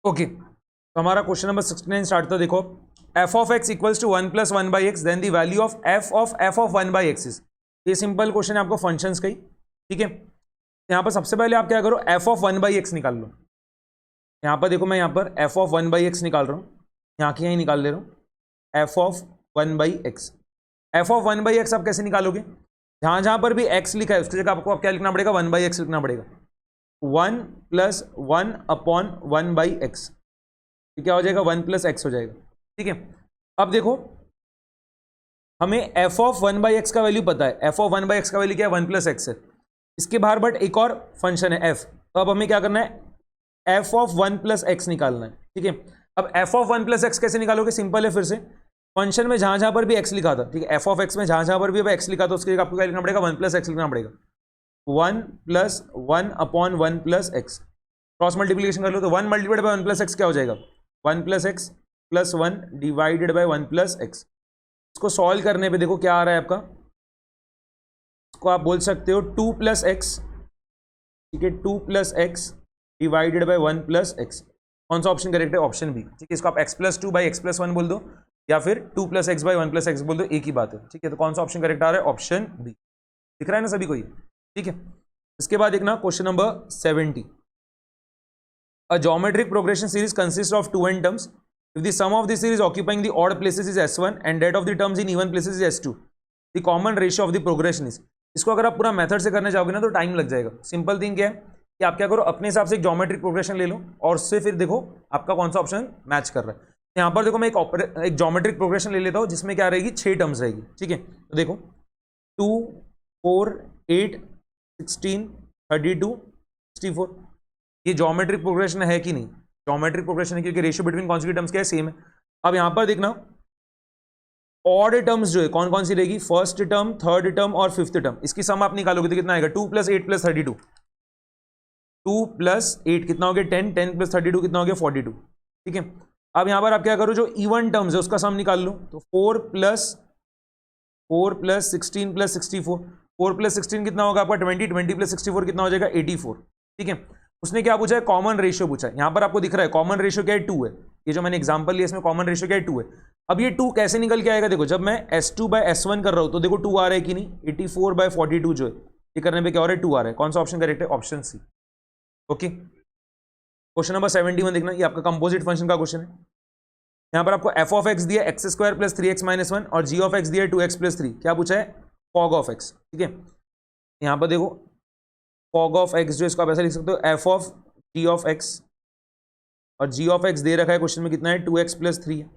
ओके, तो हमारा क्वेश्चन नंबर 69 स्टार्ट था। देखो f of x = 1 + 1/x, then the value of f of 1/x is. ये सिंपल क्वेश्चन है आपको फंक्शंस का ही, ठीक है। यहाँ पर सबसे पहले आप क्या करो, f of 1/x निकाल लो। यहाँ पर देखो मैं यहाँ पर f of 1/x निकाल रहा हूँ, यहाँ की यहीं निकाल ले रहा हूँ, f of 1/x। f of 1/x आप कैसे निकालोगे, जहाँ जहाँ पर भी x लिखा है उसकी जगह आपको क्या लिखना पड़ेगा, 1/x लिखना पड़ेगा। 1 + 1/1/x, क्या हो जाएगा, 1 + x हो जाएगा, ठीक है। अब देखो हमें f of 1/x का वैल्यू पता है, f of 1/x का वैल्यू क्या है, 1 + x है। इसके बाहर बट एक और फंक्शन है f, तो अब हमें क्या करना है, f of 1 + x निकालना है, ठीक है। अब f of 1 + x कैसे निकालोगे, सिंपल है, फिर से फंक्शन में जहां जहां पर भी x लिखा था, ठीक है, f of x में जहां जहां पर भी x लिखा था उसके लिए आपको क्या लिखना पड़ेगा, 1 + x लिखना पड़ेगा। 1 + 1/1 + x, क्रॉस मल्टीप्लिकेशन कर लो तो 1 मल्टीप्लाइड बाय 1 + x क्या हो जाएगा, 1 + x + 1 डिवाइडेड बाय 1 + x। इसको सॉल्व करने पे देखो क्या आ रहा है आपका, इसको आप बोल सकते हो 2 + x, ठीक है, 2 + x डिवाइडेड बाय 1 + x। कौन सा ऑप्शन करेक्ट है, ऑप्शन बी, ठीक है। इसको आप x + 2 / x + 1 बोल दो, या फिर 2 + x / 1 + x बोल दो, एक ही बात है, ठीक है। तो कौन सा ऑप्शन करेक्ट आ रहा है, ऑप्शन बी। दिख रहा है ना सभी को ये, ठीक है। इसके बाद देखना question number 70, a geometric progression series consist of 2 n terms if the sum of the series occupying the odd places is s1 and that of the terms in even places is s2, the common ratio of the progression is। इसको अगर आप पूरा method से करने जाओगे ना तो time लग जाएगा। सिंपल थिंग क्या है कि आप क्या करो, अपने हिसाब से एक ज्योमेट्रिक प्रोग्रेशन ले लो और उससे फिर देखो आपका कौन सा ऑप्शन मैच कर रहा है। यहाँ पर देखो मैं एक ज्योमेट्रिक प्रोग्रेशन ले लेता हूँ जिसमें क्या रहेगी, 6 टर्म्स रहेगी, ठीक है। तो देखो 2 4 8 16 32 64, ये ज्योमेट्रिक प्रोग्रेशन है कि नहीं, ज्योमेट्रिक प्रोग्रेशन है, क्योंकि रेशियो बिटवीन कॉन्सिक्यूटिव टर्म्स क्या है, सेम है। अब यहां पर देखना ऑड टर्म्स जो है कौन कौन सी रहेगी, फर्स्ट टर्म, थर्ड टर्म और फिफ्थ टर्म। इसकी सम आप निकालोगे तो कितना आएगा, 2 + 8 + 32, 2 + 8 कितना हो गया 10, 10 + 32 कितना हो गया 42, ठीक है। अब यहां पर आप क्या करो, जो इवन टर्म्स है उसका सम निकाल लो, तो 4 + 16 + 64, 4 + 16 कितना होगा आपका 20, 20 + 64 कितना हो जाएगा 84, ठीक है। उसने क्या पूछा है, कॉमन रेशियो पूछा है। यहां पर आपको दिख रहा है कॉमन रेशियो क्या है, 2 है। ये जो मैंने एग्जांपल लिया इसमें कॉमन रेशियो क्या है, 2 है। अब ये 2 कैसे निकल के आएगा, देखो जब मैं S2 बाय S1 कर रहा हूं तो देखो 2 आ रहा है कि नहीं, 84 बाय 42 जो है ये करने पे क्या हो रहा है 2 आ रहा है। कौन सा ऑप्शन करेक्ट है, ऑप्शन सी। ओके, क्वेश्चन नंबर 71 देखना, ये आपका कंपोजिट फंक्शन का क्वेश्चन है। यहां पर आपको एफ ऑफ एक्स दिया x square plus 3x minus 1 और जी ऑफ एक्स दिया 2x प्लस 3। क्या पूछा है, फॉग ऑफ एक्स। ठीक है, यहां पर देखो फॉग ऑफ एक्स जो इसको आप ऐसा लिख सकते हो f of g of x, और जी ऑफ एक्स दे रखा है क्वेश्चन में कितना है 2x प्लस 3 है।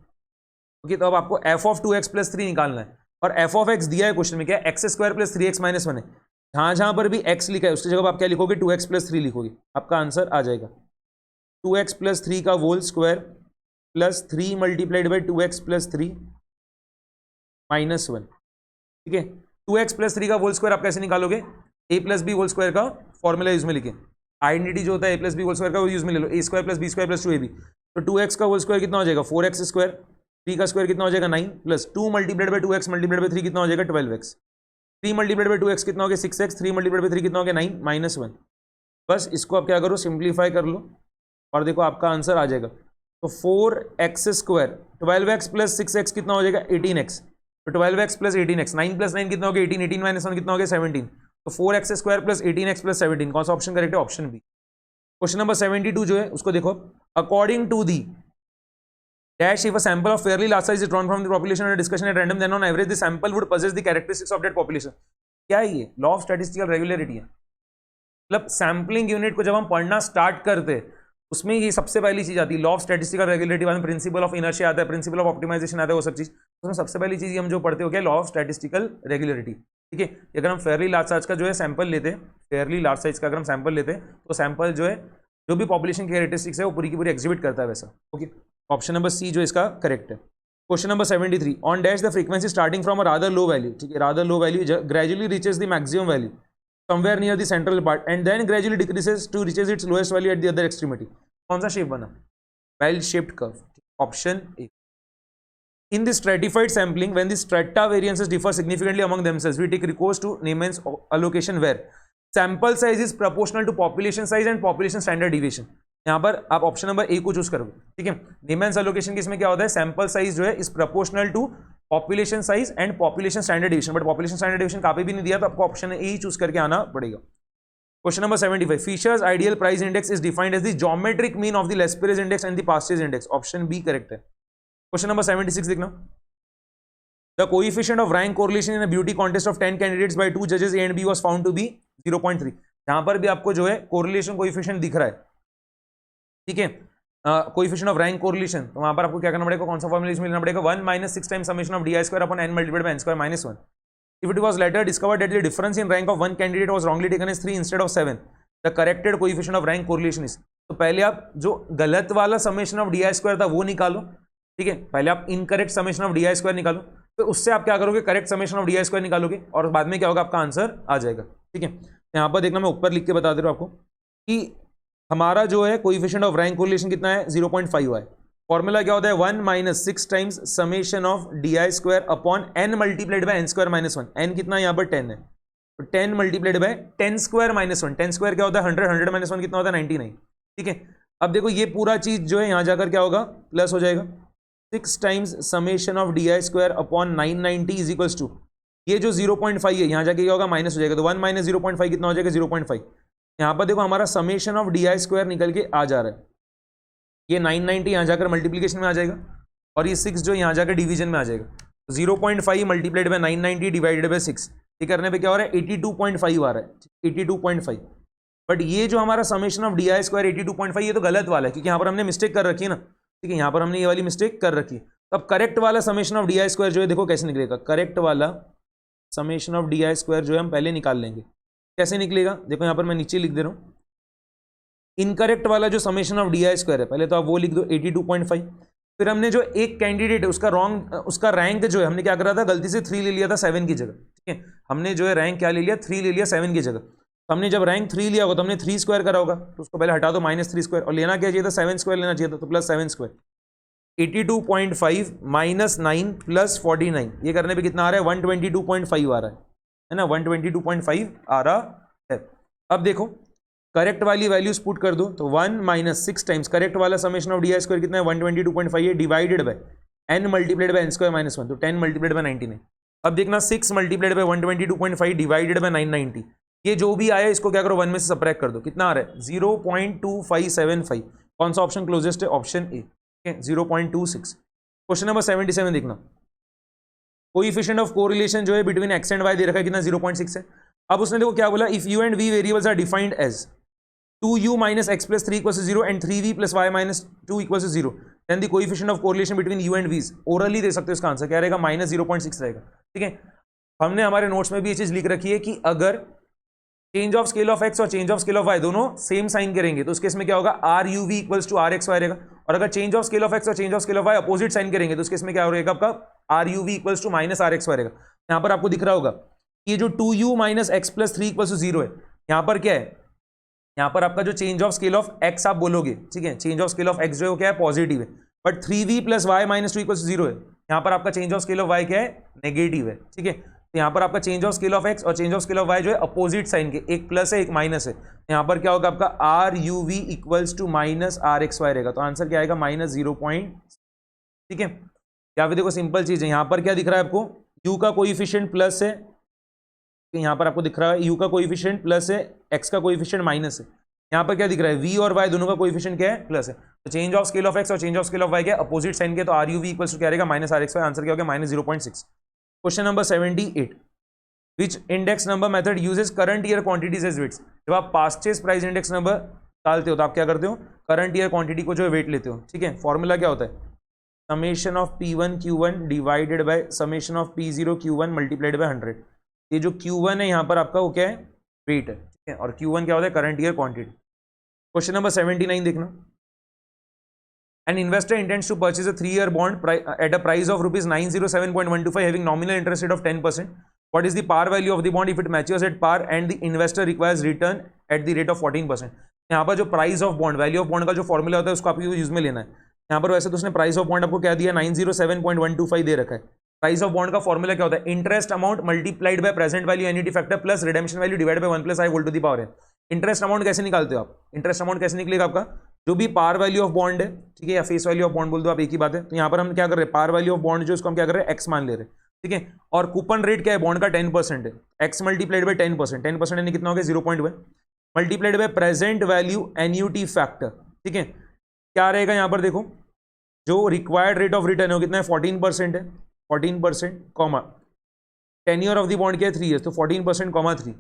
ओके, तो अब आपको एफ ऑफ 2x प्लस 3 निकालना है, और एफ ऑफ एक्स दिया है क्वेश्चन में क्या, x square plus 3x minus 1 है। जहां जहां पर भी x लिखा है उसकी जगह आप क्या लिखोगे 2x प्लस 3 लिखोगे, आपका आंसर आ जाएगा 2x प्लस 3 का whole square plus 3 multiplied by 2x plus 3 minus 1। ठीक है, 2x प्लस 3 का होल स्क्वायर आप कैसे निकालोगे, a plus b whole square का फॉर्मूला यूज में लिखे, आइडेंटिटी जो होता है a plus b whole square का वो यूज में ले लो, a square plus b square plus 2ab। तो 2x का होल स्क्वायर कितना हो जाएगा 4x स्क्वायर, 3 का स्क्वायर कितना हो जाएगा 9 plus 2 multiplied by 2x multiplied by 3 कितना हो जाएगा 12x, 3 मल्टीप्लाइड बाई 2x कितना हो गया 6x, 3 मल्टीप्लाइड बाई 3 कितना हो गया 9 माइनस 1। बस इसको आप क्या करो सिंप्लीफाई कर लो और देखो आपका आंसर आ जाएगा। तो 4x square 12x plus 6x कितना हो जाएगा 18x, तो 12x प्लस 18x, 9 प्लस 9 कितना हो गया 18, 18 माइनस 1 कितना हो गया 17। तो 4x square plus 18x plus 17, कौन सा ऑप्शन करेक्ट है, ऑप्शन बी। क्वेश्चन नंबर 72 जो है उसको देखो, according to the dash if a sample of fairly large size is drawn from the population under discussion at random, then on average the sample would possess the characteristics of that population। क्या है ये, law of statistical regularity है। मतलब sampling unit को जब हम पढ़ना start करते उसमें ये सबसे पहली चीज आती है, लॉ ऑफ स्टैटिस्टिकल रेगुलरिटी, बाद में प्रिंसिपल ऑफ इनर्शिया आता है, प्रिंसिपल ऑफ ऑप्टिमाइजेशन आता है, वो सब चीज उसमें सबसे पहली चीज हम जो पढ़ते हो क्या, लॉ ऑफ स्टैटिस्टिकल रेगुलरिटी। ठीक है, अगर हम फेयरली लार्ज साइज का जो है सैंपल लेते हैं, फेयरली लार्ज साइज का अगर हम सैंपल लेते हैं तो सैंपल जो है जो भी पॉपुलेशन की कैरेक्टरिस्टिक्स है वो पूरी की पूरी एग्जिबिट करता है वैसा। ओके, ऑप्शन नंबर सी जो इसका करेक्ट है। Question number 73, on dash the frequency starting from a rather low value, ठीक है, rather low value gradually reaches the maximum value somewhere near the central part and then gradually decreases to reaches its lowest value at the other extremity। कौन सा shape बना, well shaped curve, option A. In the stratified sampling, when the strata variances differ significantly among themselves, we take recourse to Neyman's allocation where sample size is proportional to population size and population standard deviation। यहाँ पर आप option number A को choose करोगे। ठीक है, Neyman's allocation के इसमें क्या होता है, सैंपल साइज जो है is proportional to population size and population standard division, but population standard division कहाँ पे भी नहीं दिया तो आपको ऑप्शन ए ही चूज करके आना पड़ेगा। Question number 75, Fisher's ideal price index is defined as the geometric mean of the Laspeyres index and the Paasche index, option B correct है। क्वेश्चन नंबर 76 देखना, the coefficient of rank correlation in a beauty contest of 10 candidates by 2 जजेस A and B was found to be 0.3। यहां पर भी आपको जो है correlation coefficient दिख रहा है। ठीक है, कोएफिशिएंट ऑफ रैंक कोरिलेशन, तो वहां पर आपको क्या करना पड़ेगा, कौन सा फॉर्मूला यूज करना पड़ेगा, 1 - 6 times summation of di square upon n multiplied bye n square minus 1। If it was later discovered that the difference in rank of one candidate was wrongly taken as 3 instead of 7, the corrected coefficient of rank correlation is। तो पहले आप जो गलत वाला summation of di square था वो निकालो। ठीक है, पहले आप incorrect summation of di square निकालो, फिर उससे आप क्या करोगे, correct summation of di square निकालोगे और बाद में क्या होगा, आपका आंसर आ जाएगा। ठीक है, यहाँ पर देखना मैं ऊपर लिख के बता दे रहा हूँ आपको कि हमारा जो है कोएफिशिएंट ऑफ रैंक कोरिलेशन कितना है 0.5 है। फॉर्मूला क्या होता है 1 - 6 times summation of di square upon n multiplied bye n square minus 1। n कितना यहाँ पर 10 है, तो 10 multiplied bye 10 square minus 1। 10 square क्या होता है 100, 100 माइनस 1 कितना होता है 99। ठीक है, अब देखो ये पूरा चीज जो है यहाँ जाकर क्या होगा, प्लस हो जाएगा 6 times summation of di square upon 990 is equals to ये जो 0.5 है यहाँ जाके क्या होगा, माइनस हो जाएगा, तो 1 - 0.5 कितना हो जाएगा 0.5। यहाँ पर देखो हमारा समेशन ऑफ di स्क्वायर निकल के आ जा रहा है, ये 990 यहाँ जाकर मल्टीप्लिकेशन में आ जाएगा और ये 6 जो यहाँ जाकर डिवीजन में आ जाएगा। 0.5 मल्टीप्लाइड बाय 990 डिवाइडेड बाय 6, ये करने पे क्या हो रहा है 82.5 आ रहा है, 82.5। बट ये जो हमारा समेशन ऑफ di स्क्वायर 82.5 ये तो गलत वाला है, क्योंकि यहाँ पर हमने मिस्टेक कर रखी है ना। ठीक है, यहाँ पर हमने ये वाली मिस्टेक कर रखी है। तो अब करेक्ट वाला समेशन ऑफ di स्क्वायर जो है देखो कैसे निकलेगा, करेक्ट वाला समेशन ऑफ di स्क्वायर जो है हम पहले निकाल लेंगे। कैसे निकलेगा, देखो यहाँ पर मैं नीचे लिख दे रहा हूँ, इनकरेक्ट वाला जो समेशन ऑफ di स्क्वायर है पहले तो आप वो लिख दो 82.5। फिर हमने जो एक कैंडिडेट है उसका रैंक जो है हमने क्या करा था, गलती से 3 ले लिया था 7 की जगह। ठीक है, हमने जो है रैंक क्या ले लिया, 3 ले लिया 7 की जगह। तो हमने जब रैंक 3 लिया होगा तो हमने 3 स्क्वायर करा होगा, तो उसको पहले हटा दो -3 स्क्वायर, और लेना क्या चाहिए था 7 स्क्वायर लेना चाहिए था, तो +7 स्क्वायर। 82.5 - 9 + 49, ये करने पे कितना आ रहा है 122.5 आ रहा है ना, 122.5 आ रहा है। अब देखो करेक्ट वाली वैल्यूज पुट कर दो, तो 1 - 6 टाइम्स करेक्ट वाला समेशन ऑफ di स्क्वायर कितना है 122.5 है, divided by n multiplied bye n square minus 1, तो 10 मल्टीप्लाइड बाय 19 है। अब देखना 6 मल्टीप्लाइड बाय 122.5 डिवाइडेड बाय 990, ये जो भी आया इसको क्या करो 1 में से सबट्रैक्ट कर दो, कितना आ रहा है 0.2575। कौन सा ऑप्शन क्लोजेस्ट है? ऑप्शन ए, ठीक है 0.26। क्वेश्चन नंबर 77 देखना, कोएफिशिएंट ऑफ कोरिलेशन जो है बिटवीन एक्स एंड वाई दे रखा है कितना 0.6 है। अब उसने देखो क्या बोला, if u and v variables are defined as 2u minus x plus 3 equals to 0 and 3v plus y minus 2 equals to 0, then the coefficient of correlation between u and v's, orally दे सकते हो इसका answer क्या रहेगा, -0.6 रहेगा। ठीक है, हमने हमारे नोट्स में भी ये चीज लिख रखी है कि अगर change of scale of x और change of scale of y दोनों सेम साइन करेंगे तो उस केस में क्या होगा, r u v equals to r x y रहेगा। और अगर change of scale of x और change of scale of y opposite sign करेंगे तो उस केस में क्या रहेगा आपका, r u v equals to minus r x y रहेगा। यहाँ पर आपको दिख रहा होगा ये जो 2u minus x plus 3 equals to 0 है, यहाँ पर क्या है, यहाँ पर आपका जो change of scale of x आप बोलोगे, ठीक है, change of scale of x जो है क्या है, पॉजिटिव है, but 3v plus y minus 2 equals to 0 है। यहाँ पर आपका change of scale of y क्या है, नेगेटिव है। ठीक है, तो यहाँ पर आपका change of scale of x और change of scale of y जो है अपोजिट साइन के, एक प्लस है एक माइनस है। यहाँ पर क्या होगा आपका r u v equals to minus r x y रहेगा, तो आंसर क्या आएगा -0. ठीक है, या फिर देखो सिंपल चीज है, यहाँ पर क्या दिख रहा है आपको, u का कोएफिशिएंट प्लस है, यहाँ पर आपको दिख रहा है u का कोएफिशिएंट प्लस है, x का कोएफिशिएंट माइनस है। यहाँ पर क्या दिख रहा है, v और y दोनों का कोएफिशिएंट क्या है, प्लस है। तो change of scale of x और change of scale of y क्या है, अपोजिट साइन के, तो r u v equals to क्या रहेगा, minus r x y, answer क्या होगा -0.6। Question number 78, which index number method uses current year quantities as weights. जब आप पास्टेज प्राइस इंडेक्स नंबर डालते हो तो आप क्या करते हो, करंट ईयर क्वांटिटी को जो है वेट लेते हो। ठीक है, फॉर्मूला क्या होता है, summation of P1 Q1 divided by summation of P0 Q1 multiplied by 100। ये जो Q1 है यहाँ पर आपका वो क्या है, वेट है। ठीक है, और Q1 क्या होता है, current year quantity. Question number 79 देखना, an investor intends to purchase a 3-year bond at a price of ₹907.125 having nominal interest rate of 10%. What is the par value of the bond if it matures at par and the investor requires return at the rate of 14%? यहाँ पर जो price of bond, value of bond का जो formula होता है उसको आपको use में लेना है। यहाँ पर वैसे तो उसने प्राइस ऑफ बॉन्ड आपको क्या दिया, 907.125 दे रखा है। प्राइस ऑफ बॉन्ड का फॉर्मूला क्या होता है, interest amount multiplied by present value annuity factor plus redemption value divide by 1 + i whole to the power n। Interest amount कैसे निकालते हो आप, इंटरेस्ट अमाउंट कैसे निकलेगा आपका, जो भी पार वैल्यू ऑफ बॉन्ड है, ठीक है, या फेस वैल्यू ऑफ बॉन्ड बोल दो आप, एक ही बात है। तो यहाँ पर हम क्या कर रहे हैं, पार वैल्यू ऑफ बॉन्ड जो इसको हम क्या कर रहे हैं, एक्स मान ले रहे हैं। ठीक है, और कूपन रेट क्या है बॉन्ड का, 10% है, एक्स मल्टीप्लाइड बाय 10%, 10% यानी कितना हो गया 0.1 multiplied by present value annuity factor. ठीक है, क्या रहेगा यहाँ पर देखो, जो रिक्वायर्ड रेट ऑफ रिटर्न है कितना है, 14% है, 14% comma tenure of the bond क्या है 3 years, तो 14% कॉमा 3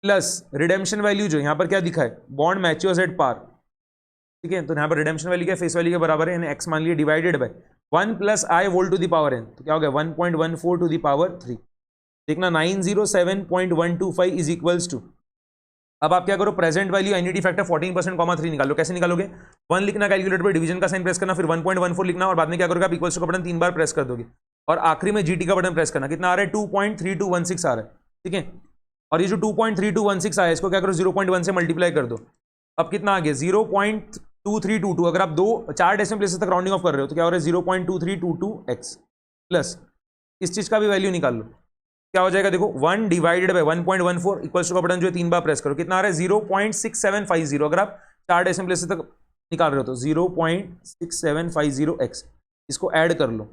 प्लस रिडेम्पशन वैल्यू जो यहाँ पर क्या दिखा है, बॉन्ड मैच्योर्स एट पार। ठीक है, तो यहाँ पर रिडेम्पशन वैल्यू क्या फेस वैल्यू के बराबर है, यानी एक्स मान लिया, divided by 1 + i whole to the power n, तो क्या हो गया 1.14 टू द पावर 3। देखना 907.125 इज इक्वल्स टू, अब आप क्या करो, present value annuity factor 14% comma 3 निकालो। कैसे निकालोगे, 1 लिखना कैलकुलेटर पर, डिवीजन का साइन प्रेस करना, फिर 1.14 लिखना, और बाद में क्या करोगे आप इक्वल्स का बटन 3 बार प्रेस कर दोगे, और आखिरी में जीटी का बटन प्रेस करना। कितना आ रहा है, 2.3216 आ रहा है। ठीक है, और ये जो 2.3216 आया इसको क्या करो 0.1 से मल्टीप्लाई कर दो, अब कितना आ गया 0.2322। अगर आप 4 डेसिमल प्लेसेस तक राउंडिंग ऑफ कर रहे हो तो क्या हो रहा है 0.2322x प्लस इस चीज का भी वैल्यू निकाल लो, क्या हो जाएगा देखो 1 डिवाइडेड बाय 1.14 इक्वल्स टू का बटन जो है 3 बार प्रेस करो, कितना आ रहा है 0.6750। अगर आप 4 डेसिमल प्लेसेस तक निकाल रहे हो तो 0.6750x, इसको ऐड कर लो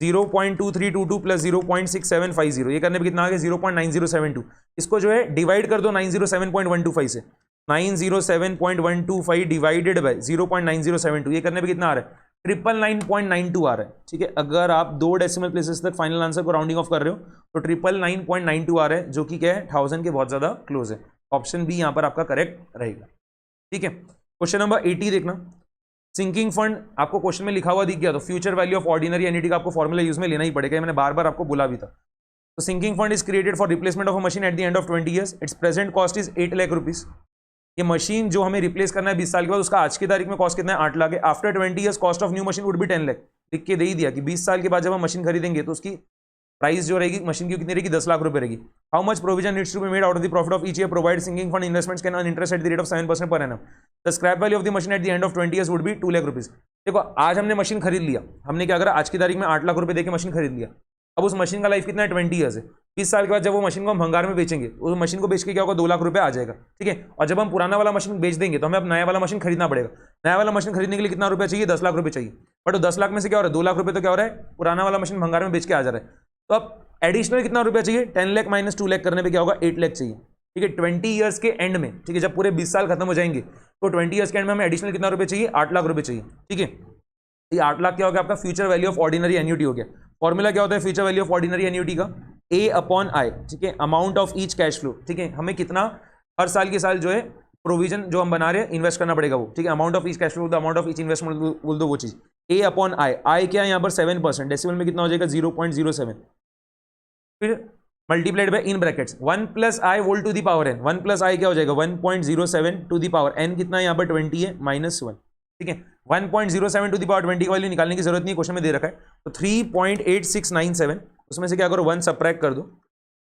0.2322 प्लस 0.6750, ये करने पे कितना आ गया 0.9072। इसको जो है डिवाइड कर दो 907.125 से, 907.125 डिवाइडेड बाय 0.9072, ये करने पे कितना आ रहा है 999.92 आ रहा है। ठीक है, अगर आप 2 डेसिमल प्लेसेस तक फाइनल आंसर को राउंडिंग ऑफ कर रहे हो तो 999.92 आ रहा है, जो कि क्या है 1000 के बहुत ज्यादा क्लोज है। ऑप्शन बी यहाँ पर आपका करेक्ट रहेगा। ठीक है, क्वेश्चन नंबर 80 देखना, सिंकिंग फंड आपको क्वेश्चन में लिखा हुआ दिख गया तो future value of ordinary annuity का आपको फॉर्मूला यूज में लेना ही पड़ेगा, मैंने बार बार आपको बोला भी था। तो sinking fund is created for replacement of a machine at the end of 20 years, its present cost is 8 lakh rupees. ये मशीन जो हमें रिप्लेस करना है 20 साल के बाद, उसका आज की तारीख में कॉस्ट कितना है 8 लाख है। After 20 years cost of new machine would be 10 lakh, लिख के दे ही दिया कि 20 साल के बाद जब हम मशीन खरीदेंगे तो उसकी प्राइस जो रहेगी मशीन की कितनी रहेगी 10 लाख रुपए रहेगी। How much provision needs to be made out of the profit of each year provide sinking fund investments can earn interest at the rate of 7% per annum. The scrap value of the machine at the end of 20 years would be 2 lakh rupees. देखो आज हमने machine खरीद लिया, हमने क्या करा आज की तारीख में 8 लाख रुपए देकर मशीन खरीद लिया। अब उस मशीन का लाइफ कितना है 20 years है। 20 साल के बाद जब वो मशीन को हम भंगार में बेचेंगे, उस मशीन को बेच के क्या होगा 2 लाख रुपए आ जाएगा। ठीक है, और जब हम पुराना वाला मशीन बेच देंगे तो हमें अब नया वाला मशीन खरीदना पड़ेगा। नया वाला मशीन खरीदने के लिए कितना रुपया चाहिए, 10 लाख रुपए चाहिए, बट 10 लाख में से क्या हो रहा है, 2 लाख रुपए तो क्या हो रहा है, पुराना वाला मशीन भंगार में बेच के आ जा रहा है। तो अब एडिशनल कितना रुपया चाहिए, 10 लाख माइनस 2 लाख करने पे क्या होगा, 8 लाख चाहिए। ठीक है, 20 ईयर्स के एंड में, ठीक है, जब पूरे 20 साल खत्म हो जाएंगे तो 20 ईयर्स के एंड में हमें एडिशनल कितना रुपये चाहिए, 8 लाख रुपए चाहिए। ठीक है, ये 8 लाख क्या हो गया आपका future value of ordinary annuity हो गया। फॉर्मूला क्या होता है future value of ordinary annuity का, A अपॉन आई, ठीक है, amount of each cash flow. ठीक है, हमें कितना हर साल के साल जो है प्रोविजन जो हम बना रहे हैं इन्वेस्ट करना पड़ेगा वो। ठीक है, amount of each cash flow, the amount of each investment बोल दो वो चीज, A अपॉन आई क्या है यहाँ पर 7%, डेसिमल में कितना हो जाएगा 0.07, फिर multiplied by in brackets 1 plus i whole to the power n, 1 plus i क्या हो जाएगा 1.07 टू दी पावर n, कितना है यहाँ पर 20 है -1। ठीक है, 1.07 टू दी पावर 20 का वैल्यू निकालने की जरूरत नहीं, क्वेश्चन में दे रखा है। तो 3.8697 उसमें से क्या करो 1 सबट्रैक्ट कर दो,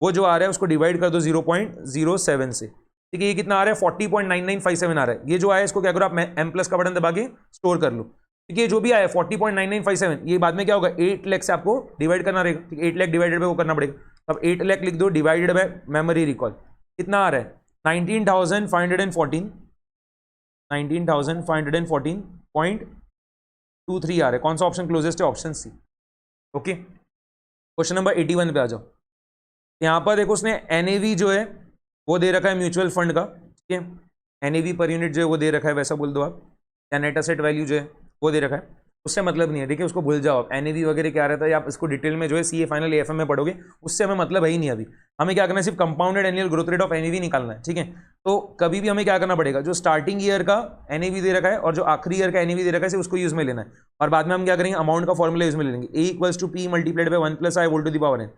वो जो आ रहा है उसको डिवाइड कर दो 0.07 से। ठीक है, ये कितना आ रहा है 40.9957 आ रहा है। ये जो आया इसको क्या करो आप m प्लस का बटन दबा के स्टोर कर लो। ठीक है, जो भी आया 40.9957 ये बाद में क्या होगा 8 लाख से आपको डिवाइड करना रहेगा। ठीक है, 8 लाख डिवाइडेड बाय वो करना पड़ेगा। अब 8 लाख लिख दो डिवाइडेड बाय मेमोरी रिकॉल, कितना आ रहा है 19,514.23 आ रहा है। कौन सा ऑप्शन क्लोजेस्ट है, ऑप्शन सी। ओके, क्वेश्चन नंबर 81 पे आ जाओ। यहाँ पर देखो उसने NAV जो है वो दे रखा है म्यूचुअल फंड का। ठीक है, NAV पर यूनिट जो है वो दे रखा है, वैसा बोल दो आप, या नेट एसेट वैल्यू जो है वो दे रखा है, उससे मतलब नहीं है। देखिए उसको भूल जाओ आप, NAV वगैरह क्या रहता है आप इसको डिटेल में जो है CA फाइनल AFM में पढ़ोगे, उससे हमें मतलब है ही नहीं। अभी हमें क्या करना है, सिर्फ compounded annual growth rate of NAV निकालना है। ठीक है, तो कभी भी हमें क्या करना पड़ेगा, जो स्टार्टिंग ईयर का NAV दे रखा है और जो आखिरी ईयर का NAV दे रखा है उसको यूज में लेना है, और बाद में हम क्या करेंगे अमाउंट का फॉर्मूला यूज में ले लेंगे। A equals to P multiplied by 1 plus i whole to the power n।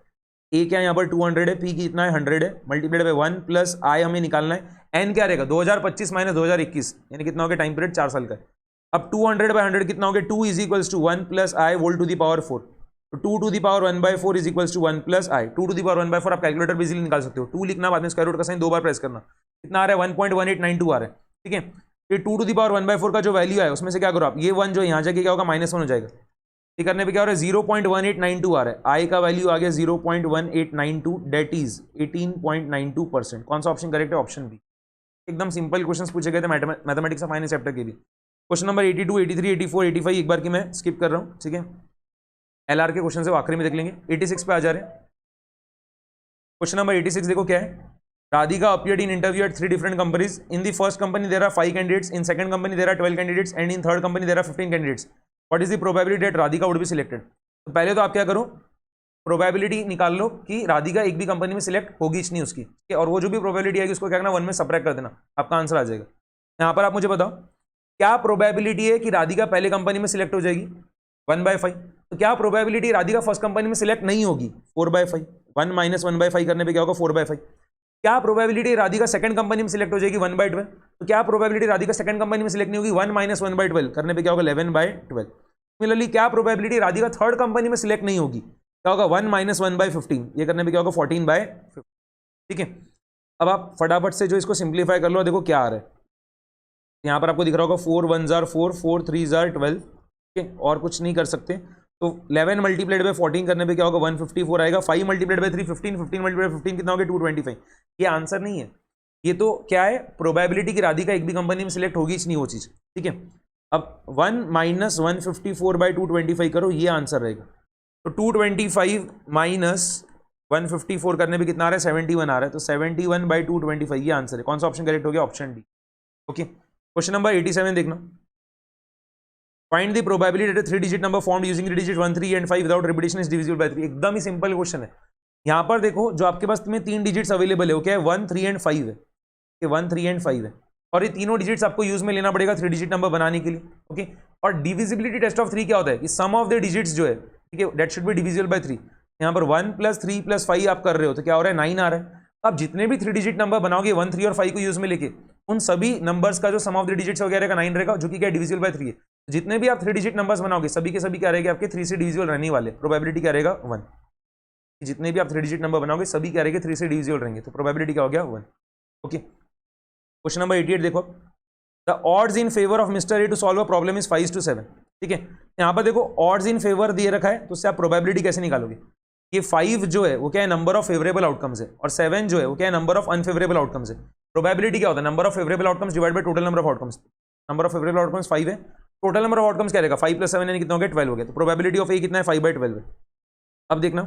A क्या है यहाँ पर 200 है, P कितना है 100 है, मल्टीप्लाइड बाय 1 प्लस आई हमें निकालना है, n क्या रहेगा 2025 माइनस 2021, यानी कितना हो गया टाइम पीरियड 4 साल का है। अब 200 बाय 100 कितना हो गया, 2 is equals to 1 plus i whole to the power 4। तो 2 to the power 1 by 4 is equals to 1 plus i, 2 to the power 1 by 4 आप कैलकुलेटर भी इजीली निकाल सकते हो। 2 लिखना, बाद में स्क्वायर रूट का साइन 2 बार प्रेस करना, कितना आ रहा है 1.1892 आ रहा है। ठीक है, फिर 2 टू दी पावर 1 बाय 4 का जो वैल्यू है उसमें से क्या करो आप, ये 1 जो यहाँ जाके क्या होगा -1 हो जाएगा। ये करने पे क्या हो रहा है 0.1892 आ रहा है, आई का वैल्यू आ गया 0.1892, डेट इज 18.92%। कौन सा ऑप्शन करेक्ट है, ऑप्शन बी। एकदम सिंपल क्वेश्चंस पूछे गए थे मैथमेटिक्स ऑफ फाइनेंस चैप्टर के भी। क्वेश्चन नंबर 82, 83, 84, 85 एक बार की मैं स्किप कर रहा हूँ। ठीक है, LR के क्वेश्चन से वो आखिरी में देख लेंगे। 86 पे आ जा रहे हैं। क्वेश्चन नंबर 86 देखो क्या है, Radhika appeared in interview at 3 different companies. In the first company there are 5 candidates, in second company there are 12 candidates and in third company there are 15 candidates. What is the probability that Radhika would be selected. तो पहले तो आप क्या करो, probability निकाल लो कि राधिका एक भी कंपनी में सिलेक्ट होगी नहीं उसकी, और वो जो भी प्रोबेबिलिटी आएगी उसको क्या करना 1 में सबट्रैक्ट कर देना, आपका आंसर आ जाएगा। यहाँ पर आप मुझे बताओ क्या प्रोबेबिलिटी है कि राधिका पहले कंपनी में सिलेक्ट हो जाएगी, 1/5। तो क्या प्रोबेबिलिटी राधिका फर्स्ट कंपनी में सिलेक्ट नहीं होगी, 4/5। 1 माइनस 1/5 करने पे क्या होगा 4/5। क्या प्रोबेबिलिटी राधिका सेकंड कंपनी में सिलेक्ट हो जाएगी, 1/12। तो क्या प्रोबेबिलिटी राधिका सेकंड कंपनी में सिलेक्ट नहीं होगी, 1 माइनस 1/12 करने पे क्या होगा 11/12। सिमिलरली क्या प्रोबेबिलिटी राधिका थर्ड कंपनी में सिलेक्ट नहीं होगी, क्या होगा 1 माइनस 1/15, ये करने पे क्या होगा 14/15। ठीक है, अब आप फटाफट से जो इसको सिंप्लीफाई कर लो, देखो क्या आ रहा है यहाँ पर आपको दिख रहा होगा 4 1 जार 4, 4 3 जार 12। ठीक है, और कुछ नहीं कर सकते। तो 11 मल्टीप्लाइड बाय 14 करने पे क्या होगा 154 आएगा। 5 मल्टीप्लाइड बाय 3 15, 15 मल्टीप्लाइड बाय 15 कितना हो गया 225। ये आंसर नहीं है, ये तो क्या है प्रोबेबिलिटी की राधिका एक भी कंपनी में सिलेक्ट होगी नहीं वो चीज। ठीक है, अब 1 माइनस 154/225 करो, ये आंसर रहेगा। तो 225 माइनस 154 करने पे कितना आ रहा है 71 आ रहा है, तो 71/225 ये आंसर है। कौन सा ऑप्शन करेक्ट हो गया, option D. Okay, question number 87 देखना। Find the probability that 3 digit number formed using the digit 1 3 and 5 without repetition is divisible by 3। एकदम ही सिंपल क्वेश्चन है। यहाँ पर देखो जो आपके पास तुम्हें 3 डिजिट्स अवेलेबल है वो क्या है 1 3 एंड 5 है। 1 3 एंड 5 है, और ये तीनों डिजिट्स आपको यूज में लेना पड़ेगा 3 डिजिट नंबर बनाने के लिए। ओके, और डिविजिबिलिटी टेस्ट ऑफ 3 क्या होता है कि सम ऑफ द डिजिट्स जो है, ठीक है, that should be divisible by 3। यहाँ पर 1 + 3 + 5 आप कर रहे हो तो क्या हो रहा है 9 आ रहा है। अब जितने भी 3 डिजिट नंबर बनाओगे 1 3 और 5 को यूज में लेके, उन सभी नंबर्स का जो सम ऑफ द डिजिट्स वगैरह का 9 रहेगा, जो कि क्या डिविजिबल बाय 3 है। जितने भी आप 3 डिजिट नंबर्स बनाओगे सभी के सभी क्या रहेंगे आपके 3 से डिविजिबल रहने वाले। प्रोबेबिलिटी क्या रहेगा 1। जितने भी आप 3 डिजिट नंबर बनाओगे सभी क्या रहेंगे 3 से डिविजिबल रहेंगे, तो प्रोबेबिलिटी क्या हो गया 1। ओके, क्वेश्चन नंबर 88 देखो। The odds in favour of mister A to solve a problem is 5-7। ठीक है, यहाँ पर देखो ऑड्स इन फेवर दिए रखा है, तो उससे आप प्रोबेबिलिटी कैसे निकालोगे। ये 5 जो है वो क्या है नंबर ऑफ फेवरेबल आउटकम्स है, और 7 जो है वो क्या है नंबर ऑफ अनफेवरेबल आउटकम्स है। प्रोबेबिलिटी क्या होता है number of favourable outcomes divide by total number of outcomes. Number of favourable outcomes 5 है, टोटल नंबर ऑफ आउटकम्स क्या रहेगा 5 + 7 यानी कितना हो गया 12 हो गया, तो प्रोबेबिलिटी ऑफ ए कितना है 5/12 है। अब देखना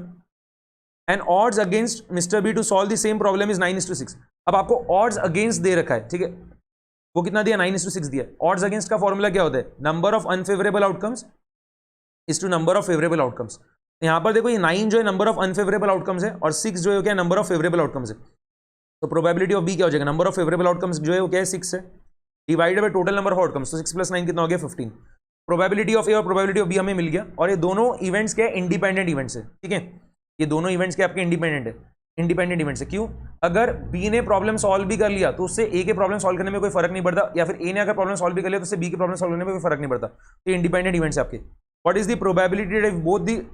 and odds against mister B to solve the same problem is 9:6। अब आपको ऑड्स अगेंस्ट दे रखा है, ठीक है, वो कितना दिया 9:6 दिया। ऑड्स अगेंस्ट का फॉर्मूला क्या होता है, number of unfavourable outcomes is to number of favourable outcomes. यहां पर देखो ये 9 जो है नंबर ऑफ अनफेवरेबल आउटकम्स है और 6 जो है क्या नंबर ऑफ फेवरेबल आउटकम्स है। तो प्रोबेबिलिटी ऑफ बी क्या हो जाएगा, नंबर ऑफ फेवरेबल आउटकम्स जो है वो क्या है 6 है, divided by total number of outcomes, तो 6 + 9 कितना हो गया 15। प्रोबेबिलिटी ऑफ ए और प्रोबेबिलिटी ऑफ बी हमें मिल गया, और ये दोनों इवेंट्स क्या है इंडिपेंडेंट इवेंट्स है, ठीक है, ये दोनों इवेंट्स के आपके इंडिपेंडेंट है, इंडिपेंडेंट इवेंट्स है। क्यों, अगर बी ने प्रॉब्लम सॉल्व भी कर लिया तो उससे ए के प्रॉब्लम सॉल्व करने में कोई फर्क नहीं पड़ता, या फिर ए ने अगर प्रॉब्लम सॉल्व भी कर लिया तो उससे बी के प्रॉब्लम सॉल्व करने में कोई फर्क नहीं पड़ता, तो ये इंडिपेंडेंट इवेंट्स है आपके। What is the probability that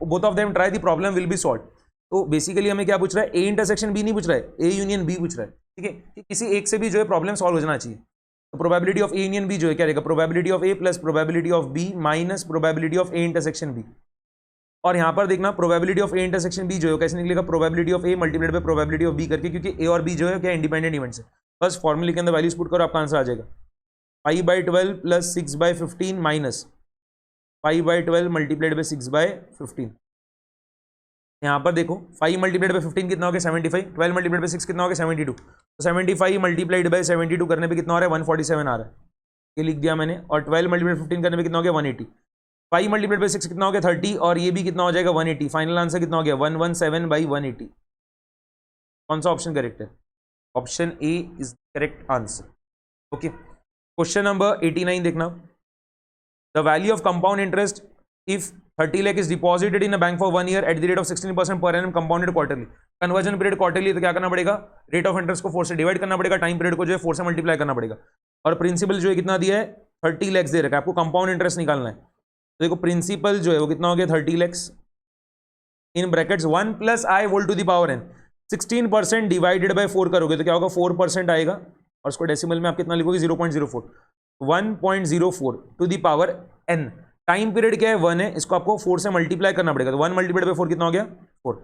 both of them try the problem will be solve. तो बेसिकली हमें क्या पूछ रहा है, ए इंटरसेक्शन बी नहीं पूछ रहा है, ए यूनियन बी पूछ रहा है, ठीक है, कि किसी एक से भी जो है प्रॉब्लम सॉल्व हो जाना चाहिए। तो probability of A union B जो है क्या रहेगा, probability of A plus probability of B minus probability of A intersection B. और यहां पर देखना probability of A intersection B जो है कैसे निकलेगा, probability of A multiplied by probability of B करके, क्योंकि ए और बी जो है क्या इंडिपेंडेंट इवेंट्स है। बस फॉर्मूले के अंदर वैल्यूज पुट करो, आपका आंसर आ जाएगा 5/12 प्लस 6/15 माइनस 5/12 मल्टीप्लाइड बाय 6/15। यहां पर देखो 5 मल्टीप्लाइड बाय 15 कितना हो गया 75, 12 मल्टीप्लाइड बाय 6 कितना हो गया 72, तो 75 मल्टीप्लाइड बाय 72 करने पे कितना आ रहा है 147 आ रहा है, ये लिख दिया मैंने। और 12 मल्टीप्लाइड 15 करने पे कितना हो गया 180, 5 मल्टीप्लाइड बाय 6 कितना हो गया 30, और ये भी कितना हो जाएगा 180। फाइनल आंसर कितना हो गया 117/180। कौन सा ऑप्शन करेक्ट है, option A is correct answer. Okay, question number 89 देखना, the value of compound interest if 30 lakh is deposited in a bank for 1 year eight the rate of 16% पर annum compounded quarterly. Conversion period quarterly, तो क्या करना पड़ेगा, rate of interest को 4 से divide करना पड़ेगा, टाइम पीरियड को जो है 4 से मल्टीप्लाई करना पड़ेगा, और प्रिंसिपल जो है कितना दिया है 30 लाख दे रखा है, आपको कंपाउंड इंटरेस्ट निकालना है। तो देखो प्रिंसिपल जो है वो कितना हो गया 30 lakh in brackets 1 + i whole to the power n, 16% divided by 4 करोगे तो क्या होगा 4% आएगा, और उसको डेसिमल में आप कितना लिखोगे 0.04, 1.04 to the power n। Time period क्या है 1 है, इसको आपको 4 से मल्टीप्लाई करना पड़ेगा, तो 1 मल्टीप्लाइड बाय 4 कितना हो गया 4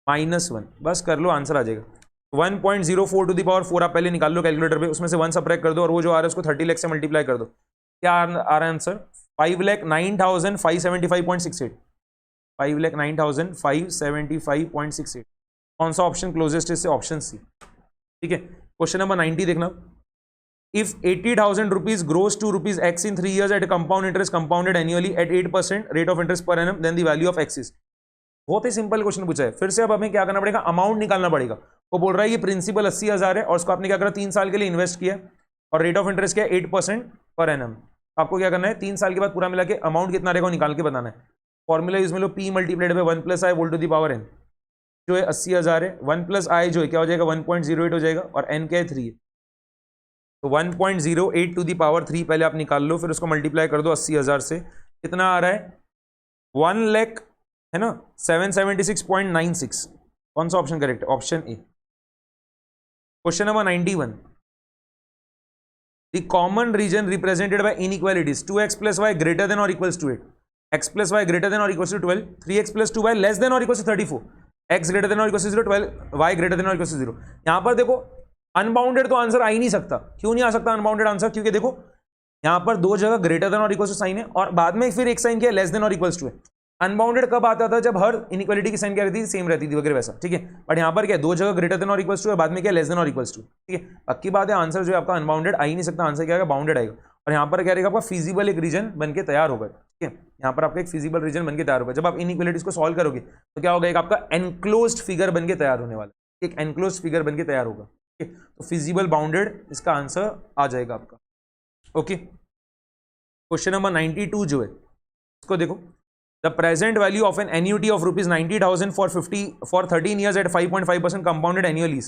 -1, बस कर लो आंसर आ जाएगा 1.04 टू द पावर 4। आप पहले निकाल लो कैलकुलेटर पे, उसमें से 1 सबट्रैक्ट कर दो और वो जो आ रहा है उसको 30 लाख से मल्टीप्लाई कर दो, क्या आ रहा है आंसर 5,09,575.68, 5,09,575.68। कौन सा ऑप्शन क्लोजेस्ट है इससे, ऑप्शन सी, ठीक है। क्वेश्चन नंबर 90 देखना, if 80,000 rupees grows to rupees x in 3 years at a compound interest compounded annually at 8% rate of interest per annum, then the value of x is। बहुत ही simple question पूछा है, फिर से अब हमें क्या करना पड़ेगा, अमाउंट निकालना पड़ेगा। वो बोल रहा है ये प्रिंसिपल 80,000 है और उसको आपने क्या करा 3 साल के लिए इन्वेस्ट किया, और रेट ऑफ इंटरेस्ट क्या है 8% पर एनम। आपको क्या करना है 3 साल के बाद पूरा मिला के अमाउंट कितना रहेगा निकाल के बताना है। फॉर्मूला यूज में लो, p multiplied by 1 + i whole to the power n, जो है 80,000 है, 1 + i जो है क्या हो जाएगा 1.08 हो जाएगा, और n क्या है 3 है, तो 1.08 टू दी पावर 3 पहले आप निकाल लो, फिर उसको मल्टीप्लाई कर दो 80,000 से, कितना आ रहा है 1 लाख है ना 776.96। कौन सा ऑप्शन करेक्ट है, option A. Question number 91, the common region represented by inequalities 2x + y greater than और equals to 8, x + y greater than और equals to 12, 3x + 2y less than और equals to 34, x greater than और equals to 0, 12 y greater than और equals to 0। यहां पर देखो unbounded तो answer आ ही नहीं सकता। क्यों नहीं आ सकता अनबाउंडेड आंसर, क्योंकि देखो यहां पर 2 जगह ग्रेटर देन और इक्वल्स टू साइन है, और बाद में फिर एक साइन क्या है लेस देन और इक्वल्स टू है। अनबाउंडेड कब आता था, जब हर इनइक्वालिटी की साइन क्या रहती थी सेम रहती थी वगैरह वैसा, ठीक है। बट यहां पर क्या 2 जगह ग्रेटर देन और इक्वल्स टू है, बाद में क्या लेस देन और इक्वल्स टू, ठीक है। पक्की बात है आंसर जो है आपका अनबाउंडेड आ ही नहीं सकता, आंसर क्या आएगा बाउंडेड आएगा। और यहां पर क्या रहेगा आपका फिजिबल एक रीजन बन के तैयार होगा, ठीक है। यहां पर आपका एक फिजिबल रीजन बन के तैयार होगा। जब आप इनइक्वालिटीज को सॉल्व करोगे तो क्या होगा, एक आपका एनक्लोज्ड फिगर बन के तैयार होने वाला, एक एनक्लोज्ड फिगर बन के तैयार होगा, तो फिजिबल बाउंडेड इसका आंसर आ जाएगा आपका। ओके, क्वेश्चन नंबर 92 जो है इसको देखो, the present value of an annuity of ₹90,000 for 13 years at 5.5% compounded annually.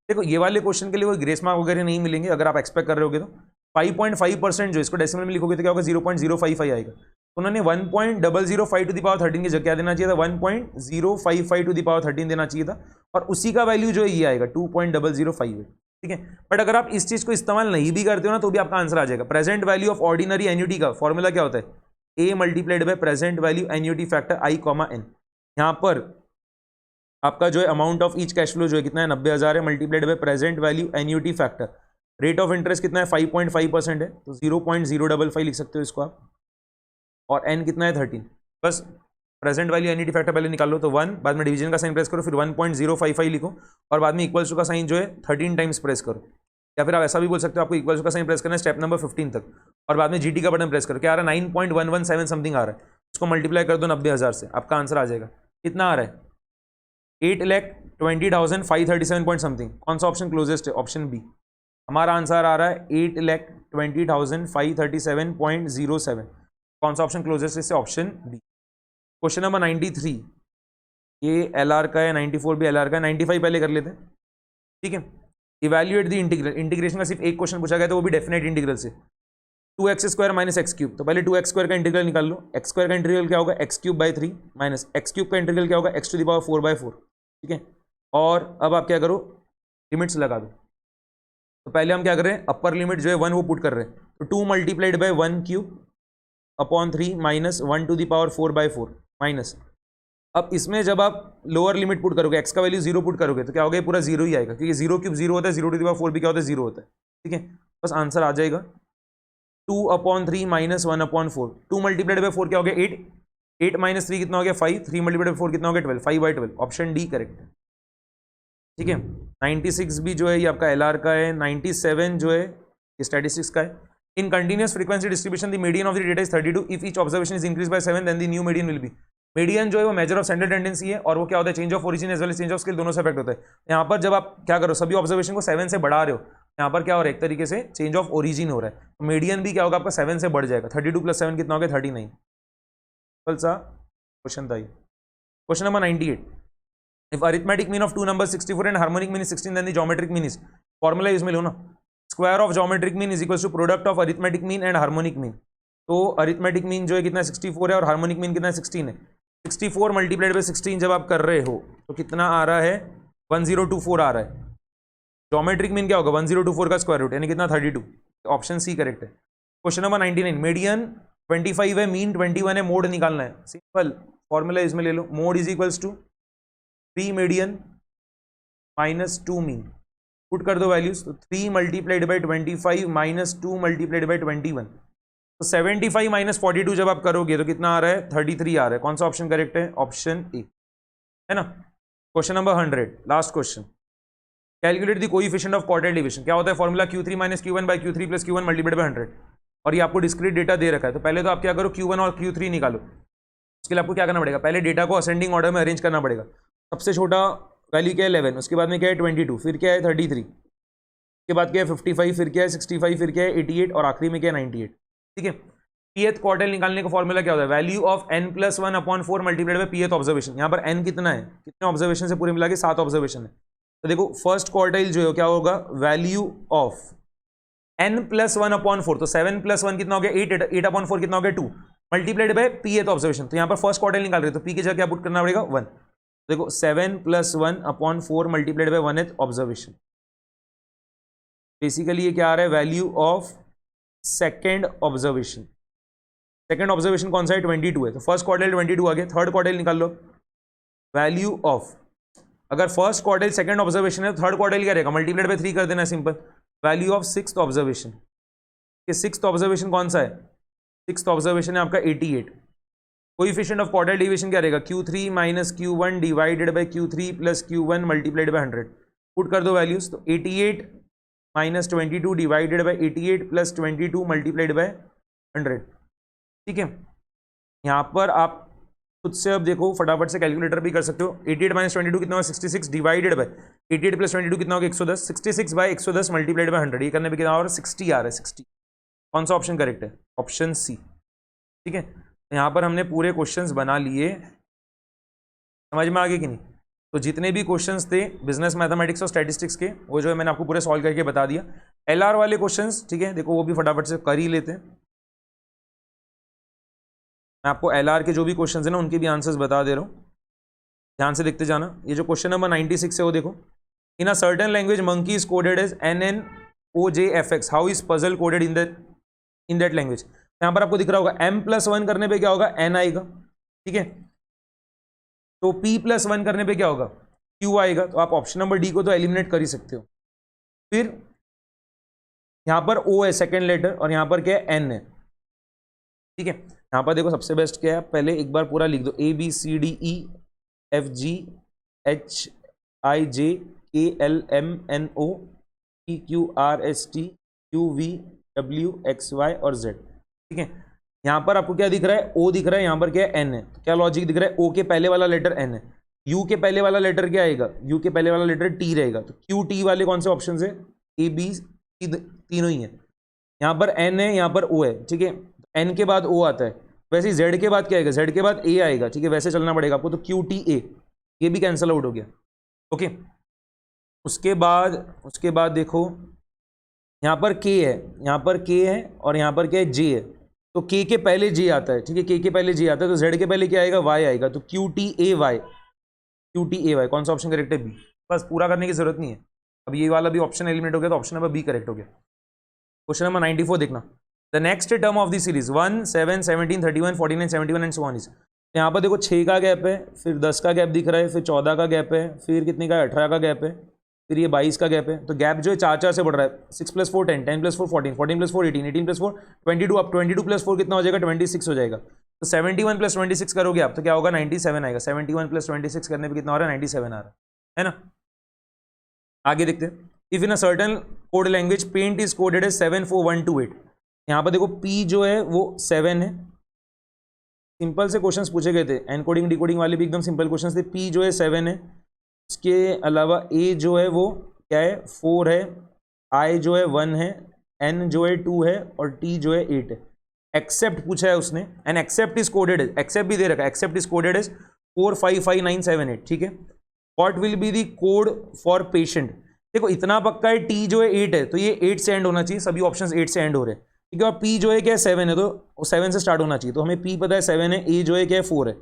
देखो ये वाले क्वेश्चन के लिए कोई ग्रेस मार्क वगैरह नहीं मिलेंगे, अगर आप एक्सपेक्ट कर रहे होगे तो 5.5% जो इसको डेसिमल में लिखोगे तो क्या होगा 0.055 आएगा। तो उन्होंने 1.005 टू द पावर 13 की जगह क्या देना चाहिए था 1.055 टू द पावर 13 देना चाहिए था, और उसी का वैल्यू जो है ये आएगा 2.005, ठीक है। बट अगर आप इस चीज को इस्तेमाल नहीं भी करते हो ना तो भी आपका आंसर आ जाएगा। Present value of ordinary annuity का फॉर्मूला क्या होता है, A multiplied by present value annuity factor i, n। यहां पर आपका जो है amount of each cash flow जो है कितना है 90,000 है, multiplied by present value annuity factor rate of interest कितना है 5.5% है, तो 0.055 लिख सकते हो इसको आप। और n कितना है 13, बस प्रेजेंट वैल्यू एनईटी फैक्टर पहले निकाल लो, तो 1, बाद में डिवीजन का साइन प्रेस करो, फिर 1.055 लिखो, और बाद में इक्वल्स टू का साइन जो है 13 टाइम्स प्रेस करो। या फिर आप ऐसा भी बोल सकते हो, आपको इक्वल्स टू का साइन प्रेस करना है स्टेप नंबर 15 तक, और बाद में जीटी का बटन प्रेस करो। क्या आ रहा है 9.117 समथिंग आ रहा है, उसको मल्टीप्लाई कर दो 90,000 से, आपका आंसर आ जाएगा। कितना आ रहा है 8,20,537 पॉइंट समथिंग। कौन सा ऑप्शन क्लोजेस्ट है, ऑप्शन बी। हमारा आंसर आ रहा है 8,20,537.07। कौन सा ऑप्शन क्लोजेस्ट है इससे, ऑप्शन बी। क्वेश्चन नंबर 93, ये एलआर का है, 94 भी एलआर का है, 95 पहले कर लेते हैं, ठीक है। इवैल्यूएट द इंटीग्रल, इंटीग्रेशन का सिर्फ एक क्वेश्चन पूछा गया था, वो भी डेफिनेट इंटीग्रल से। 2x² माइनस एक्स क्यूब, तो पहले 2x² का इंटीग्रल निकाल लो। x² का इंटीग्रल क्या होगा, x³/3 माइनस x³ का इंटीग्रल क्या होगा, x⁴/4, ठीक है। और अब आप क्या करो, लिमिट्स लगा दो। तो पहले हम क्या कर रहे हैं, अपर लिमिट जो है 1 वो पुट कर रहे हैं, तो 2 × 1³ माइनस 1⁴/4 माइनस। अब इसमें जब आप लोअर लिमिट पुट करोगे, x का वैल्यू 0 पुट करोगे, तो क्या होगा, पूरा 0 ही आएगा, क्योंकि 0³ 0 होता है, 0⁴ भी क्या होता है, 0 होता है, ठीक है। बस आंसर आ जाएगा 2/3 माइनस 1/4। 2 × 4 क्या हो गया 8, 8 - 3 कितना हो गया 5, 3 × 4 कितना हो गया 12, 5/12। ऑप्शन डी करेक्ट है, ठीक है। 96 भी जो है ये आपका एलआर का है, 97 जो है ये स्टैटिस्टिक्स का है। In continuous frequency distribution the median of the data is 32 if each observation is increase by 7 then the new median will be. Median जो है वो मेजर ऑफ सेंट्रल टेंडेंसी है, और वो क्या होता है, change of origin as well as change of scale, दोनों से इफेक्ट होता है। यहाँ पर जब आप क्या करो, सभी ऑब्जर्वेशन को 7 से बढ़ा रहे हो, यहाँ पर क्या हो रहा है, एक तरीके से चेंज ऑफ ओरिजिन हो रहा है, तो मीडियन भी क्या होगा आपका 7 से बढ़ जाएगा। 32 + 7 कितना हो गया 39। कल सा क्वेश्चन था ये। Question number 98, if arithmetic mean of 2 numbers 64 and harmonic mean 16 then the geometric mean is, formula इसमें लो ना, square of geometric mean is equals to product of arithmetic mean and harmonic mean. तो arithmetic mean जो है कितना 64 है, और harmonic mean कितना 16 है। 64 × 16 जब आप कर रहे हो तो कितना आ रहा है 1024 आ रहा है। ज्योमेट्रिक मीन क्या होगा 1024 का स्क्वायर रूट, यानी कितना 32। ऑप्शन सी करेक्ट है। क्वेश्चन नंबर 99, मीडियन 25 है, मीन 21 है, मोड निकालना है। सिंपल फॉर्मूला इसमें ले लो, mode is equals to 3 median minus 2 mean. Put कर दो वैल्यूज, तो 3 × 25 माइनस 2 × 21, तो 75 - 42 जब आप करोगे तो कितना आ रहा है 33 आ रहा है। कौन सा ऑप्शन करेक्ट है, ऑप्शन ए, है ना। Question number 100, last question, calculate the coefficient of quartile division. क्या होता है फॉर्मूला, Q3 - Q1/Q3 + Q1 × 100, और ये आपको डिस्क्रीट डेटा दे रखा है। तो पहले तो आप क्या करो, Q1 और Q3 निकालो। उसके लिए आपको क्या करना पड़ेगा, पहले डेटा को असेंडिंग ऑर्डर में अरेंज करना पड़ेगा। सबसे छोटा वैल्यू क्या है 11, उसके बाद में क्या है 22, फिर क्या है 33, उसके बाद क्या है 55, फिर क्या है 65, फिर क्या है 88, और आखिरी में क्या है 98, ठीक है। पीएथ क्वार्टाइल निकालने का फॉर्मूला क्या होता है, value of n+1/4 multiplied by पीएथ observation. यहाँ पर n कितना है, कितने ऑब्जर्वेशन से पूरे मिला के 7 ऑब्जर्वेशन है। तो देखो फर्स्ट क्वार्टाइल जो है क्या होगा, वैल्यू ऑफ n+1/4, तो 7 + 1 कितना हो गया 8, 8/4 कितना हो गया 2, मल्टीप्लाइड बाय पीएथ ऑब्जर्वेशन। तो यहाँ पर फर्स्ट क्वार्टाइल निकाल रहे हो, तो पी की जगह क्या पुट करना पड़ेगा 1। देखो 7 + 1/4 multiplied by 1th observation. Basically ये क्या आ रहा है, value of second observation. Second observation कौन सा है 22 है, तो फर्स्ट क्वार्टाइल 22 आ गया। थर्ड क्वार्टाइल निकाल लो, वैल्यू ऑफ, अगर फर्स्ट क्वार्टाइल सेकेंड ऑब्जर्वेशन है तो थर्ड क्वार्टाइल क्या रहेगा, मल्टीप्लाइड बाय 3 कर देना simple. Value of sixth observation, ये सिक्स्थ ऑब्जर्वेशन कौन सा है, सिक्स्थ ऑब्जर्वेशन है आपका 88। कोएफिशिएंट ऑफ क्वार्टाइल डिवीजन क्या रहेगा, Q3 - Q1 divided by Q3 + Q1 multiplied by 100। Put कर दो वैल्यूज, तो 88 - 22 डिवाइडेड बाय 88 + 22 मल्टीप्लाइड बाय 100, ठीक है। यहाँ पर आप खुद से अब देखो फटाफट से कैलकुलेटर भी कर सकते हो। 88 - 22 कितना होगा 66 डिवाइडेड बाय 88 + 22 कितना होगा 110, 66 बाय 110 मल्टीप्लाइड बाय 100, ये करने पे कितना और 60 आ रहा है 60। कौन सा ऑप्शन करेक्ट है, ऑप्शन सी, ठीक है। यहाँ पर हमने पूरे क्वेश्चंस बना लिए, समझ में आ गए कि नहीं। तो जितने भी क्वेश्चंस थे बिजनेस मैथमेटिक्स और स्टैटिस्टिक्स के, वो जो है मैंने आपको पूरे सॉल्व करके बता दिया। एलआर वाले क्वेश्चंस, ठीक है, देखो वो भी फटाफट से कर ही लेते हैं। मैं आपको एलआर के जो भी क्वेश्चंस हैं ना उनके भी आंसर्स बता दे रहा हूँ, ध्यान से देखते जाना। ये जो क्वेश्चन नंबर 96 है वो देखो, in a certain language monkey is coded as NNOJFX, how is puzzle coded in that language. यहाँ पर आपको दिख रहा होगा m+1 करने पे क्या होगा n आएगा, ठीक है। तो p+1 करने पे क्या होगा q आएगा। तो आप ऑप्शन नंबर डी को तो एलिमिनेट कर ही सकते हो। फिर यहाँ पर ओ है सेकेंड लेटर और यहाँ पर क्या है एन है, ठीक है। यहाँ पर देखो सबसे बेस्ट क्या है, पहले एक बार पूरा लिख दो, A B C D E F G H I J K L M N O P Q R S T U V W X Y और जेड, ठीक है। यहाँ पर आपको क्या दिख रहा है, ओ दिख रहा है, यहाँ पर क्या है एन है, तो क्या लॉजिक दिख रहा है, ओ के पहले वाला लेटर एन है, यू के पहले वाला लेटर क्या आएगा, यू के पहले वाला लेटर टी रहेगा, तो क्यू टी वाले कौन से ऑप्शन है, ए बी तीनों ही है। यहाँ पर एन है, यहाँ पर ओ है, ठीक है, एन के बाद ओ आता है, वैसे ही जेड के बाद क्या आएगा, जेड के बाद ए आएगा, ठीक है, वैसे चलना पड़ेगा आपको, तो क्यू टी ए, ये भी कैंसिल आउट हो गया, ओके। उसके बाद देखो यहाँ पर के है, यहाँ पर के है और यहाँ पर क्या है जे है, तो के के पहले जे आता है, ठीक है, के के पहले जे आता है, तो जेड के पहले क्या आएगा, वाई आएगा, तो Q T A Y, Q T A Y, कौन सा ऑप्शन करेक्ट है, बी। बस पूरा करने की जरूरत नहीं है, अब ये वाला भी ऑप्शन एलिमिनेट हो गया, तो ऑप्शन नंबर बी करेक्ट हो गया। क्वेश्चन नंबर 94 देखना, the next term of the series 1 7 17 31 49 71 and so on is, यहाँ पर देखो 6 का गैप है, फिर 10 का गैप दिख रहा है, फिर 14 का गैप है, फिर कितने का 18 का गैप है, फिर ये 22 का गैप है, तो गैप जो है 4 से बढ़ रहा है, 6 + 4 10, 10 + 4 14, 14 + 4 18, 18 + 4 22, अब 22 + 4 कितना हो जाएगा, 26 हो जाएगा, तो 71 + 26 करोगे आप तो क्या होगा, 97 आएगा, 71 + 26 करने पे कितना हो रहा है, 97 आ रहा है ना। आगे देखते हैं, if in a certain code language paint is coded as 74128, यहाँ पर देखो P जो है वो 7 है, सिंपल से क्वेश्चंस पूछे गए थे, एनकोडिंग डिकोडिंग वाले भी एकदम सिंपल क्वेश्चंस थे। P जो है 7 है, उसके अलावा A जो है वो क्या है 4 है, I जो है 1 है, N जो है 2 है और T जो है 8 है। एक्सेप्ट पूछा है उसने, and except is coded as, except भी दे रखा है, एक्सेप्ट इज कोडेड एज 455978, ठीक है। What will be the code for patient, देखो इतना पक्का है, T जो है 8 है तो ये 8 से एंड होना चाहिए, सभी ऑप्शंस 8 से एंड हो रहे हैं, ठीक है। और P जो है क्या है 7 है, तो 7 से स्टार्ट होना चाहिए, तो हमें P पता है 7 है, A जो है क्या है 4 है,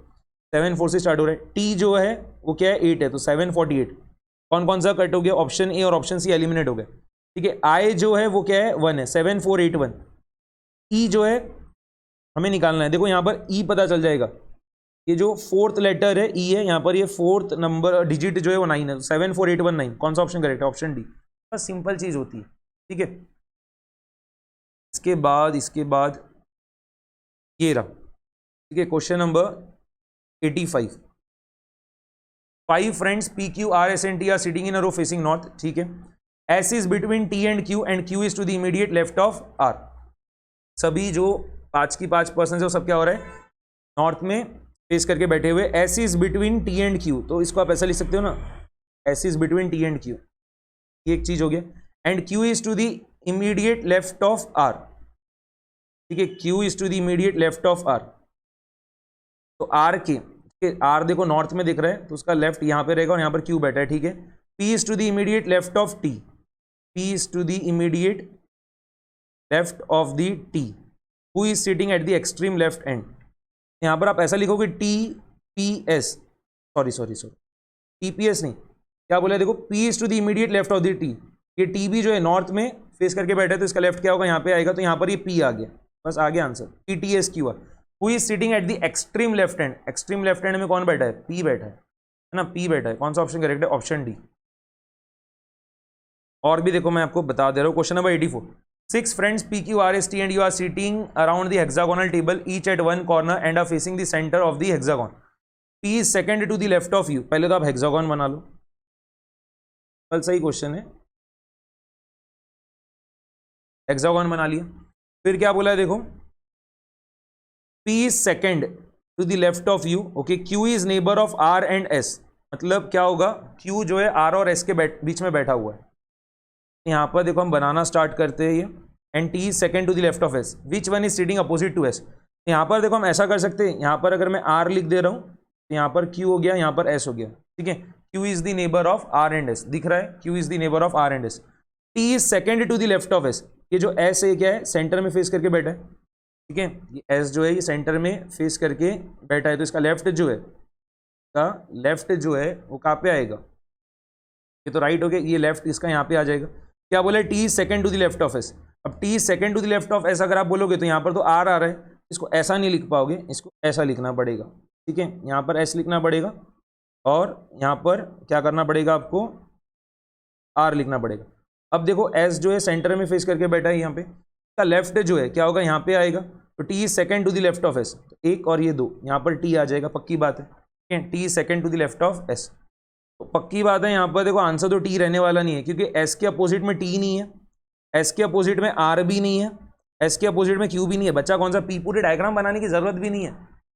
7 4 से स्टार्ट हो रहा है, T जो है वो क्या है 8 है, तो 748, कौन कौन सा कट हो गया, ऑप्शन ए और ऑप्शन सी एलिमिनेट हो गए, ठीक है। I जो है वो क्या है 1 है, 7481, E जो है हमें निकालना है, देखो यहाँ पर E पता चल जाएगा, ये जो 4th लेटर है E है, यहाँ पर ये 4th नंबर डिजिट जो है वो 9 है, 74819, कौन सा ऑप्शन करेक्ट है, ऑप्शन डी। बस सिंपल चीज होती है, ठीक है। इसके बाद ये रहा, ठीक है, question number 85, 5 friends PQ RS and T are sitting in a row facing north, ठीक है। S is between T and Q is to the immediate left of R, सभी जो 5 की 5 पर्सन है वो सब क्या हो रहा है, नॉर्थ में फेस करके बैठे हुए। S is between T and Q, तो इसको आप ऐसा लिख सकते हो ना, S is between T and Q, ये एक चीज हो गया, and Q is to the immediate left of R, ठीक है, Q is to the immediate left of R, तो R के R देखो नॉर्थ में दिख रहा है, तो उसका लेफ्ट यहाँ पे रहेगा और यहाँ पर Q बैठा है, ठीक है। P is to the immediate left of T, P is to the immediate left of the T, who is sitting at the extreme left end, यहाँ पर आप ऐसा लिखोगे TPS, सॉरी TPS नहीं, क्या बोला है देखो, P is to the immediate left of the T, ये T भी जो है नॉर्थ में फेस करके बैठा है, तो इसका लेफ्ट क्या होगा, यहाँ पे आएगा, तो यहाँ पर ये P आ गया, बस आ गया answer, PTSQ। Who is sitting at the extreme left hand, extreme left hand में कौन बैठा है, P बैठा है ना, P बैठा है, कौन सा ऑप्शन करेक्ट है, ऑप्शन डी। और भी देखो मैं आपको बता दे रहा हूँ, question number 84, 6 friends PQ RS T and you are sitting around the hexagonal table each at one corner and are facing the center of the hexagon. P is second to the left of you, पहले तो आप hexagon बना लो, कल सही question है, hexagon बना लिया। फिर क्या बोला है देखो, P is second to the left of you, okay, Q is neighbor of R and S, मतलब क्या होगा, Q जो है R और S के बीच में बैठा हुआ है, यहाँ पर देखो हम बनाना स्टार्ट करते हैं ये, and T is second to the left of S, which one is sitting opposite to S, यहाँ पर देखो हम ऐसा कर सकते हैं, यहाँ पर अगर मैं R लिख दे रहा हूँ, तो यहाँ पर Q हो गया, यहाँ पर S हो गया, ठीक है। Q is the neighbor of R and S, दिख रहा है, Q is the neighbor of R and S, T is second to the left of S, ये जो S है क्या है, सेंटर में फेस करके बैठा है, ठीक है, ये S जो है ये सेंटर में फेस करके बैठा है, तो इसका लेफ्ट जो है, वो कहाँ पे आएगा, ये तो राइट हो गया, ये लेफ्ट इसका यहाँ पे आ जाएगा। क्या बोला, T is second to the left of S, अब T is second to the left of S अगर आप बोलोगे तो यहाँ पर तो R आ रहा है, इसको ऐसा नहीं लिख पाओगे, इसको ऐसा लिखना पड़ेगा, ठीक है, यहाँ पर S लिखना पड़ेगा और यहाँ पर क्या करना पड़ेगा आपको, R लिखना पड़ेगा। अब देखो एस जो है सेंटर में फेस करके बैठा है यहाँ पे, इसका लेफ्ट जो है क्या होगा, यहाँ पे आएगा, तो T is second to the left of S, तो एक और ये दो, यहाँ पर टी आ जाएगा, पक्की बात है, ठीक है, T is second to the left of S. तो पक्की बात है यहाँ पर देखो आंसर तो टी रहने वाला नहीं है, क्योंकि एस के अपोजिट में टी नहीं है, एस के अपोजिट में आर भी नहीं है, एस के अपोजिट में क्यू भी नहीं है, बच्चा कौन सा पी, पूरे डायग्राम बनाने की जरूरत भी नहीं है,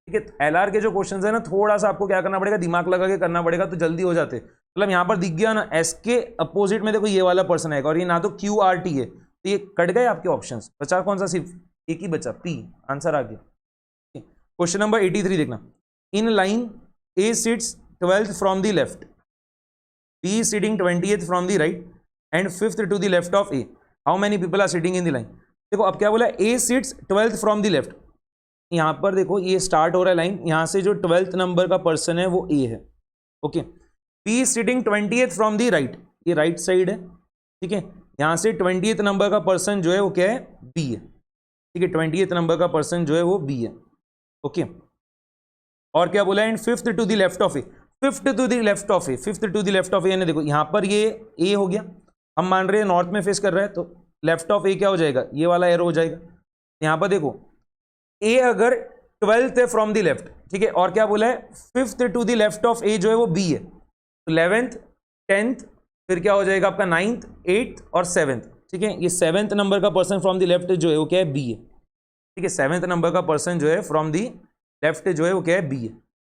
ठीक है। एलआर के जो क्वेश्चन है ना, थोड़ा सा आपको क्या करना पड़ेगा, दिमाग लगा के करना पड़ेगा, तो जल्दी हो जाते। मतलब यहाँ पर दिख गया ना, एस के अपोजिट में देखो ये वाला पर्सन आएगा, और ये ना तो क्यू आर टी है, तो ये कट गए आपके ऑप्शंस, बचा कौन सा, सिर्फ एक ही बचा, पी, आंसर आ गया। क्वेश्चन नंबर 83 देखना, in line A sits 12th from the left, B is sitting 20th from the right and 5th to the left of A, how many people are sitting in the line. देखो अब क्या बोला, A sits 12th from the left, यहाँ पर देखो ये start हो रहा है लाइन, यहाँ से जो 12th नंबर का पर्सन है वो ए है, okay. B is sitting 20th from the right, ये राइट साइड है, ठीक है, यहाँ से 20th नंबर का पर्सन जो है वो क्या है, बी है, ठीक है, 20th नंबर का पर्सन जो है वो बी है, ओके। और क्या बोला, and 5th to the left of A, 5th to the left of A, 5th to the left of A, यानी देखो यहाँ पर ये ए हो गया, हम मान रहे हैं नॉर्थ में फेस कर रहा है, तो लेफ्ट ऑफ ए क्या हो जाएगा, ये वाला एरो हो जाएगा। यहाँ पर देखो ए अगर 12th है फ्रॉम द लेफ्ट, ठीक है, और क्या बोला है, 5th to the left of A जो है वो बी है, तो 11th 10th फिर क्या हो जाएगा आपका 9th 8th और 7th, ठीक है। ये 7th नंबर का पर्सन फ्रॉम द लेफ्ट जो है वो क्या है, बी है, ठीक है, 7th नंबर का पर्सन जो है फ्रॉम द लेफ्ट जो है वो क्या है, बी है।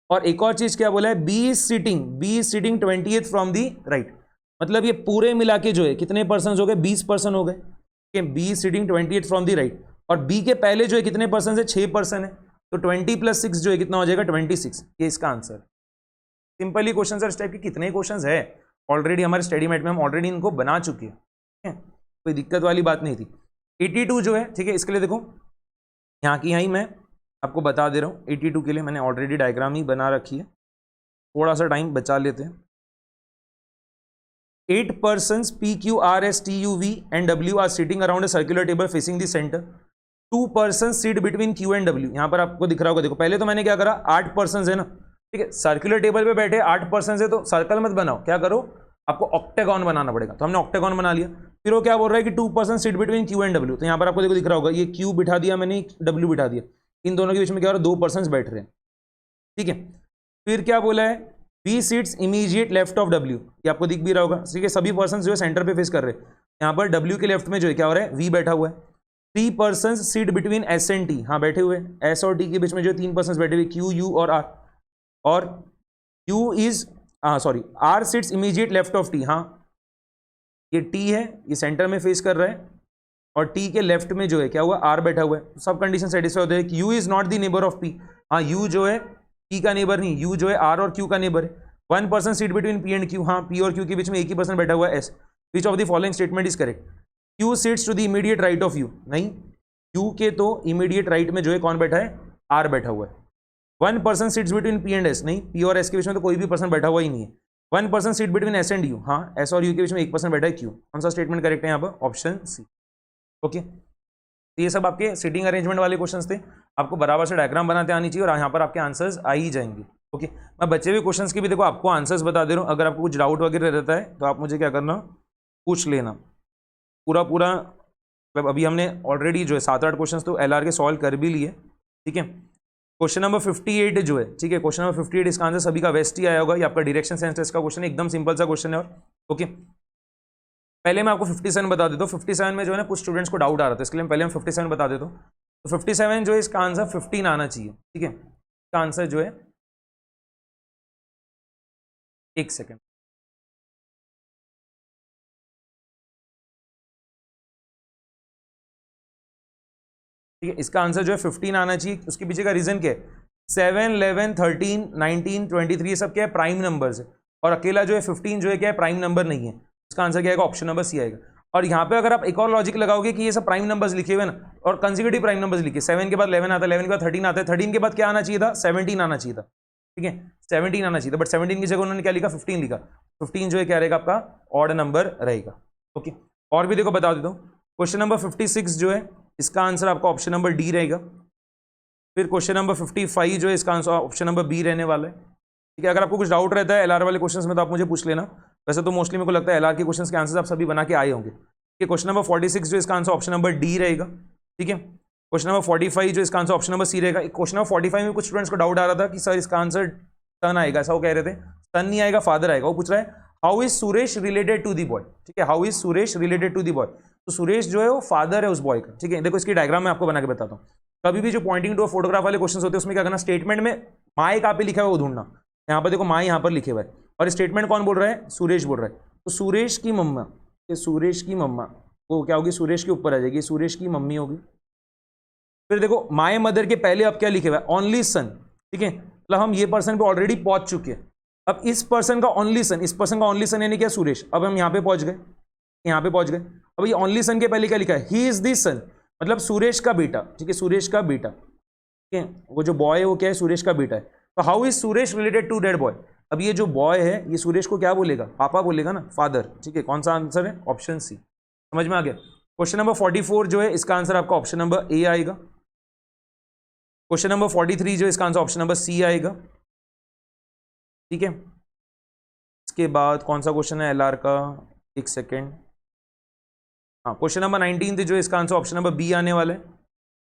और एक और चीज क्या बोला है, B is sitting 20th from the right, मतलब ये पूरे मिला के जो है कितने पर्सन हो गए, 20 पर्सन हो गए, ठीक है, B is sitting 20th from the right, और बी के पहले जो है कितने पर्सन है, 6 पर्सन है, तो 20 + 6 जो है कितना हो जाएगा, 26, ये इसका आंसर। सिंपली क्वेश्चन इस टाइप के कितने क्वेश्चन है ऑलरेडी हमारे स्टडी मैट में, हम ऑलरेडी इनको बना चुके हैं, ठीक है, कोई दिक्कत वाली बात नहीं थी। 82 जो है, ठीक है, इसके लिए देखो यहाँ की यहाँ ही मैं आपको बता दे रहा हूँ, 82 के लिए मैंने ऑलरेडी डायग्राम ही बना रखी है, थोड़ा सा टाइम बचा लेते हैं। 8 persons P, Q, R, S, T, U, V and W are sitting around a circular table facing the center. 2 persons sit between Q and W. यहाँ पर आपको दिख रहा होगा, देखो पहले तो मैंने क्या करा, 8 पर्सन है ना, ठीक है, सर्कुलर टेबल पे बैठे 8 पर्सन है, तो सर्कल मत बनाओ, क्या करो, आपको ऑक्टेगॉन बनाना पड़ेगा, तो हमने ऑक्टेगॉन बना लिया। फिर वो क्या बोल रहा है कि 2 person sit between Q and W, तो यहाँ पर आपको देखो दिख रहा होगा, ये Q बिठा दिया मैंने, W बिठा दिया, इन दोनों के बीच में क्या हो रहा है, 2 पर्सन बैठ रहे हैं, ठीक है। फिर क्या बोला है, B seats immediate left of W, ये आपको दिख भी रहा होगा, ठीक है, सभी पर्सन जो है सेंटर पे फेस कर रहे हैं, यहाँ पर डब्ल्यू के लेफ्ट में जो है क्या हो रहा है, वी बैठा हुआ है। 3 person seat between S and T, हाँ बैठे हुए, एस और टी के बीच में जो 3 पर्सन बैठे हुए, क्यू, यू और आर, और Q is sorry R seats immediate left of T, हाँ ये टी है, ये सेंटर में फेस कर रहा है, और टी के लेफ्ट में जो है क्या हुआ, आर बैठा हुआ है, सब कंडीशन सेटिस्फाई होते हैं। You is not the neighbour of P, हाँ यू जो है पी का नेबर नहीं, यू जो है आर और क्यू का नेबर है। 1 person seat between P and Q, हाँ पी और क्यू के बीच में एक ही पर्सन बैठा हुआ है, S. Which of the following statement is correct, Q seats to the immediate right of U, नहीं, क्यू के तो इमीडिएट राइट में जो है कौन बैठा है, आर बैठा हुआ है। 1 person seats between P and S, नहीं, पी और एस के बीच में तो कोई भी पर्सन बैठा हुआ ही नहीं है। 1 person seat between S and you, हाँ एस और यू के बीच में एक पर्सन बैठा है, क्यू। कौन सा स्टेटमेंट करेक्ट है यहाँ पर, ऑप्शन सी, ओके। तो ये सब आपके सीटिंग अरेंजमेंट वाले क्वेश्चंस थे, आपको बराबर से डायग्राम बनाते आनी चाहिए, और यहाँ पर आपके आंसर्स आ ही जाएंगे, ओके। मैं बचे हुए क्वेश्चंस के भी देखो आपको आंसर्स बता दे रहा हूँ, अगर आपको कुछ डाउट वगैरह रहता है तो आप मुझे क्या करना, पूछ लेना। पूरा मतलब अभी हमने ऑलरेडी जो है 7-8 क्वेश्चन तो एलआर के सॉल्व कर भी लिए, ठीक है। क्वेश्चन नंबर 58 जो है, ठीक है, क्वेश्चन नंबर 58 इसका आंसर सभी का वेस्ट ही आया होगा, ये आपका डायरेक्शन सेंस टेस्ट का क्वेश्चन है, एकदम सिंपल सा क्वेश्चन है, और ओके। पहले मैं आपको 57 बता देता हूँ, 57 में जो है ना कुछ स्टूडेंट्स को डाउट आ रहा था, इसके लिए पहले हम 57 बता देता हूँ। तो 57 जो है इसका आंसर 15 आना चाहिए, ठीक है, इसका आंसर जो है, एक सेकेंड, ठीक है, इसका आंसर जो है 15 आना चाहिए। उसके पीछे का रीजन क्या है, 7, 11, 13, 19, 23 ये सब क्या है, प्राइम नंबर्स है, और अकेला जो है 15 जो है क्या है, प्राइम नंबर नहीं है। इसका आंसर क्या आएगा, ऑप्शन नंबर सी आएगा। और यहाँ पे अगर आप एक और लॉजिक लगाओगे कि ये सब प्राइम नंबर्स लिखे हुए ना, और कंसेक्यूटिव प्राइम नंबर्स लिखे, 7 के बाद 11 आता है, 11 के बाद 13 आता है, 13 के बाद क्या आना चाहिए था, 17 आना चाहिए था, ठीक है, 17 आना चाहिए था, बट 17 की जगह उन्होंने क्या लिखा, 15 लिखा। 15 जो है क्या रहेगा आपका, ऑड नंबर रहेगा, ओके। और भी देखो बता देता हूँ, क्वेश्चन नंबर 56 जो है इसका आंसर आपका ऑप्शन नंबर डी रहेगा। फिर क्वेश्चन नंबर 55 जो है इसका आंसर ऑप्शन नंबर बी रहने वाला है, ठीक है। अगर आपको कुछ डाउट रहता है एलआर वाले क्वेश्चंस में तो आप मुझे पूछ लेना, वैसे तो मोस्टली मेरे को लगता है एलआर के क्वेश्चंस के आंसर्स आप सभी बना के आए होंगे, क्वेश्चन नंबर 46 जो इसका आंसर ऑप्शन नंबर डी रहेगा। ठीक है, क्वेश्चन नंबर 45 जो इसका आंसर ऑप्शन नंबर सी रहेगा। क्वेश्चन नंबर 45 में कुछ स्टूडेंट्स को डाउट आ रहा था कि सर इसका आंसर सन आएगा, ऐसा वो कह रहे थे। सन नहीं आएगा, फादर आएगा। वो पूछ रहा है how is Suresh related to the boy. ठीक है, how is Suresh related to the boy. तो सुरेश जो है वो फादर है उस बॉय का। ठीक है, देखो इसकी डायग्राम मैं आपको बना के बताता हूँ। कभी भी जो पॉइंटिंग टू फोटोग्राफ वाले क्वेश्चन होते हैं उसमें क्या करना, स्टेटमेंट में माए कहाँ पे लिखा हुआ है वो ढूंढना। यहाँ पर देखो माए यहाँ पर लिखे हुआ है और स्टेटमेंट कौन बोल रहा है, सुरेश बोल रहा है। तो सुरेश की मम्मा, सुरेश की मम्मा वो क्या होगी, सुरेश के ऊपर आ जाएगी, सुरेश की मम्मी होगी। फिर देखो माय मदर के पहले अब क्या लिखे हुआ है, ओनली सन। ठीक है, मतलब हम ये पर्सन पे ऑलरेडी पहुंच चुके हैं। अब इस पर्सन का ओनली सन, इस पर्सन का ओनली सन यानी क्या, सुरेश। अब हम यहाँ पे पहुंच गए, यहाँ पे पहुंच गए। अब ये ओनली सन के पहले क्या लिखा है, ही इज दी सन, मतलब सुरेश का बेटा। ठीक है, सुरेश का बेटा। ठीक है, वो जो बॉय है वो क्या है, सुरेश का बेटा है। तो how is Suresh related to the boy. अब ये जो बॉय है ये सुरेश को क्या बोलेगा, पापा बोलेगा ना, फादर। ठीक है, कौन सा आंसर है, ऑप्शन सी। समझ में आ गया। क्वेश्चन नंबर 44 जो है इसका आंसर आपका ऑप्शन नंबर ए आएगा। क्वेश्चन नंबर 43 जो इसका आंसर ऑप्शन नंबर सी आएगा। ठीक है, इसके बाद कौन सा क्वेश्चन है एलआर का, एक सेकेंड। हाँ, क्वेश्चन नंबर 19 जो इसका आंसर ऑप्शन नंबर बी आने वाला है,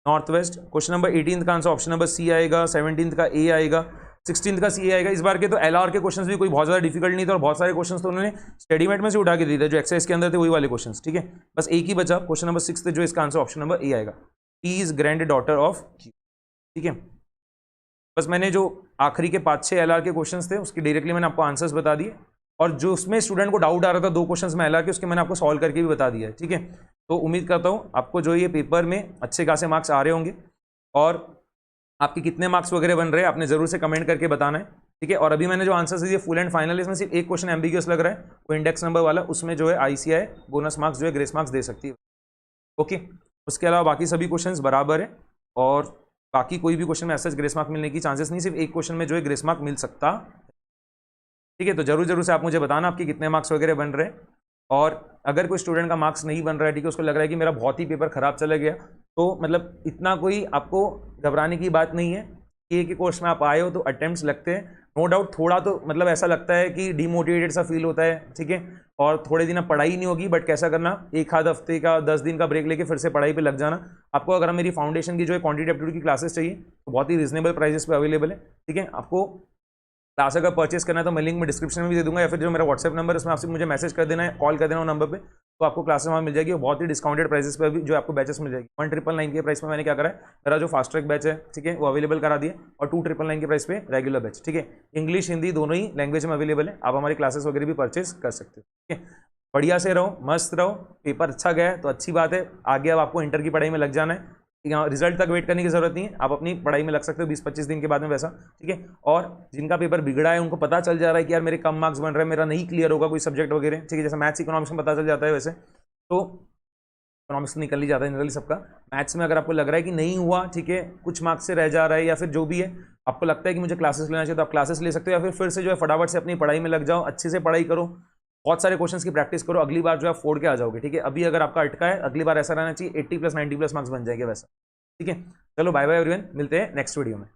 नॉर्थ वेस्ट। क्वेश्चन नंबर 18 का आंसर ऑप्शन नंबर सी आएगा, 17 का ए आएगा, 16 का सी आएगा। इस बार के तो एलआर के क्वेश्चंस भी कोई बहुत ज़्यादा डिफिकल्ट नहीं थे और बहुत सारे क्वेश्चंस तो उन्होंने स्टडीमेट में से उठा के दिए थे, जो एक्सरसाइज के अंदर थे वही वाले क्वेश्चंस। ठीक है, बस एक ही बचा, क्वेश्चन नंबर 6 जो इसका आंसर ऑप्शन नंबर ए आएगा, T is grand daughter of Q. ठीक है, बस मैंने जो आखिरी के 5-6 एलआर के क्वेश्चंस थे उसकी डायरेक्टली मैंने आपको आंसर्स बता दिए, और जो उसमें स्टूडेंट को डाउट आ रहा था 2 क्वेश्चंस में एलआर के, उसके मैंने आपको सॉल्व करके भी बता दिया है। ठीक है, तो उम्मीद करता हूँ आपको जो ये पेपर में अच्छे खासे मार्क्स आ रहे होंगे, और आपके कितने मार्क्स वगैरह बन रहे हैं आपने जरूर से कमेंट करके बताना है। ठीक है, और अभी मैंने जो आंसर्स दिए फुल एंड फाइनल, इसमें सिर्फ एक क्वेश्चन एम्बिग्यूअस लग रहा है, वो इंडेक्स नंबर वाला, उसमें जो है आईसीआई बोनस मार्क्स जो है ग्रेस मार्क्स दे सकती है। ओके, उसके अलावा बाकी सभी क्वेश्चंस बराबर है, और बाकी कोई भी क्वेश्चन में ऐसा ग्रेस मार्क मिलने की चांसेस नहीं, सिर्फ एक क्वेश्चन में जो है ग्रेस मार्क मिल सकता। ठीक है, तो जरूर से आप मुझे बताना आपके कितने मार्क्स वगैरह बन रहे हैं, और अगर कोई स्टूडेंट का मार्क्स नहीं बन रहा है, ठीक है, उसको लग रहा है कि मेरा बहुत ही पेपर खराब चला गया, तो मतलब इतना कोई आपको घबराने की बात नहीं है। एक ही कोर्स में आप आए हो तो अटेम्प्ट्स लगते हैं, नो डाउट थोड़ा तो मतलब ऐसा लगता है कि डिमोटिवेटेड सा फील होता है। ठीक है, और थोड़े दिन अब पढ़ाई नहीं होगी, बट कैसा करना, एक आध हफ्ते का 10 दिन का ब्रेक लेके फिर से पढ़ाई पे लग जाना। आपको अगर मेरी फाउंडेशन की जो है क्वांटिटेटिव एप्टीट्यूड की क्लासेस चाहिए तो बहुत ही रीजनेबल प्राइसेस पे अवेलेबल है। ठीक है, आपको क्लास अगर परचेस करना है तो मैं लिंक में डिस्क्रिप्शन में भी दे दूंगा, या फिर जो मेरा व्हाट्सएप नंबर है उसमें आपसे मुझे मैसेज कर देना है, कॉल कर देना वो नंबर पे, तो आपको क्लासेस वहाँ मिल जाएगी, और बहुत ही डिस्काउंटेड प्राइसेस पे भी जो आपको बैचेस मिल जाएगी। 1999 के प्राइस में मैंने क्या करा है, मेरा जो फास्ट ट्रैक बैच है, ठीक है, वो अवेलेबल करा दिया, और 2999 के प्राइस पे रेगुलर बैच। ठीक है, इंग्लिश हिंदी दोनों ही लैंग्वेज में अवेलेबल है, आप हमारी क्लासेस वगैरह भी परचेस कर सकते हो। ठीक है, बढ़िया से रहो, मस्त रहो, पेपर अच्छा गया है तो अच्छी बात है, आगे अब आपको इंटर की पढ़ाई में लग जाना है। यहाँ रिजल्ट तक वेट करने की जरूरत नहीं है, आप अपनी पढ़ाई में लग सकते हो 20-25 दिन के बाद में वैसा। ठीक है, और जिनका पेपर बिगड़ा है उनको पता चल जा रहा है कि यार मेरे कम मार्क्स बन रहे हैं, मेरा नहीं क्लियर होगा कोई सब्जेक्ट वगैरह। ठीक है, जैसे मैथ्स इकोनॉमिक्स में पता चल जाता है, वैसे तो इकोनॉमिक्स निकल ही जाता है जनरली सबका। मैथ्स में अगर आपको लग रहा है कि नहीं हुआ, ठीक है, कुछ मार्क्स से रह जा रहा है, या फिर जो भी है आपको लगता है कि मुझे क्लासेस लेना चाहिए, तो आप क्लासेस ले सकते हो, या फिर से जो है फटाफट से अपनी पढ़ाई में लग जाओ, अच्छे से पढ़ाई करो, बहुत सारे क्वेश्चंस की प्रैक्टिस करो, अगली बार जो है फोड़ के आ जाओगे। ठीक है, अभी अगर आपका अटका है, अगली बार ऐसा रहना चाहिए 80+, 90+ मार्क्स बन जाएंगे वैसा। ठीक है, चलो बाय बाय एवरीवन, मिलते हैं नेक्स्ट वीडियो में।